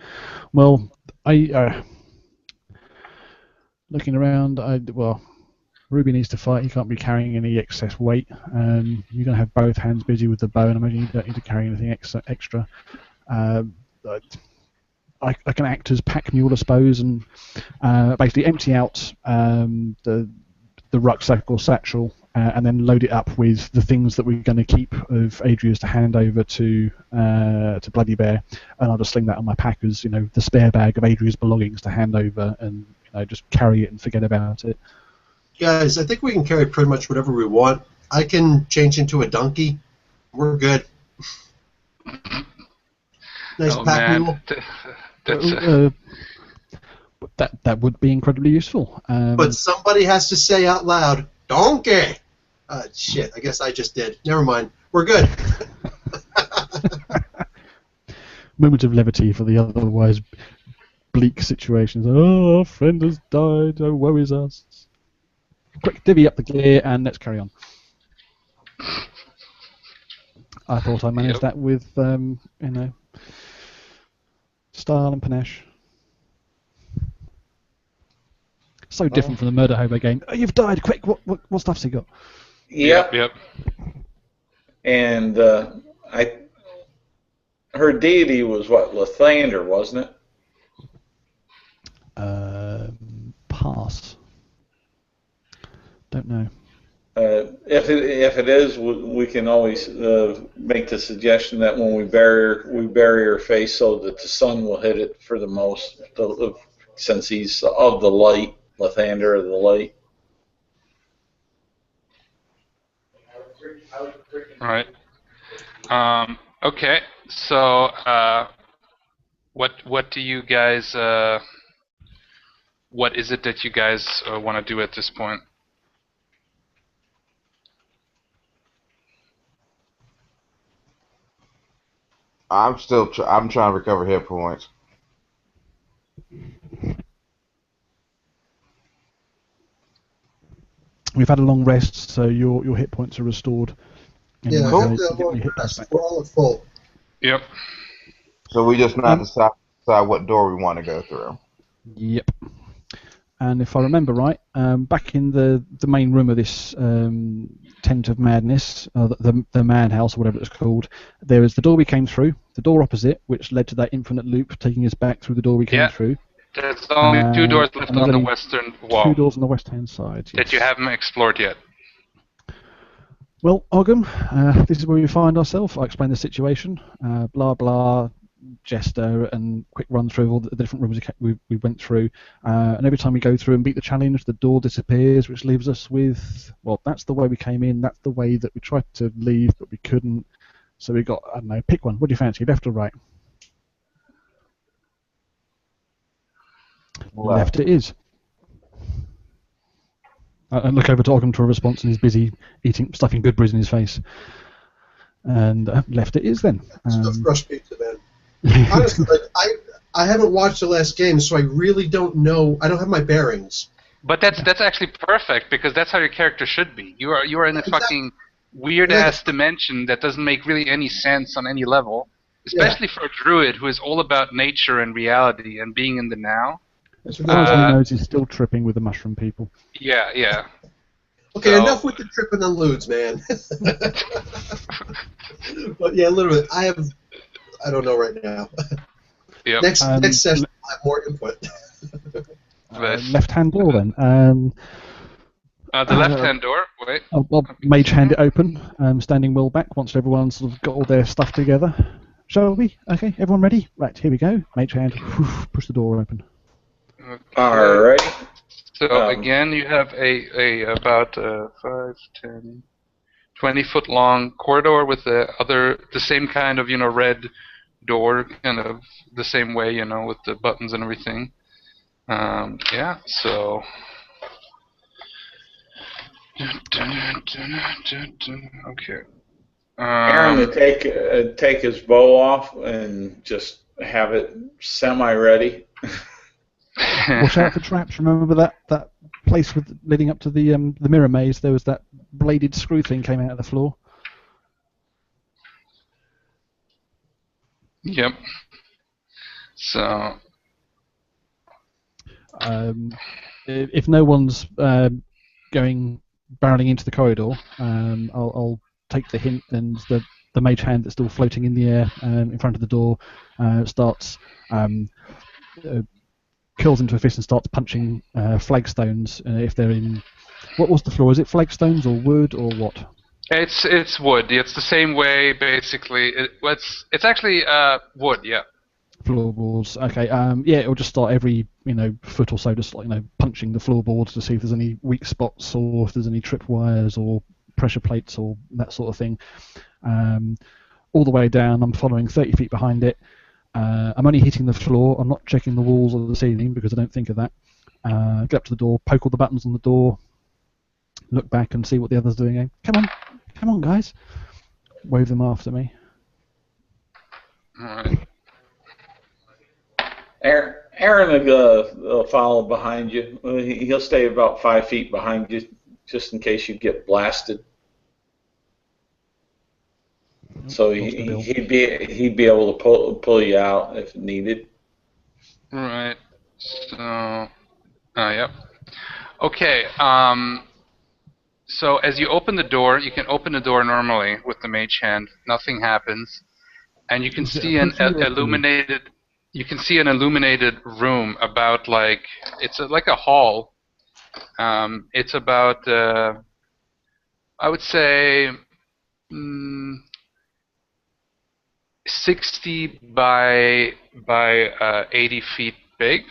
B: Well, looking around, Ruby needs to fight. He can't be carrying any excess weight. You're going to have both hands busy with the bow, and I imagine you don't need to carry anything extra. I can act as pack mule, I suppose, and basically empty out the rucksack or satchel, and then load it up with the things that we're going to keep of Adria's to hand over to Bloody Bear, and I'll just sling that on my pack as, the spare bag of Adria's belongings to hand over, and just carry it and forget about it.
E: Guys, I think we can carry pretty much whatever we want. I can change into a donkey. We're good. Nice pack mule.
B: That would be incredibly useful.
E: But somebody has to say out loud, donkey! Shit, I guess I just did. Never mind. We're good.
B: Moment of levity for the otherwise bleak situations. Oh, our friend has died. Oh, woe is us. Quick, divvy up the gear and let's carry on. I thought I managed that with, style and panache. So different from the Murder Hobo game. Oh, you've died! Quick, what stuff's he got?
C: Yep. And her deity was what? Lathander, wasn't it?
B: Pass. Don't know.
C: If it is, we can always make the suggestion that when we bury her face so that the sun will hit it for the most, since he's of the light, Lathander of the light.
A: Right. Okay. So, what do you guys? What is it that you guys want to do at this point?
D: I'm trying to recover hit points.
B: We've had a long rest, so your hit points are restored.
E: Yeah,
B: Cool.
E: We're all at full.
A: Yep.
D: So we just not decide what door we want to go through.
B: Yep. And if I remember right, back in the main room of this Tent of Madness, the Madhouse or whatever it's called, there was the door we came through, the door opposite, which led to that infinite loop, taking us back through the door we came through.
A: There's only 2 doors left on the western wall.
B: 2 doors on the west-hand side.
A: That you haven't explored yet.
B: Well, Ogham, this is where we find ourselves. I explained the situation, blah blah, gesture, and quick run through all the different rooms we went through. And every time we go through and beat the challenge, the door disappears, which leaves us with, well, that's the way we came in, that's the way that we tried to leave, but we couldn't. So we got, I don't know, pick one. What do you fancy, left or right? Left it is. And look over to Ogham for a response, and he's busy stuffing Goodberries in his face. And left it is then.
E: Stuff fresh pizza, man. Honestly, I haven't watched the last game, so I really don't know. I don't have my bearings.
A: But that's actually perfect, because that's how your character should be. You are in a fucking weird ass dimension that doesn't make really any sense on any level, especially for a druid who is all about nature and reality and being in the now.
B: As far as he knows, he's still tripping with the mushroom people.
A: Yeah, yeah.
E: Okay,
A: So-
E: enough with the tripping on ludes, man. But yeah, literally, I don't know right now.
A: Yep.
E: Next session, I'll have more input.
B: Left-hand door then.
A: The left-hand door. Wait.
B: I'll mage hand it open, standing well back once everyone's sort of got all their stuff together. Shall we? Okay, everyone ready? Right, here we go. Mage hand, push the door open.
A: Okay.
C: Alrighty.
A: So again, you have a about 5, 10, 20-foot long corridor with the same kind of red door, kind of the same way with the buttons and everything. Yeah. So. Okay.
C: Aaron to take his bow off and just have it semi-ready.
B: Watch out for traps. Remember that place leading up to the mirror maze? There was that bladed screw thing came out of the floor.
A: Yep. So.
B: If no one's going barreling into the corridor, I'll take the hint, and the mage hand that's still floating in the air in front of the door starts curls into a fist and starts punching flagstones if they're in. What was the floor? Is it flagstones or wood or what?
A: It's wood. It's the same way basically. It's actually wood. Yeah.
B: Floorboards. Okay. Yeah, it'll just start every foot or so, just punching the floorboards to see if there's any weak spots or if there's any trip wires or pressure plates or that sort of thing. All the way down, I'm following 30 feet behind it. I'm only hitting the floor. I'm not checking the walls or the ceiling because I don't think of that. Get up to the door, poke all the buttons on the door, look back and see what the others are doing. Come on, guys! Wave them after me.
A: All right.
C: Aaron will follow behind you. He'll stay about 5 feet behind you, just in case you get blasted. So he'd be able to pull you out if needed.
A: Right. So. Yep. Okay. So as you open the door, you can open the door normally with the mage hand. Nothing happens, and you can see an illuminated. You can see an illuminated room about it's like a hall. It's about I would say 60 by 80 feet big.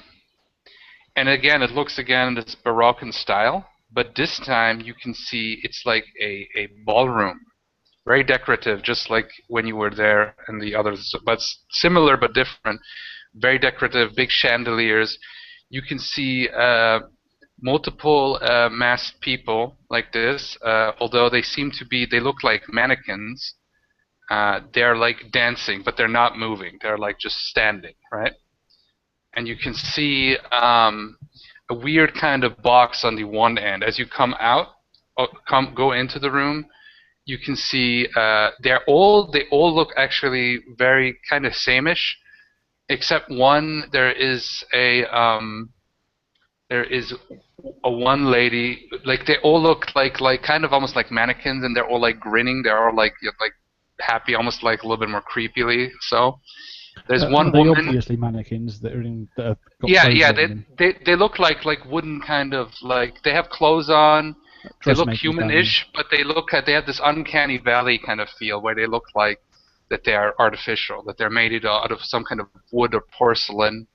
A: And again, it looks this Baroque in style, but this time you can see it's like a ballroom. Very decorative, just like when you were there and the others, but similar but different. Very decorative, big chandeliers. You can see multiple masked people like this, although they look like mannequins. They're like dancing, but they're not moving. They're like just standing, right? And you can see a weird kind of box on the one end. As you come out, go into the room, you can see they all look actually very kind of same-ish, except one. There is a one lady. Like they all look like kind of almost like mannequins, and they're all like grinning. They're all like happy, almost like a little bit more creepily. So there's one
B: are they
A: woman.
B: Obviously mannequins that have got
A: Yeah,
B: clothes
A: yeah.
B: on them.
A: They look like wooden kind of they have clothes on. They look
B: Dressmakers
A: human-ish, but they have this uncanny valley kind of feel where they look like that they are artificial, that they're made out of some kind of wood or porcelain.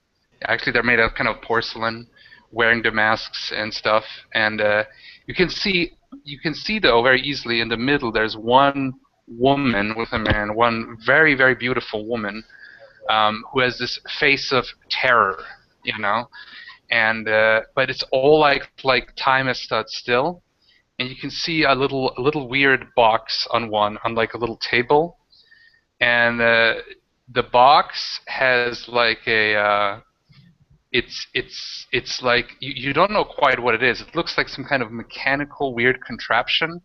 A: Actually, they're made out of kind of porcelain, wearing the masks and stuff. And you can see though very easily in the middle there's one woman with a man, one very, very beautiful woman who has this face of terror, and but it's all like time has stood still. And you can see a little weird box on like a little table, and the box has like a it's like you don't know quite what it is. It looks like some kind of mechanical weird contraption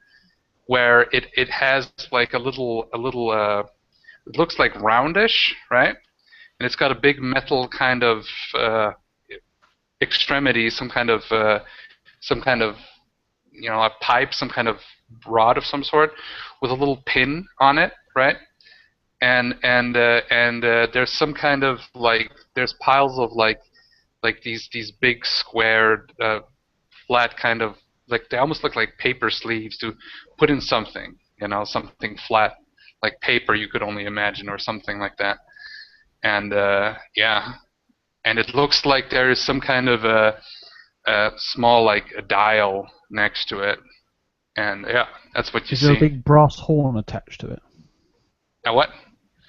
A: where it has like a little it looks like roundish, right? And it's got a big metal kind of extremity some kind of a pipe, some kind of rod of some sort, with a little pin on it, right? And there's some kind of there's piles of these big squared flat kind of they almost look like paper sleeves to put in something, something flat like paper you could only imagine or something like that. And yeah, and it looks like there is some kind of a small a dial next to it, and yeah, that's what you
B: Is
A: see.
B: there a big brass horn attached to it?
A: What?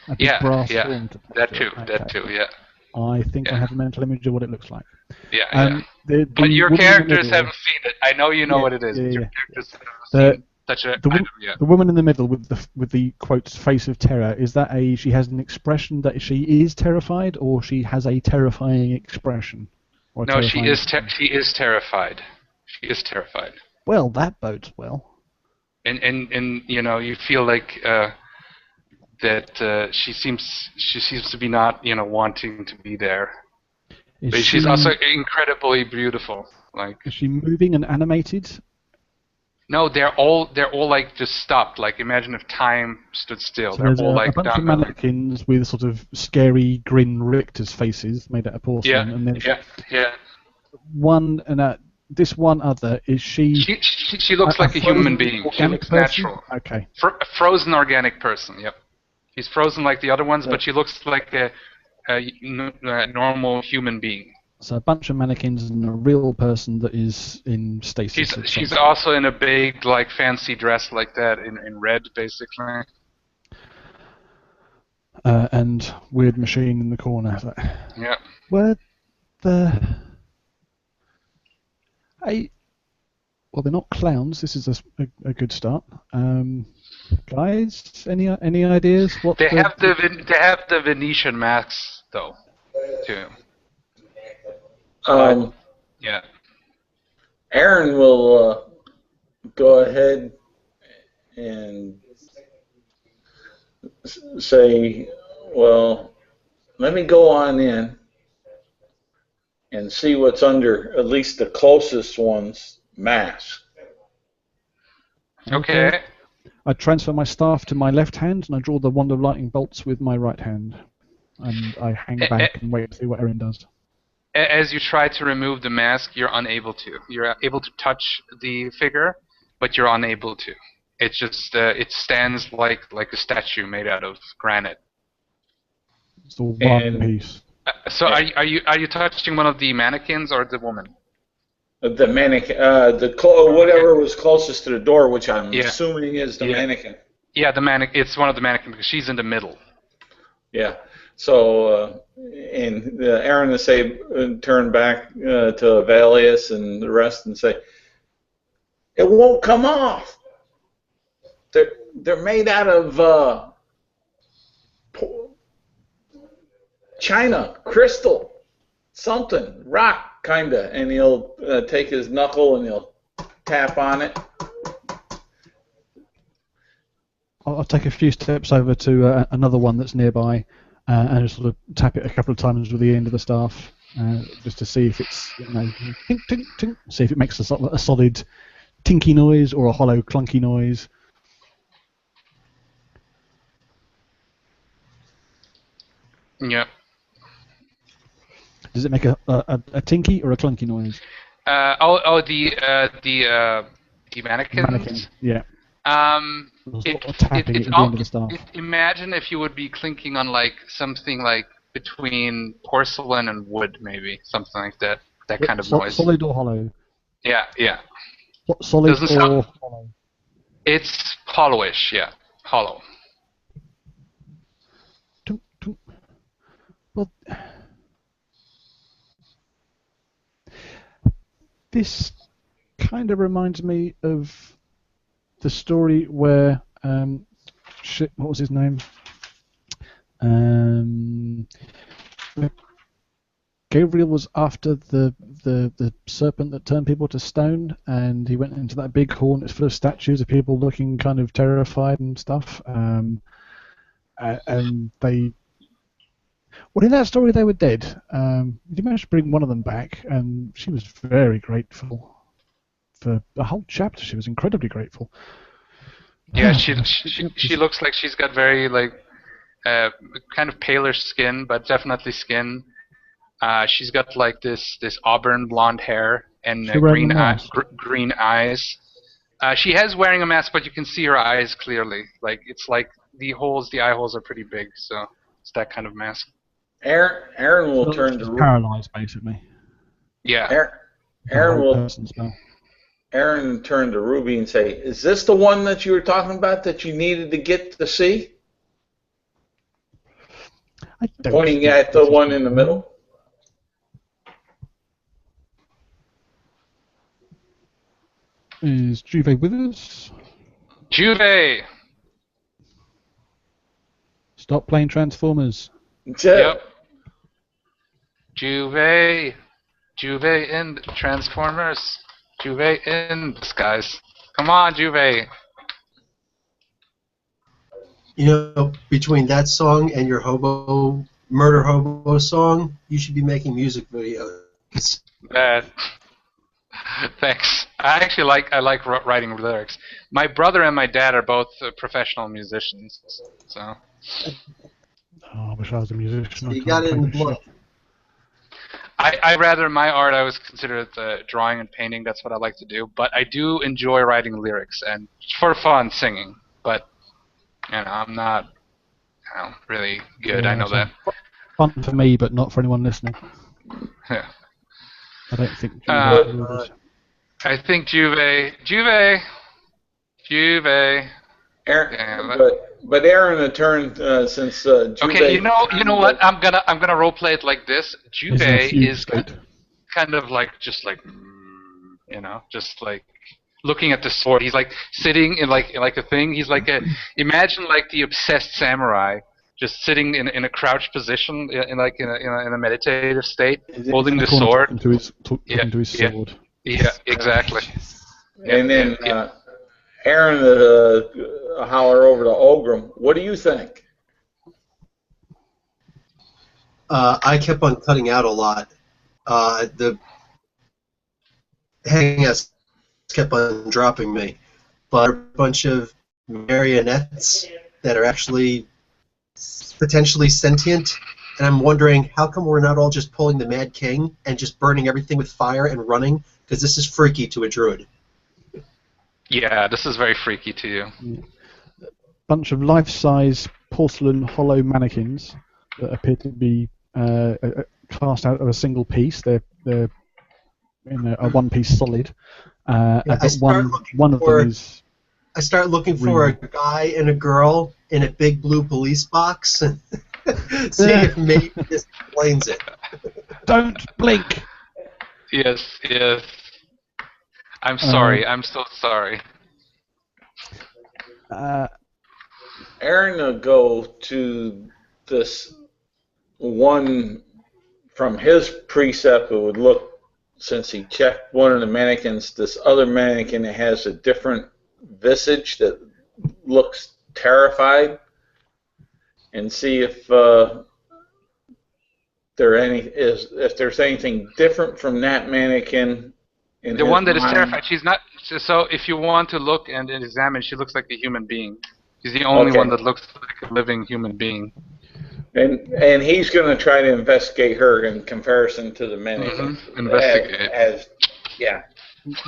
B: A big brass horn
A: that
B: attached
A: too,
B: to it.
A: that
B: Okay.
A: too, yeah.
B: I think I have a mental image of what it looks like.
A: Yeah,
B: yeah.
A: But your
B: woman in the
A: characters
B: middle-
A: haven't seen it. I know you know
B: Yeah,
A: what it is.
B: yeah,
A: But your
B: yeah.
A: characters haven't
B: The-
A: seen such a
B: the
A: item yet.
B: The woman in the middle with the quotes face of terror, is that she has an expression that she is terrified, or she has a terrifying expression? Or
A: No, she
B: terrifying
A: is
B: expression?
A: she is terrified. She is terrified.
B: Well, that bodes well.
A: And you feel like that she seems to be not wanting to be there. But she's also incredibly beautiful.
B: Is she moving and animated?
A: No, they're all just stopped. Imagine if time stood still.
B: So
A: They're
B: there's
A: all
B: a bunch of
A: down.
B: mannequins with sort of scary grin Richter's faces made out of porcelain, and then
A: Yeah.
B: one and this one other is she.
A: She looks like a human being. She
B: Organic
A: looks
B: person?
A: natural.
B: Okay.
A: A frozen organic person. Yep. She's frozen like the other ones, but she looks like a normal human being.
B: So a bunch of mannequins and a real person that is in stasis.
A: She's also in a big fancy dress like that in red, basically.
B: And weird machine in the corner.
A: Yeah.
B: Where the? Well, they're not clowns. This is a good start. Guys, any ideas? What
A: they have the Venetian masks though, too. Yeah.
C: Aaron will go ahead and say, well, let me go on in and see what's under at least the closest one's mask.
A: Okay.
B: I transfer my staff to my left hand and I draw the wand of lightning bolts with my right hand. And I hang back and wait to see what Aaron does.
A: As you try to remove the mask, you're unable to. You're able to touch the figure, but you're unable to. It's just it stands like a statue made out of granite.
B: It's all one piece.
A: So are you touching one of the mannequins or the woman?
C: The mannequin, whatever was closest to the door, which I'm assuming is the mannequin.
A: Yeah, the mannequin. It's one of the mannequins because she's in the middle.
C: Yeah. So, and Aaron will say, turn back to Valius and the rest and say, it won't come off. They're made out of china, crystal, something, rock, kinda. And he'll take his knuckle and he'll tap on it.
B: I'll take a few steps over to another one that's nearby and just sort of tap it a couple of times with the end of the staff just to see if it's, tink, tink, tink, see if it makes a solid tinky noise or a hollow clunky noise.
A: Yeah.
B: Does it make a tinky or a clunky noise?
A: The mannequins.
B: Mannequin, yeah.
A: Tapping
B: at the end of the staff.
A: Imagine if you would be clinking on something between porcelain and wood, maybe something like that. That kind of noise.
B: Solid or hollow?
A: Yeah.
B: What, solid
A: Doesn't
B: or
A: sound,
B: hollow?
A: It's hollowish, yeah, hollow.
B: Well, this kind of reminds me of the story where what was his name? Gabriel was after the serpent that turned people to stone, and he went into that big hall. It's full of statues of people looking kind of terrified and stuff. And they Well, in that story, they were dead. We managed to bring one of them back, and she was very grateful for the whole chapter. She was incredibly grateful.
A: Yeah, she looks like she's got very like kind of paler skin, but definitely skin. She's got like this auburn blonde hair and
B: She wearing a mask?
A: green eyes. She has wearing a mask, but you can see her eyes clearly. Like it's like the eye holes are pretty big, so it's that kind of mask.
C: Aaron will
B: She's
C: turn to
B: paralyzed, basically.
A: Yeah.
C: Aaron turned to Ruby and say, "Is this the one that you were talking about that you needed to get to see?" Pointing at the one in the middle.
B: Is Juve with us?
A: Juve!
B: Stop playing Transformers.
A: Yep. Juve in Transformers. Juve in disguise. Come on, Juve.
E: You know, between that song and your murder hobo song, you should be making music videos.
A: Thanks. I like writing lyrics. My brother and my dad are both professional musicians, so.
B: Oh, I wish I was a musician.
E: You got it in the blood.
A: I rather my art I was considered drawing and painting. That's what I like to do. But I do enjoy writing lyrics and for fun singing. But I'm not really good.
B: Yeah,
A: I know that.
B: Fun for me, but not for anyone listening.
A: Yeah.
B: I don't think.
A: I think Juve.
C: Aaron, but Aaron had turned since Juve.
A: Okay, you know what? I'm gonna role play it like this. Juve is kind of like just like looking at the sword. He's like sitting in like a thing. He's like imagine like the obsessed samurai just sitting in a crouched position in a meditative state, holding the sword.
B: Talking to his sword.
A: Yeah, exactly.
C: And then Aaron holler over to Olgrim. What do you think?
E: I kept on cutting out a lot. The hangouts kept on dropping me. But a bunch of marionettes that are actually potentially sentient. And I'm wondering, how come we're not all just pulling the Mad King and just burning everything with fire and running? Because this is freaky to a druid.
A: Yeah, this is very freaky to you.
B: Bunch of life-size porcelain hollow mannequins that appear to be cast out of a single piece. They're in a one-piece solid. One of them is.
E: I start looking for a guy and a girl in a big blue police box and see if maybe this explains it.
B: Don't blink.
A: Yes. I'm sorry. I'm so sorry.
C: Aaron will go to this one from his precept. It would look, since he checked one of the mannequins, this other mannequin that has a different visage that looks terrified, and see if there's anything different from that mannequin.
A: The one that is terrified, she's not. So if you want to look and examine, she looks like a human being. She's the only one that looks like a living human being.
C: And he's going to try to investigate her in comparison to the mannequin.
A: Investigate.
C: Yeah.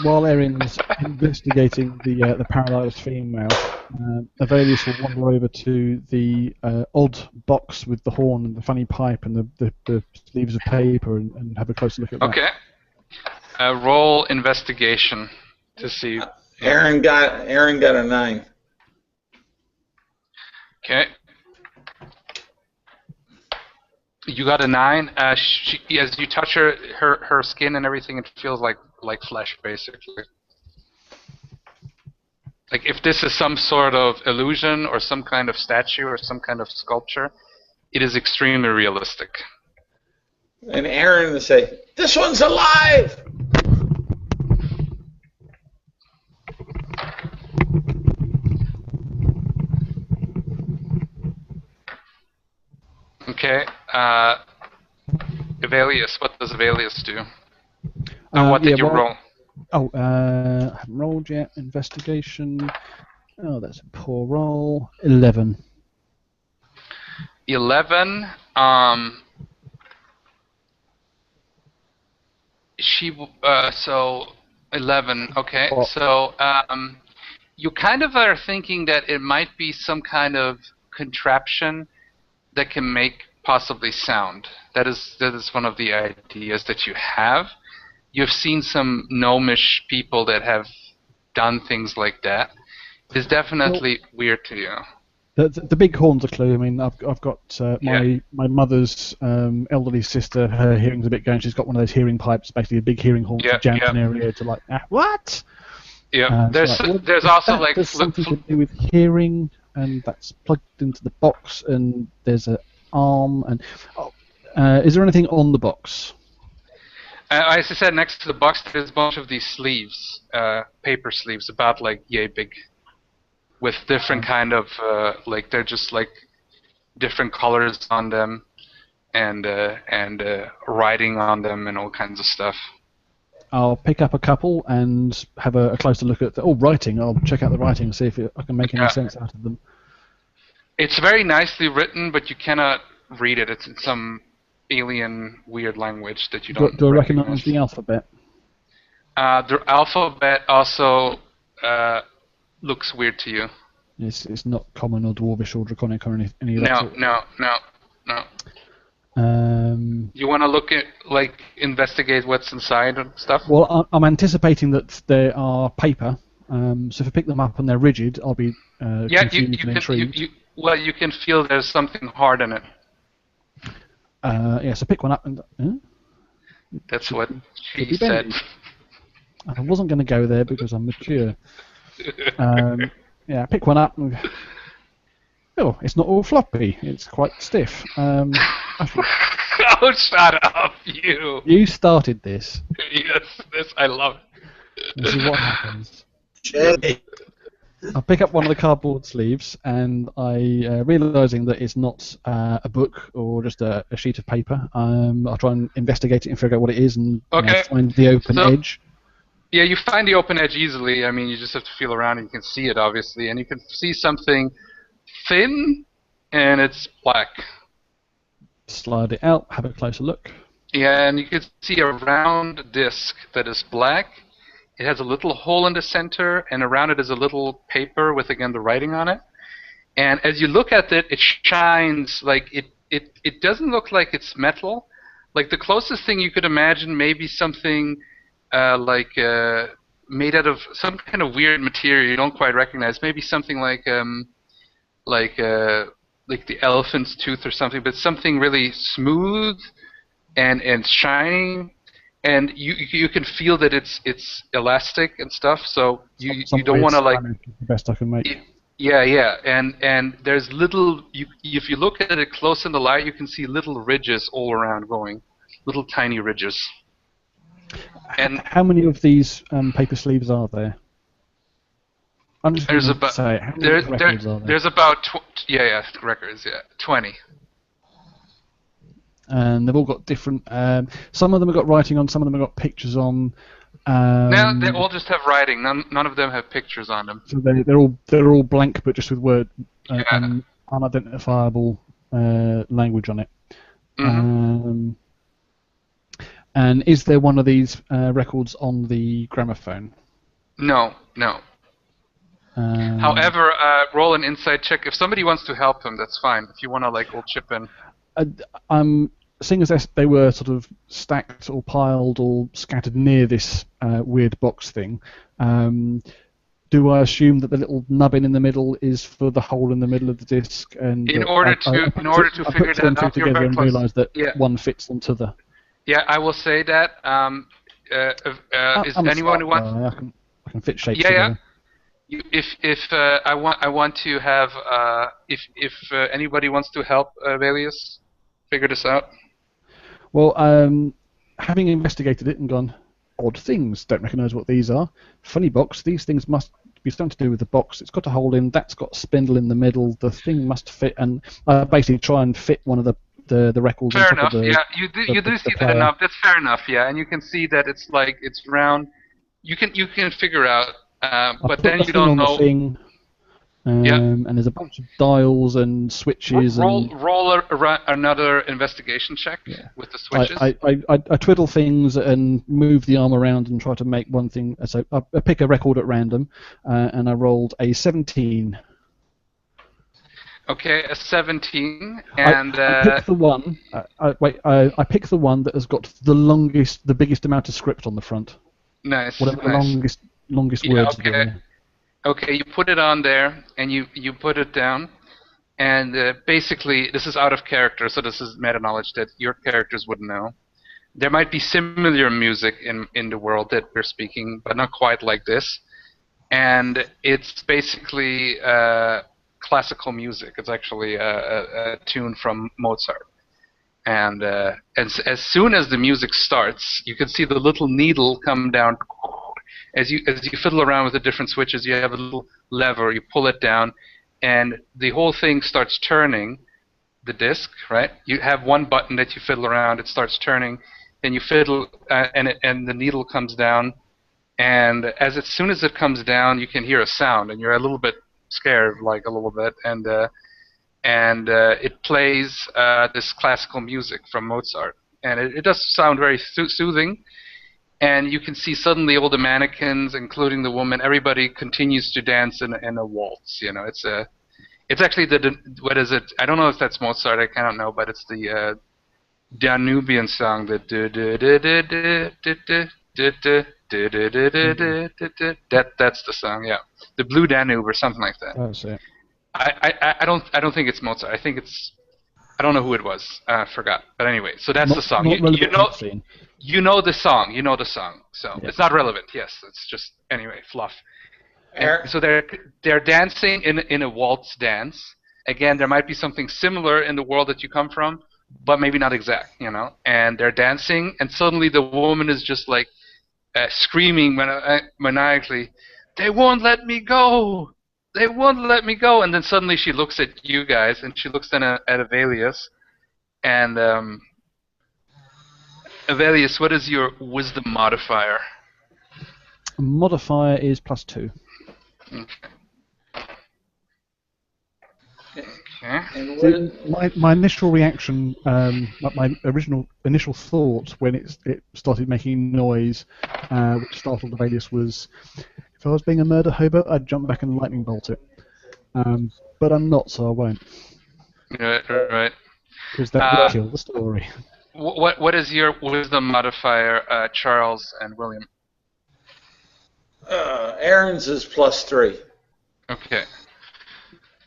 B: While Erin's investigating the paralyzed female, Avelius will wander over to the odd box with the horn and the funny pipe and the sleeves of paper and have a closer look at that.
A: Okay. Roll investigation to see.
C: Aaron got a 9.
A: Okay. You got a 9. As you touch her skin and everything, it feels like flesh, basically. Like if this is some sort of illusion or some kind of statue or some kind of sculpture, it is extremely realistic.
C: And Aaron will say, "This one's alive!"
A: Okay. Evelius, what does Evelius do? And what did you roll?
B: Oh, I haven't rolled yet. Investigation. Oh, that's a poor roll. 11.
A: 11. So 11. Okay.
B: Oh.
A: So you kind of are thinking that it might be some kind of contraption that can make possibly sound. That is one of the ideas that you have. You've seen some gnomish people that have done things like that. It's definitely weird to you.
B: The big horn's a clue. I mean, I've got my mother's elderly sister. Her hearing's a bit going. She's got one of those hearing pipes, basically a big hearing horn to jam in her ear to like what?
A: Yeah. There's also like
B: there's something to do with hearing, and that's plugged into the box, and there's an arm. And is there anything on the box?
A: As I said, next to the box there's a bunch of these sleeves, paper sleeves, about like yay big, with different kind of like they're just like different colors on them, and writing on them and all kinds of stuff.
B: I'll pick up a couple and have a closer look at writing. I'll check out the writing and see if I can make any sense out of them.
A: It's very nicely written, but you cannot read it. It's in some alien weird language that you don't
B: Do I recognize the alphabet?
A: The alphabet also looks weird to you.
B: It's not common or dwarvish or draconic or any of that sort?
A: No. You want to look at, like, investigate what's inside and stuff?
B: Well, I'm anticipating that they are paper, so if I pick them up and they're rigid, I'll be confused and intrigued.
A: You can feel there's something hard in it.
B: So pick one up and...
A: That's what she said.
B: I wasn't going to go there because I'm mature. Pick one up and... Oh, it's not all floppy. It's quite stiff.
A: Oh, shut up, you!
B: You started this.
A: Yes, I love it.
B: This is what happens.
E: Jenny.
B: I pick up one of the cardboard sleeves, and realizing that it's not a book or just a sheet of paper, I'll try and investigate it and figure out what it is and find the open edge.
A: Yeah, you find the open edge easily. I mean, you just have to feel around and you can see it, obviously. And you can see something thin, and it's black.
B: Slide it out, have a closer look.
A: Yeah, and you can see a round disc that is black. It has a little hole in the center, and around it is a little paper with, again, the writing on it. And as you look at it, it shines like it doesn't look like it's metal. Like the closest thing you could imagine, maybe something made out of some kind of weird material you don't quite recognize. Maybe something like the elephant's tooth or something, but something really smooth and shining. And you can feel that it's elastic and stuff, so you don't want to like.
B: The best I can make.
A: Yeah, and there's little. If you look at it close in the light, you can see little ridges all around going, little tiny ridges. And
B: how many of these paper sleeves are there?
A: There's about
B: how many records are there?
A: There's about records. 20.
B: And they've all got different. Some of them have got writing on. Some of them have got pictures on.
A: No, they all just have writing. None of them have pictures on them.
B: So they're all blank, but just with word and unidentifiable language on it.
A: Mm-hmm.
B: And is there one of these records on the gramophone?
A: No. However, roll an insight check. If somebody wants to help him, that's fine. If you want to, we'll chip in.
B: Seeing as they were sort of stacked or piled or scattered near this weird box thing, do I assume that the little nubbin in the middle is for the hole in the middle of the disc? And
A: in order to figure that out,
B: together and realise that one fits onto the.
A: Yeah, I will say that. Is anyone who wants?
B: I can fit shapes together.
A: If I want to have if anybody wants to help Velius figure this out.
B: Well, having investigated it and gone, odd things, don't recognise what these are. Funny box, these things must be something to do with the box. It's got a hole in, that's got a spindle in the middle, the thing must fit, and basically try and fit one of the the records on
A: Fair
B: top
A: enough.
B: of the.
A: Yeah, you do
B: the
A: see that
B: player.
A: enough. That's fair enough. Yeah, and you can see that it's like it's round. You can figure out,
B: I
A: but
B: put
A: then
B: the
A: you
B: thing
A: don't
B: on the
A: know.
B: thing,
A: Yeah.
B: and there's a bunch of dials and switches and.
A: Roll another investigation check
B: Yeah.
A: with the switches.
B: I twiddle things and move the arm around and try to make one thing. So I pick a record at random, and I rolled a 17.
A: Okay, a 17, and
B: I pick the one. I pick the one that has got the biggest amount of script on the front.
A: nice.
B: Whatever the
A: Nice.
B: longest
A: Yeah,
B: words
A: okay.
B: are.
A: Okay, you put it on there, and you put it down, and basically this is out of character, so this is meta knowledge that your characters wouldn't know. There might be similar music in the world that we're speaking, but not quite like this. And it's basically classical music. It's actually a tune from Mozart. And as soon as the music starts, you can see the little needle come down. As you fiddle around with the different switches, you have a little lever. You pull it down, and the whole thing starts turning. The disc, right? You have one button that you fiddle around. It starts turning. Then you fiddle, and the needle comes down. And as soon as it comes down, you can hear a sound, and you're a little bit scared, like a little bit, and it plays this classical music from Mozart, and it does sound very soothing. And you can see suddenly all the mannequins, including the woman, everybody continues to dance in a waltz. You know, it's actually what is it? I don't know if that's Mozart. I cannot know, but it's the Danubian song. That's the song, yeah. The Blue Danube or something like that.
B: That's it.
A: I don't think it's Mozart. I think I don't know who it was. I forgot. But anyway, so that's the song.
B: Not relevant to the scene.
A: You know the song. You know the song. So
B: Yeah.
A: it's not relevant. Yes, it's just anyway fluff.
C: Aaron-
A: And so they're dancing in a waltz dance. Again, there might be something similar in the world that you come from, but maybe not exact. You know. And they're dancing, and suddenly the woman is just like screaming maniacally, "They won't let me go! They won't let me go!" And then suddenly she looks at you guys, and she looks then at Avelius. And Avelius, what is your wisdom modifier?
B: Modifier is +2.
A: Okay.
C: And
B: See,
C: what,
B: my initial reaction, my initial thought when it started making noise, which startled Avelius, was if I was being a murder hobo, I'd jump back and lightning bolt it. But I'm not, so I won't,
A: Right.
B: because that would kill the story.
A: What is your wisdom modifier, Charles and William?
C: Aaron's is +3.
A: Okay.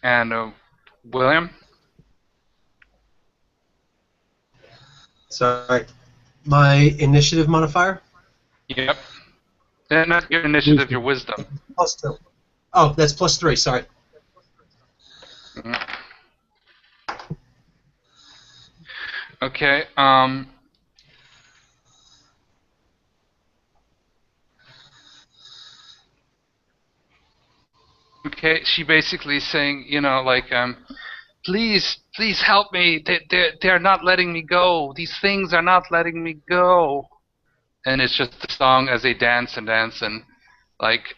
A: And William?
E: Sorry. My initiative modifier?
A: Yep. Not your initiative, your wisdom.
E: +2. Oh, that's +3, sorry.
A: Mhm. Okay. Okay. She basically is saying, like, please help me. They're not letting me go. These things are not letting me go. And it's just the song as they dance and dance and like,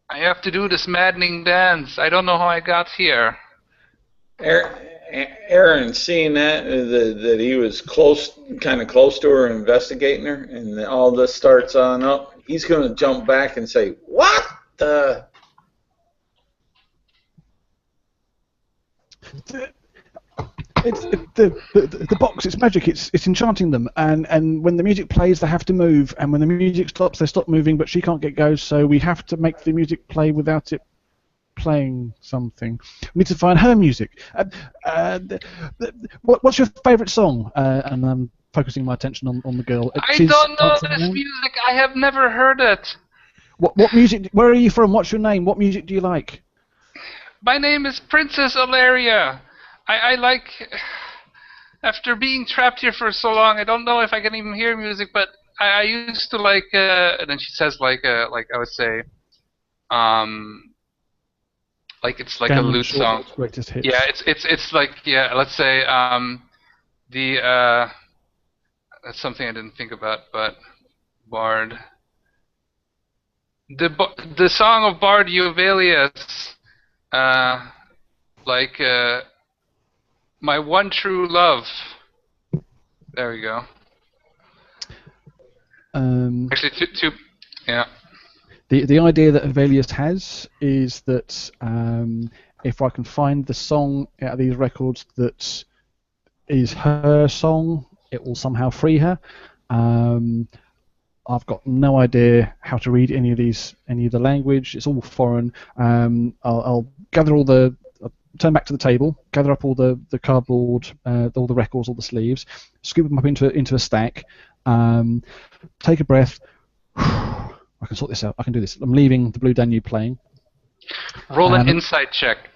A: I have to do this maddening dance. I don't know how I got here.
C: Aaron, seeing that he was kind of close to her, investigating her, and all this starts on up, he's going to jump back and say, "What the?"
B: The box, it's magic, it's enchanting them, and when the music plays they have to move, and when the music stops they stop moving, but she can't get go, so we have to make the music play without it playing something. We need to find her music. What's your favourite song? And I'm focusing my attention on the girl.
A: I don't know this music. I have never heard it.
B: What music? Where are you from? What's your name? What music do you like?
A: My name is Princess Alaria. I like, after being trapped here for so long, I don't know if I can even hear music, but I used to like, and then she says like I would say, like it's like a lute song.
B: Greatest hits.
A: Yeah, it's like, yeah, let's say, That's something I didn't think about, but Bard. The song of Bard Euvelius, like my one true love. There we go. Actually, yeah.
B: The idea that Avelius has is that if I can find the song out of these records that is her song, it will somehow free her. I've got no idea how to read any of the language. It's all foreign. I'll gather all the, turn back to the table, gather up all the cardboard, all the records, all the sleeves, scoop them up into a stack, take a breath. I can sort this out. I can do this. I'm leaving the Blue Danube playing.
A: Roll an insight check.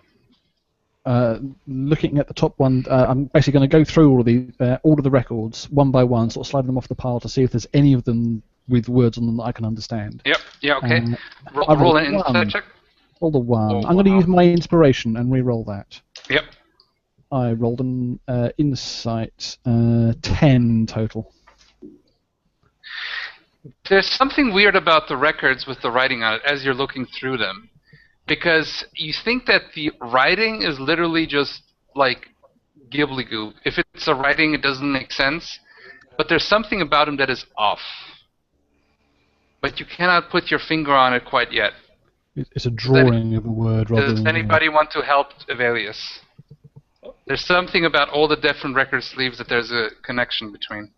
B: Looking at the top one, I'm basically going to go through all of the records one by one, sort of slide them off the pile to see if there's any of them with words on them that I can understand.
A: Yep. Yeah. Okay. Roll an insight check.
B: Roll the 1.
A: Oh,
B: I'm going to use my inspiration and re-roll that.
A: Yep.
B: I rolled an insight 10 total.
A: There's something weird about the records with the writing on it as you're looking through them, because you think that the writing is literally just like gibbly-goo. If it's a writing, it doesn't make sense, but there's something about them that is off. But you cannot put your finger on it quite yet.
B: It's a drawing of a word rather than...
A: Does anybody want to help Avelius? There's something about all the different record sleeves that there's a connection between.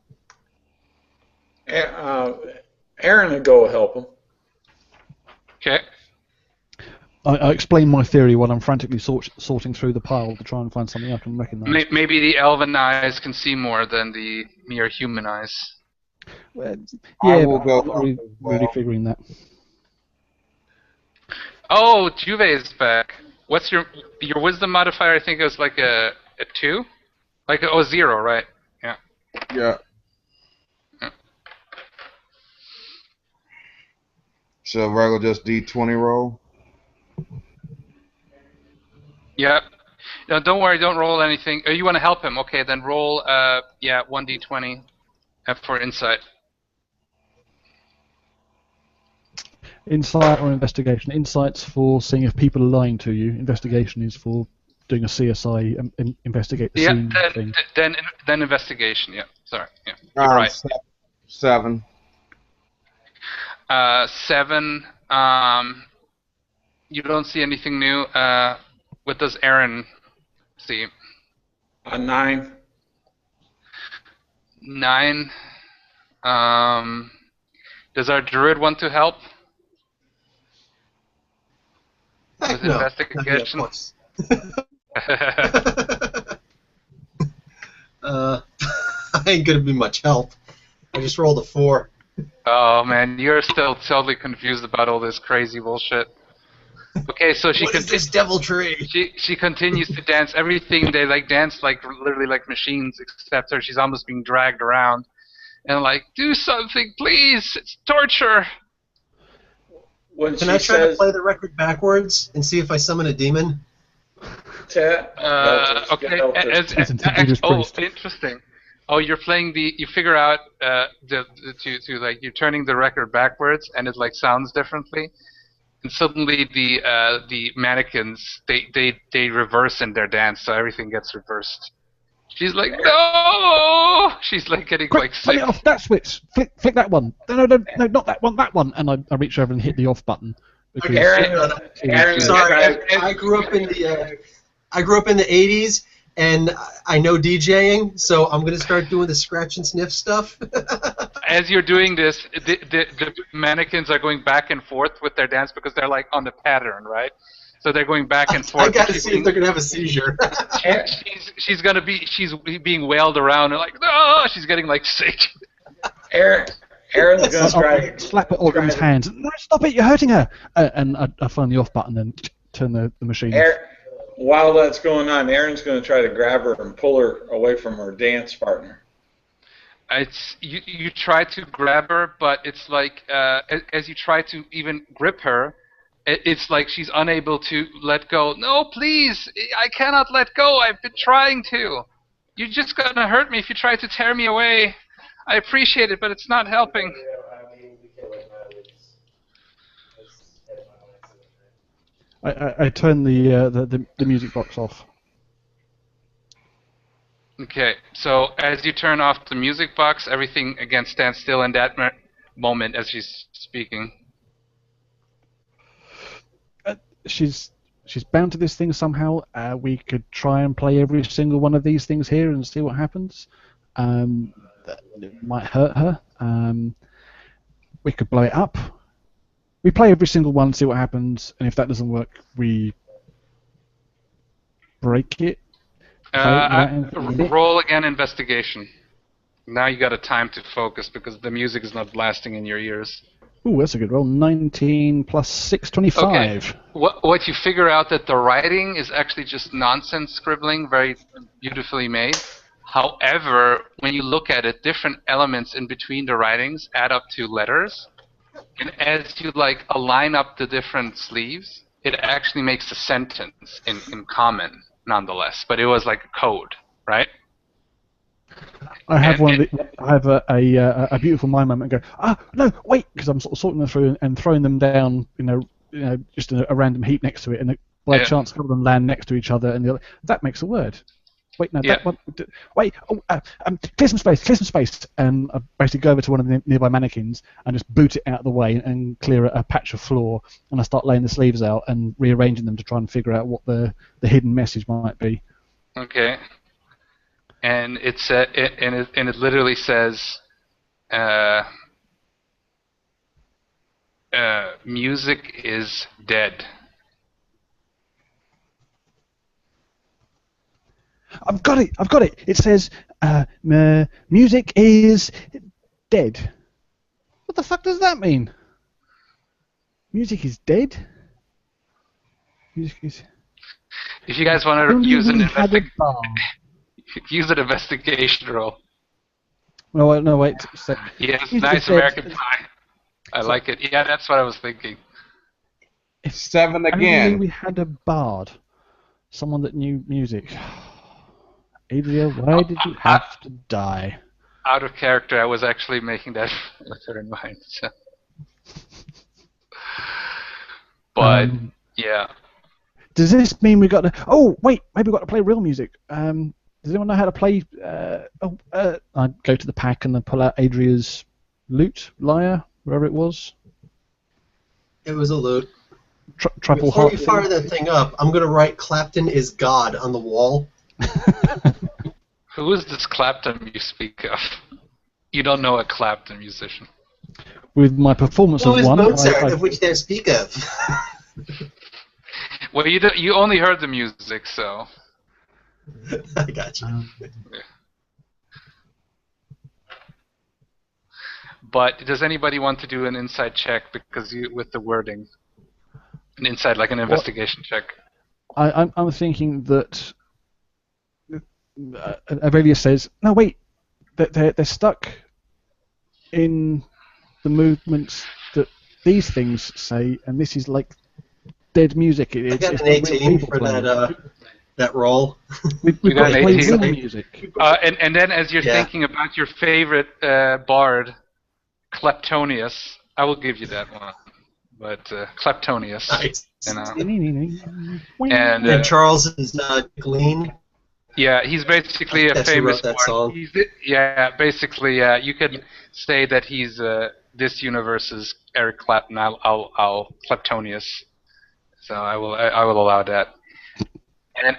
C: Aaron will go help him.
A: Okay.
B: I explain my theory while I'm frantically sorting through the pile to try and find something I can recognize.
A: Maybe the elven eyes can see more than the mere human eyes.
B: Well,
D: I
B: yeah,
D: will
B: but
D: go
B: I'm not really figuring that.
A: Oh, Juve is back. What's your wisdom modifier? I think it was like a 2? Like 0, right? Yeah.
D: Yeah. So regular just D20 roll?
A: Yeah. No, don't worry, don't roll anything. Oh, you want to help him? Okay, then roll 1d20 for insight.
B: Insight or investigation? Insight's for seeing if people are lying to you. Investigation is for doing a CSI, investigate the scene thing.
A: Then investigation, yeah. Sorry, yeah. You're right.
D: 7.
A: 7. You don't see anything new. What does Aaron see?
C: A 9.
A: 9. Does our druid want to help?
E: Heck
A: With
E: no.
A: investigation?
E: I ain't gonna be much help. I just rolled a 4.
A: Oh man, you're still totally confused about all this crazy bullshit. Okay, so
E: What is this deviltry?
A: she continues to dance. Everything they dance like literally like machines, except her. She's almost being dragged around, and like, do something, please! It's torture.
E: Can I try to play the record backwards and see if I summon a demon?
C: Okay.
A: Interesting. Oh, you're playing you figure out you're turning the record backwards, and it sounds differently. And suddenly the mannequins they reverse in their dance, so everything gets reversed. She's like, no! She's getting
B: Quick, turn
A: sick.
B: it off, that switch. Flick that one. No, not that one, that one. And I reach over and hit the off button.
E: Okay,
C: Aaron,
E: sorry, I grew up in the 80s, and I know DJing, so I'm gonna start doing the scratch and sniff stuff.
A: As you're doing this, the mannequins are going back and forth with their dance because they're on the pattern, right? So they're going back and forth.
E: I gotta see if they're gonna have a seizure.
A: she's being wailed around and no, she's getting sick.
C: Aaron's gonna try.
B: Slap at Ogden's hands. No, stop it! You're hurting her. And I find the off button and turn the machine off.
C: While that's going on, Aaron's going to try to grab her and pull her away from her dance partner.
A: It's you try to grab her, but it's as you try to even grip her, it's she's unable to let go. No, please, I cannot let go. I've been trying to. You're just gonna hurt me if you try to tear me away. I appreciate it, but it's not helping.
B: I turn the music box off.
A: Okay, so as you turn off the music box, everything again stands still in that moment as she's speaking.
B: She's bound to this thing somehow. We could try and play every single one of these things here and see what happens. It might hurt her. We could blow it up. We play every single one, see what happens, and if that doesn't work, we break it.
A: Roll again investigation. Now you got a time to focus because the music is not blasting in your ears.
B: Ooh, that's a good roll. 19 plus 6, 25.
A: Okay. What you figure out that the writing is actually just nonsense scribbling, very beautifully made. However, when you look at it, different elements in between the writings add up to letters. And as you align up the different sleeves, it actually makes a sentence in common, nonetheless. But it was like a code, right?
B: I have I have a beautiful mind moment and go, no, wait, because I'm sort of sorting them through and throwing them down, just in a random heap next to it, and by chance, a couple of them land next to each other, and that makes a word. Wait, no, that one. Wait, clear some space, and I basically go over to one of the nearby mannequins and just boot it out of the way and clear a patch of floor, and I start laying the sleeves out and rearranging them to try and figure out what the hidden message might be.
A: Okay. And it literally says, music is dead.
B: I've got it. It says, music is dead. What the fuck does that mean? Music is dead? Music is...
A: If you guys want to use an investigation roll.
B: No, wait.
A: Yes, nice American pie. I like it. Yeah, that's what I was thinking.
D: 7 again.
B: Only we had a bard. Someone that knew music. Adria, why did you have to die?
A: Out of character, I was actually making that with her in mind. So. But, yeah.
B: Does this mean we got to... Oh, wait, maybe we've got to play real music. Does anyone know how to play... I go to the pack and then pull out Adria's lute, lyre, wherever it was.
E: It was a lute.
B: Truffle
E: Before you fire that thing up, I'm going to write Clapton is God on the wall.
A: Who is this Clapton you speak of? You don't know a Clapton musician.
B: With my performance
E: Who
B: of
E: is
B: one...
E: Mozart, of which they speak of?
A: Well, you only heard the music, so...
E: I got you.
A: Yeah. But does anybody want to do an inside check with the wording? An inside, like an investigation check.
B: I'm thinking that Aurelia says, no, wait, they're stuck in the movements that these things say, and this is like dead music.
E: I got an 18 for that roll.
B: We've got to play real music.
A: And then as you're thinking about your favorite bard, Kleptonius, I will give you that one. But Kleptonius,
E: nice.
A: And
E: Charles is Glean.
A: Yeah, he's basically a famous
E: that song.
A: Basically, you could say that he's this universe's Eric Clapton. I'll Kleptonius. So I will allow that.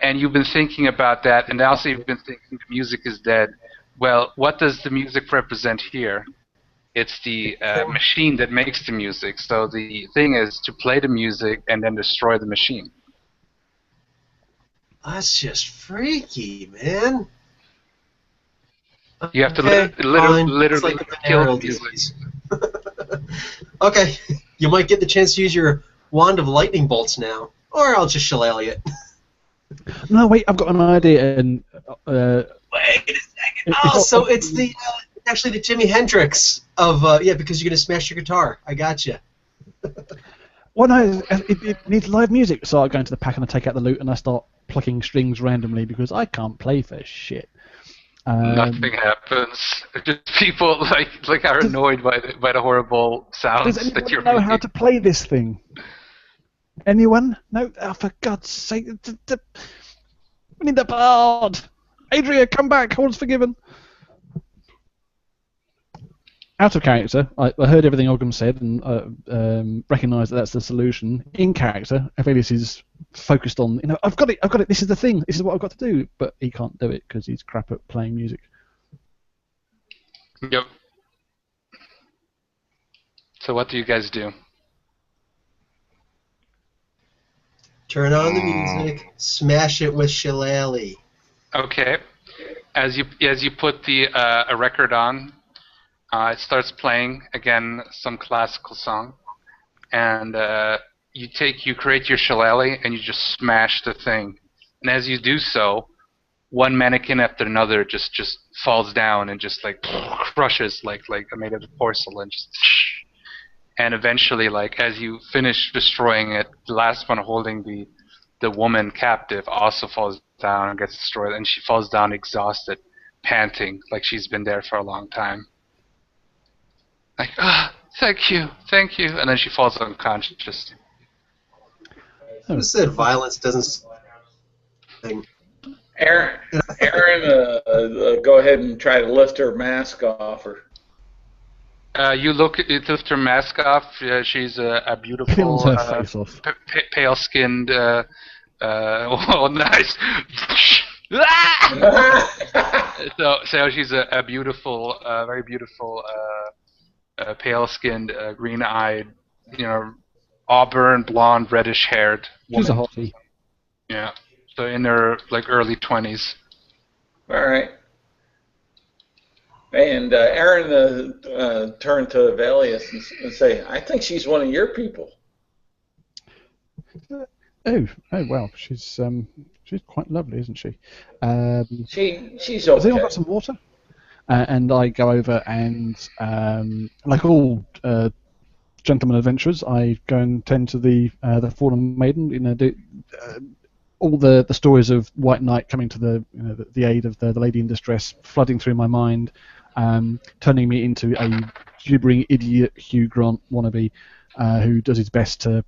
A: And you've been thinking about that, and also you've been thinking the music is dead. Well, what does the music represent here? It's the machine that makes the music. So the thing is to play the music and then destroy the machine.
E: That's just freaky, man.
A: You have to literally
E: like
A: kill the music.
E: Okay, you might get the chance to use your wand of lightning bolts now, or I'll just shillelagh it.
B: No, wait, I've got an idea. And
E: wait a second. Oh, so it's actually the Jimi Hendrix of because you're gonna smash your guitar. I gotcha.
B: Well, no, it needs live music. So I go into the pack and I take out the lute and I start plucking strings randomly because I can't play for shit.
A: Nothing happens. Just people like are annoyed by the horrible sounds
B: Does
A: that you're
B: anyone know how
A: making.
B: to play this thing? Anyone? No? Oh, for God's sake. We need the bard! Adria, come back! All's forgiven! Out of character, I heard everything Ogum said and recognised that that's the solution. In character, Aphelios is focused on, I've got it, this is the thing, this is what I've got to do, but he can't do it because he's crap at playing music.
A: Yep. So what do you guys do?
E: Turn on the music, smash it with shillelagh.
A: Okay. As you put the a record on, it starts playing again some classical song, and you create your shillelagh and you just smash the thing. And as you do so, one mannequin after another just falls down and just like crushes like made of porcelain. And eventually, like as you finish destroying it, the last one holding the woman captive also falls down and gets destroyed, and she falls down exhausted, panting like she's been there for a long time. Like, thank you, and then she falls unconscious.
E: Who said violence doesn't?
C: Aaron, go ahead and try to lift her mask off her.
A: You lift her mask off. She's a beautiful,
B: Peels her face off.
A: pale-skinned. Oh, nice. so she's a beautiful, very beautiful, pale-skinned, green-eyed, auburn, blonde, reddish-haired woman.
B: She's a hottie.
A: Yeah. So in her early 20s.
C: All right. And Aaron turned to Aphelios and say, "I think she's one of your people."
B: Oh well, she's quite lovely, isn't she?
C: She's
B: Has anyone
C: okay.
B: got some water? And I go over and, like all gentlemen adventurers, I go and tend to the fallen maiden. All the stories of White Knight coming to the aid of the lady in distress, flooding through my mind, turning me into a gibbering idiot Hugh Grant wannabe who does his best to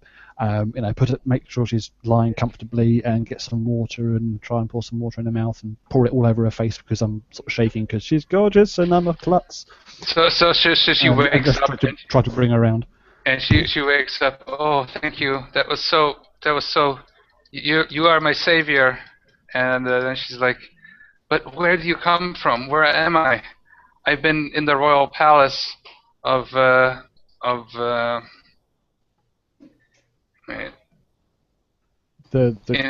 B: make sure she's lying comfortably and get some water and try and pour some water in her mouth and pour it all over her face because I'm sort of shaking because she's gorgeous and I'm a klutz.
A: So she wakes up.
B: Try to bring her around.
A: And she wakes up. Oh, thank you. That was so. You are my savior. And then she's like, but where do you come from? Where am I? I've been in the royal palace of
B: The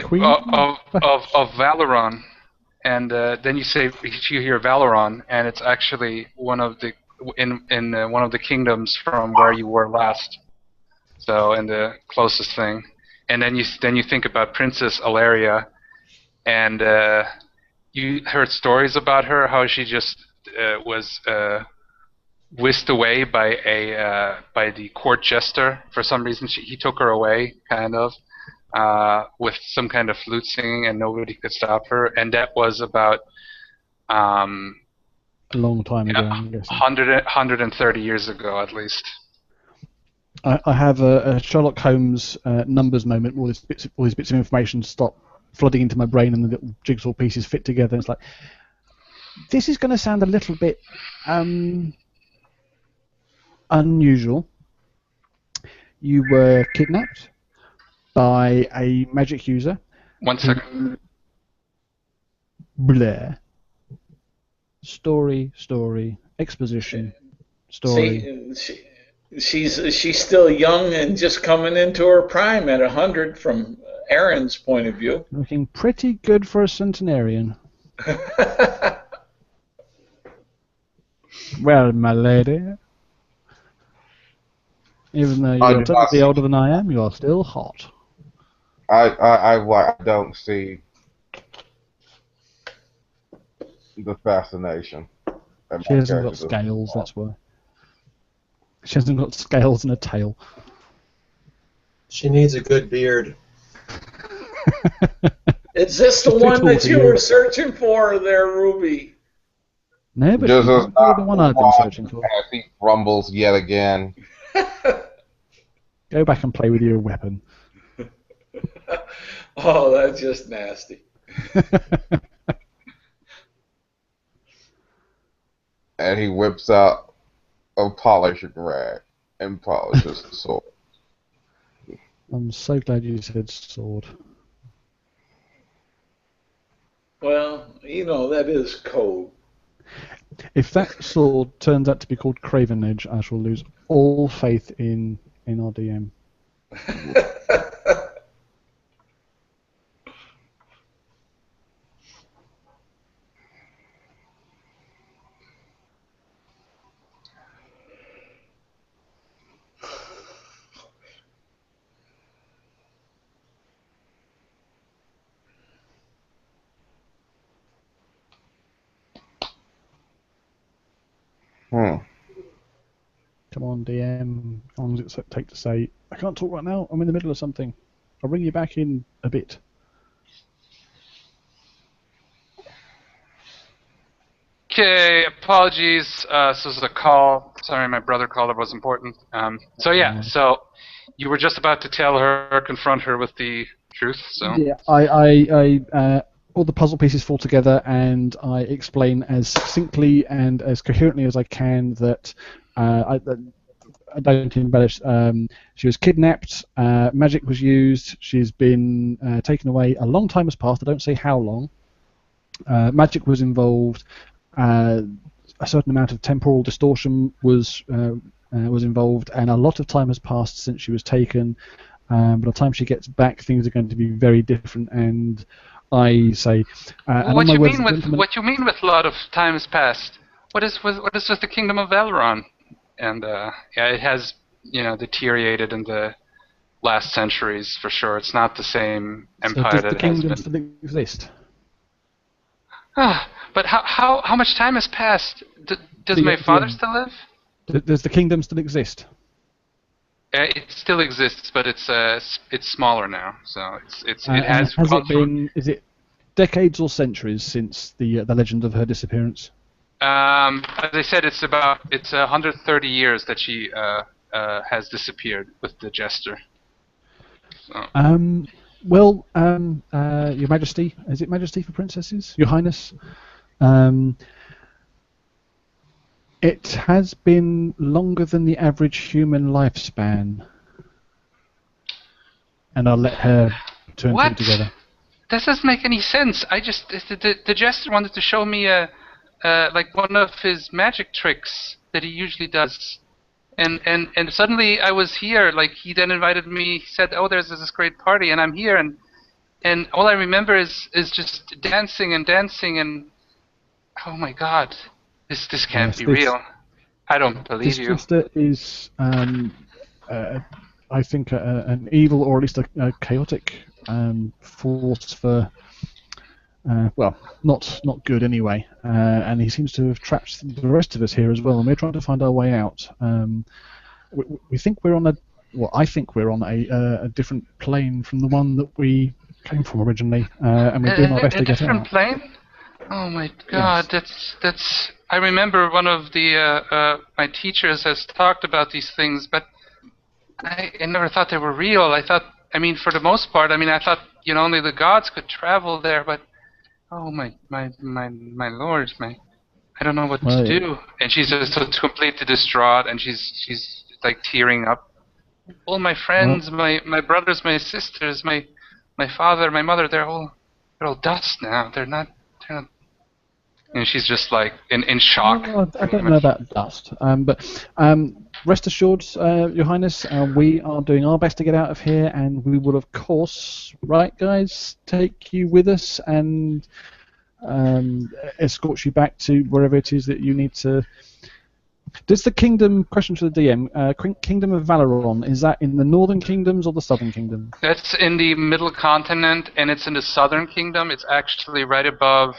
B: Queen
A: of Valoron, and then you hear Valoron, and it's actually one of the one of the kingdoms from where you were last. So in the closest thing, and then you think about Princess Alaria, and you heard stories about her, how she just was whisked away by the court jester for some reason. He took her away, kind of. With some kind of flute singing, and nobody could stop her. And that was about
B: a long time ago, I'm guessing.
A: 130 years ago, at least.
B: I have a Sherlock Holmes numbers moment where all these bits of information stop flooding into my brain and the little jigsaw pieces fit together. And it's like, this is going to sound a little bit unusual. You were kidnapped by a magic user.
A: 1 second.
B: Blair. Story. Exposition. Story.
C: See, she's still young and just coming into her prime at 100 from Aaron's point of view.
B: Looking pretty good for a centenarian. Well, my lady. Even though you're technically older than I am, you are still hot.
D: I don't see the fascination.
B: She hasn't got scales, that's why. She hasn't got scales and a tail.
E: She needs a good beard.
C: Is this the one that you were searching for there, Ruby?
B: No, but
D: Just as
B: you're the one I've been searching for.
D: as he rumbles yet again.
B: Go back and play with your weapon.
C: Oh, that's just nasty.
D: And he whips out a polishing rag and polishes the sword.
B: I'm so glad you said sword.
C: Well, that is code.
B: If that sword turns out to be called Craven Edge, I shall lose all faith in our DM. Come on, DM. How long does it take to say, I can't talk right now, I'm in the middle of something. I'll bring you back in a bit.
A: Okay, apologies. This was a call. Sorry, my brother called. It was important. So you were just about to tell her, confront her with the truth. So
B: Yeah, I all the puzzle pieces fall together, and I explain as succinctly and as coherently as I can that I don't embellish. She was kidnapped. Magic was used. She's been taken away. A long time has passed. I don't say how long. Magic was involved. A certain amount of temporal distortion was involved, and a lot of time has passed since she was taken. By the time she gets back, things are going to be very different. And I say,
A: what you mean with a lot of time has passed? What is with the Kingdom of Valoron? And it has deteriorated in the last centuries for sure. It's not the same empire
B: does
A: that
B: the
A: it has
B: kingdom
A: been.
B: still exist?
A: But how much time has passed? Does my father still live?
B: Does the kingdom still exist?
A: It still exists, but it's smaller now. So it has.
B: Has it been? Is it decades or centuries since the legend of her disappearance?
A: As I said, it's 130 years that she has disappeared with the Jester. So.
B: Well, Your Majesty, is it Majesty for princesses? Your Highness, it has been longer than the average human lifespan, and I'll let her turn them together.
A: That doesn't make any sense. The Jester wanted to show me like one of his magic tricks that he usually does. And suddenly I was here, like he then invited me, he said, oh, there's this great party, and I'm here, and all I remember is just dancing, and oh my god, this can't be real. I don't believe you.
B: This Jester is, I think, an evil, or at least a chaotic force for, well, not good anyway, and he seems to have trapped the rest of us here as well, and we're trying to find our way out. We think we're on I think we're on a different plane from the one that we came from originally, and we're doing our best to get out.
A: A different plane? Oh my god, yes. That's. I remember one of the my teachers has talked about these things, but I never thought they were real. I thought, for the most part, I thought only the gods could travel there, but. Oh my lord, I don't know what to do. And she's just so completely distraught, and she's like tearing up. All my friends, my brothers, my sisters, my father, my mother, they're all dust now. They're not. And she's just like in shock.
B: Well, I don't know about dust, but rest assured, Your Highness, we are doing our best to get out of here, and we will, of course, right, guys, take you with us and escort you back to wherever it is that you need to. Does the kingdom, question to the DM, Kingdom of Valoron, is that in the Northern Kingdoms or the Southern Kingdom?
A: That's in the Middle Continent, and it's in the Southern Kingdom. It's actually right above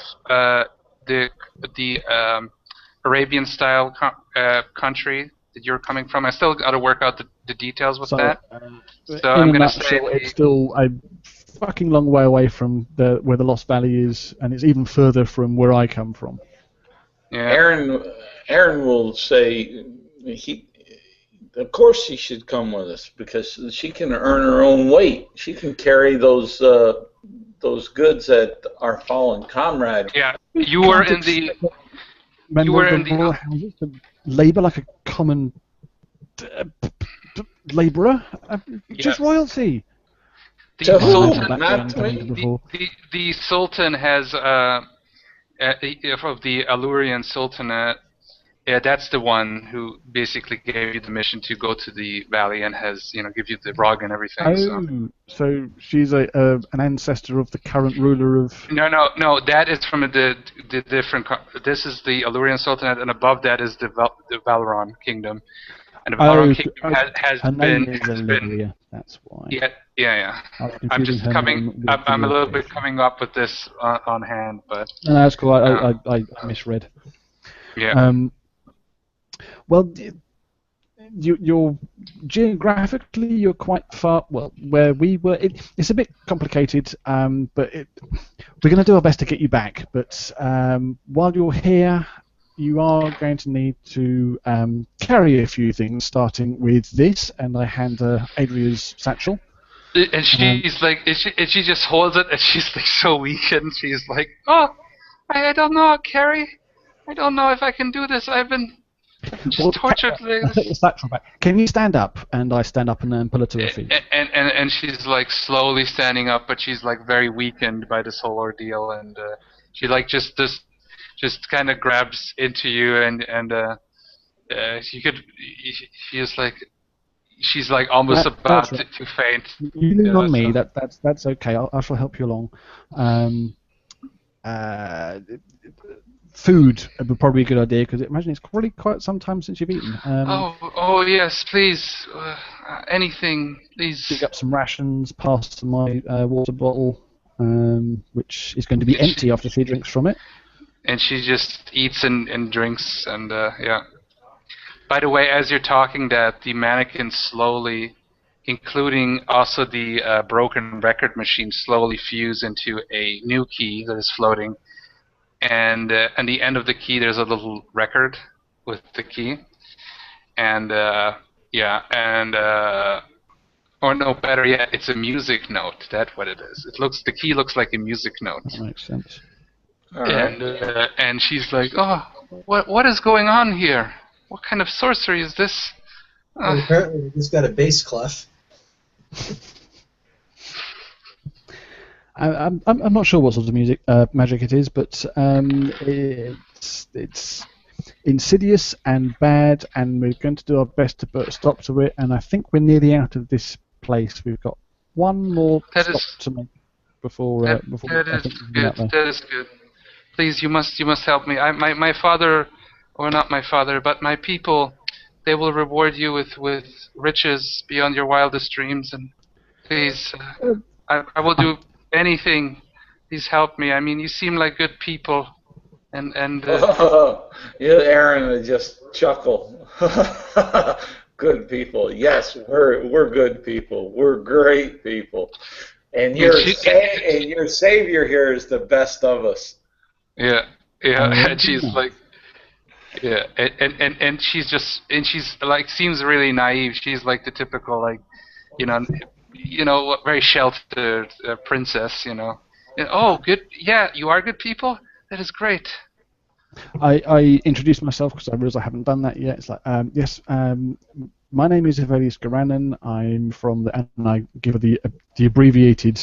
A: the Arabian-style country that you're coming from. I still got to work out the details with that. So I'm going to say
B: it's still a fucking long way away from where the Lost Valley is, and it's even further from where I come from.
A: Yeah.
C: Aaron will say of course she should come with us because she can earn her own weight. She can carry those goods that our fallen comrade.
A: Yeah.
B: We
A: You were
B: can't
A: in the.
B: expect men
A: You
B: of
A: were
B: the
A: in the.
B: royal houses to labour like a common labourer. Just
A: Yeah.
B: royalty.
A: The
C: To
B: Imagine
C: whom?
B: that
C: Not
B: being
C: to me.
B: done before.
A: the Sultan has of the Alurian Sultanate. Yeah, that's the one who basically gave you the mission to go to the valley and has give you the rug and everything. So
B: So she's an ancestor of the current ruler of.
A: no, that is from the different. This is the Alurian Sultanate, and above that is the Valoran Kingdom, and the Valoran Kingdom has
B: her
A: been
B: name is Illyria. That's why.
A: Yeah.
B: I was
A: I'm
B: confusing
A: just
B: her
A: coming.
B: name with
A: I'm
B: the
A: a little bit
B: location.
A: coming up with this on hand, but
B: No, that's cool. I misread.
A: yeah.
B: Well, you're geographically you're quite far. Well, where we were, it's a bit complicated. But we're going to do our best to get you back. But while you're here, you are going to need to carry a few things, starting with this. And I hand Adria's satchel.
A: And she's like, and she just holds it, and she's like so weak, and she's like, oh, I don't know, Carrie. I don't know if I can do this. I've been just tortured.
B: I'll take the satchel back. Can you stand up? And I stand up and then pull her to her feet.
A: And she's like slowly standing up, but she's like very weakened by this whole ordeal, and she like just kind of grabs into you, and she's like almost about to faint.
B: You lean on me. That's okay. I shall help you along. Food would probably be a good idea because imagine it's probably quite some time since you've eaten.
A: Oh yes, please. Anything, please.
B: Dig up some rations. Pass my water bottle, which is going to be empty after she drinks from it.
A: And she just eats and drinks, and yeah. By the way, as you're talking that, the mannequin slowly, including also the broken record machine, slowly fuse into a new key that is floating. And at the end of the key, there's a little record with the key. And or no, better yet, it's a music note. That's what it is. The key looks like a music note.
B: That makes sense.
C: All right.
A: And she's like, oh, what is going on here? What kind of sorcery is this?
E: Well, apparently we just got a bass clef.
B: I'm not sure what sort of magic it is, but it's insidious and bad, and we're going to do our best to put a stop to it. And I think we're nearly out of this place. We've got one more stop to make before.
A: That is good. Please, you must help me. My father. Or not my father, but my people, they will reward you with riches beyond your wildest dreams. And please, I will do anything. Please help me. I mean, you seem like good people. And
C: yeah, Aaron would just chuckle. Good people. Yes, we're good people. We're great people. And your savior here is the best of us.
A: Yeah. And she's like. Yeah, and she's like seems really naive. She's like the typical very sheltered princess. Oh, good. Yeah, you are good people. That is great.
B: I introduced myself because I realize I haven't done that yet. It's like yes, my name is Evelius Garanon. I'm from and I give her the abbreviated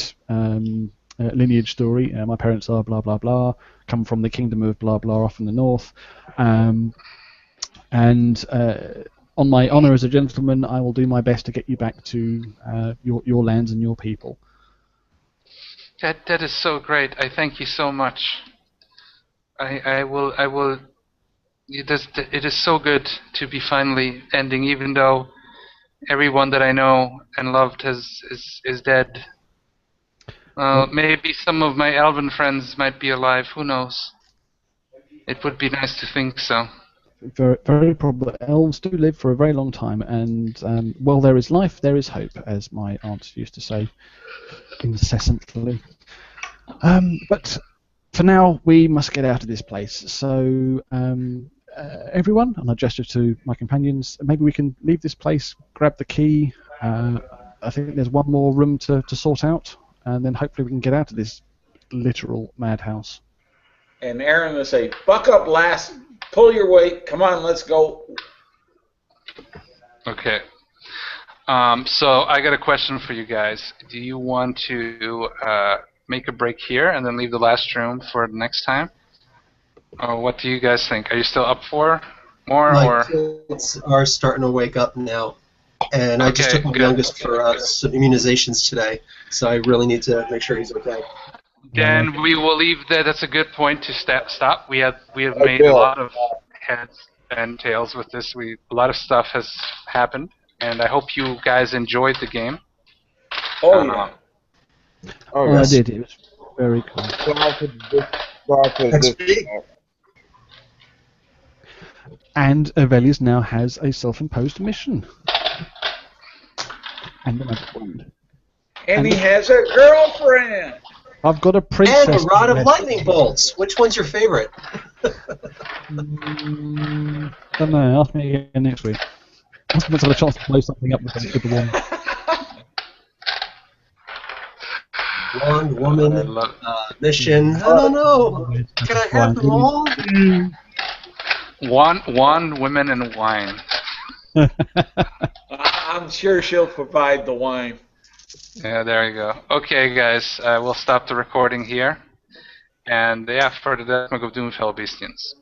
B: lineage story. My parents are blah blah blah. Come from the kingdom of blah blah off in the north. And on my honour as a gentleman, I will do my best to get you back to your lands and your people.
A: That is so great. I thank you so much. I will. It is so good to be finally ending, even though everyone that I know and loved is dead. Maybe some of my elven friends might be alive. Who knows? It would be nice to think so.
B: Very, very probably. Elves do live for a very long time, and while there is life, there is hope, as my aunt used to say incessantly. But for now, we must get out of this place. So, everyone, and I gesture to my companions, maybe we can leave this place, grab the key. I think there's one more room to sort out, and then hopefully we can get out of this literal madhouse.
C: And Aaron will say, "Buck up, lass. Pull your weight. Come on, let's go."
A: Okay. So I got a question for you guys. Do you want to make a break here and then leave the last room for the next time? Or what do you guys think? Are you still up for more?
E: My
A: Or
E: kids are starting to wake up now, and I just
A: Okay,
E: took my
A: good.
E: youngest for some immunizations today, so I really need to make sure he's okay.
A: then we will leave that. That's a good point to stop. We have made
D: Okay.
A: a lot of heads and tails with this. A lot of stuff has happened, and I hope you guys enjoyed the game.
C: Oh yeah.
D: Oh,
B: Well, I
D: yes.
B: did. It was very cool.
D: Sorry for the
E: XP.
B: And Avelius now has a self-imposed mission. And the magic wand.
C: And he has a girlfriend.
B: I've got a princess.
E: And a rod of
B: left.
E: lightning bolts. Which one's your favorite?
B: Don't know. Ask me again next week. Let's have a chance to blow something up with the wand.
E: Blonde woman,
A: I love-
E: mission. I don't know. Can I have them all?
A: One women and wine.
C: I'm sure she'll provide the wine.
A: Yeah, there you go. Okay, guys, we'll stop the recording here. And yeah, for the Deathmark of Doomfell Beastians.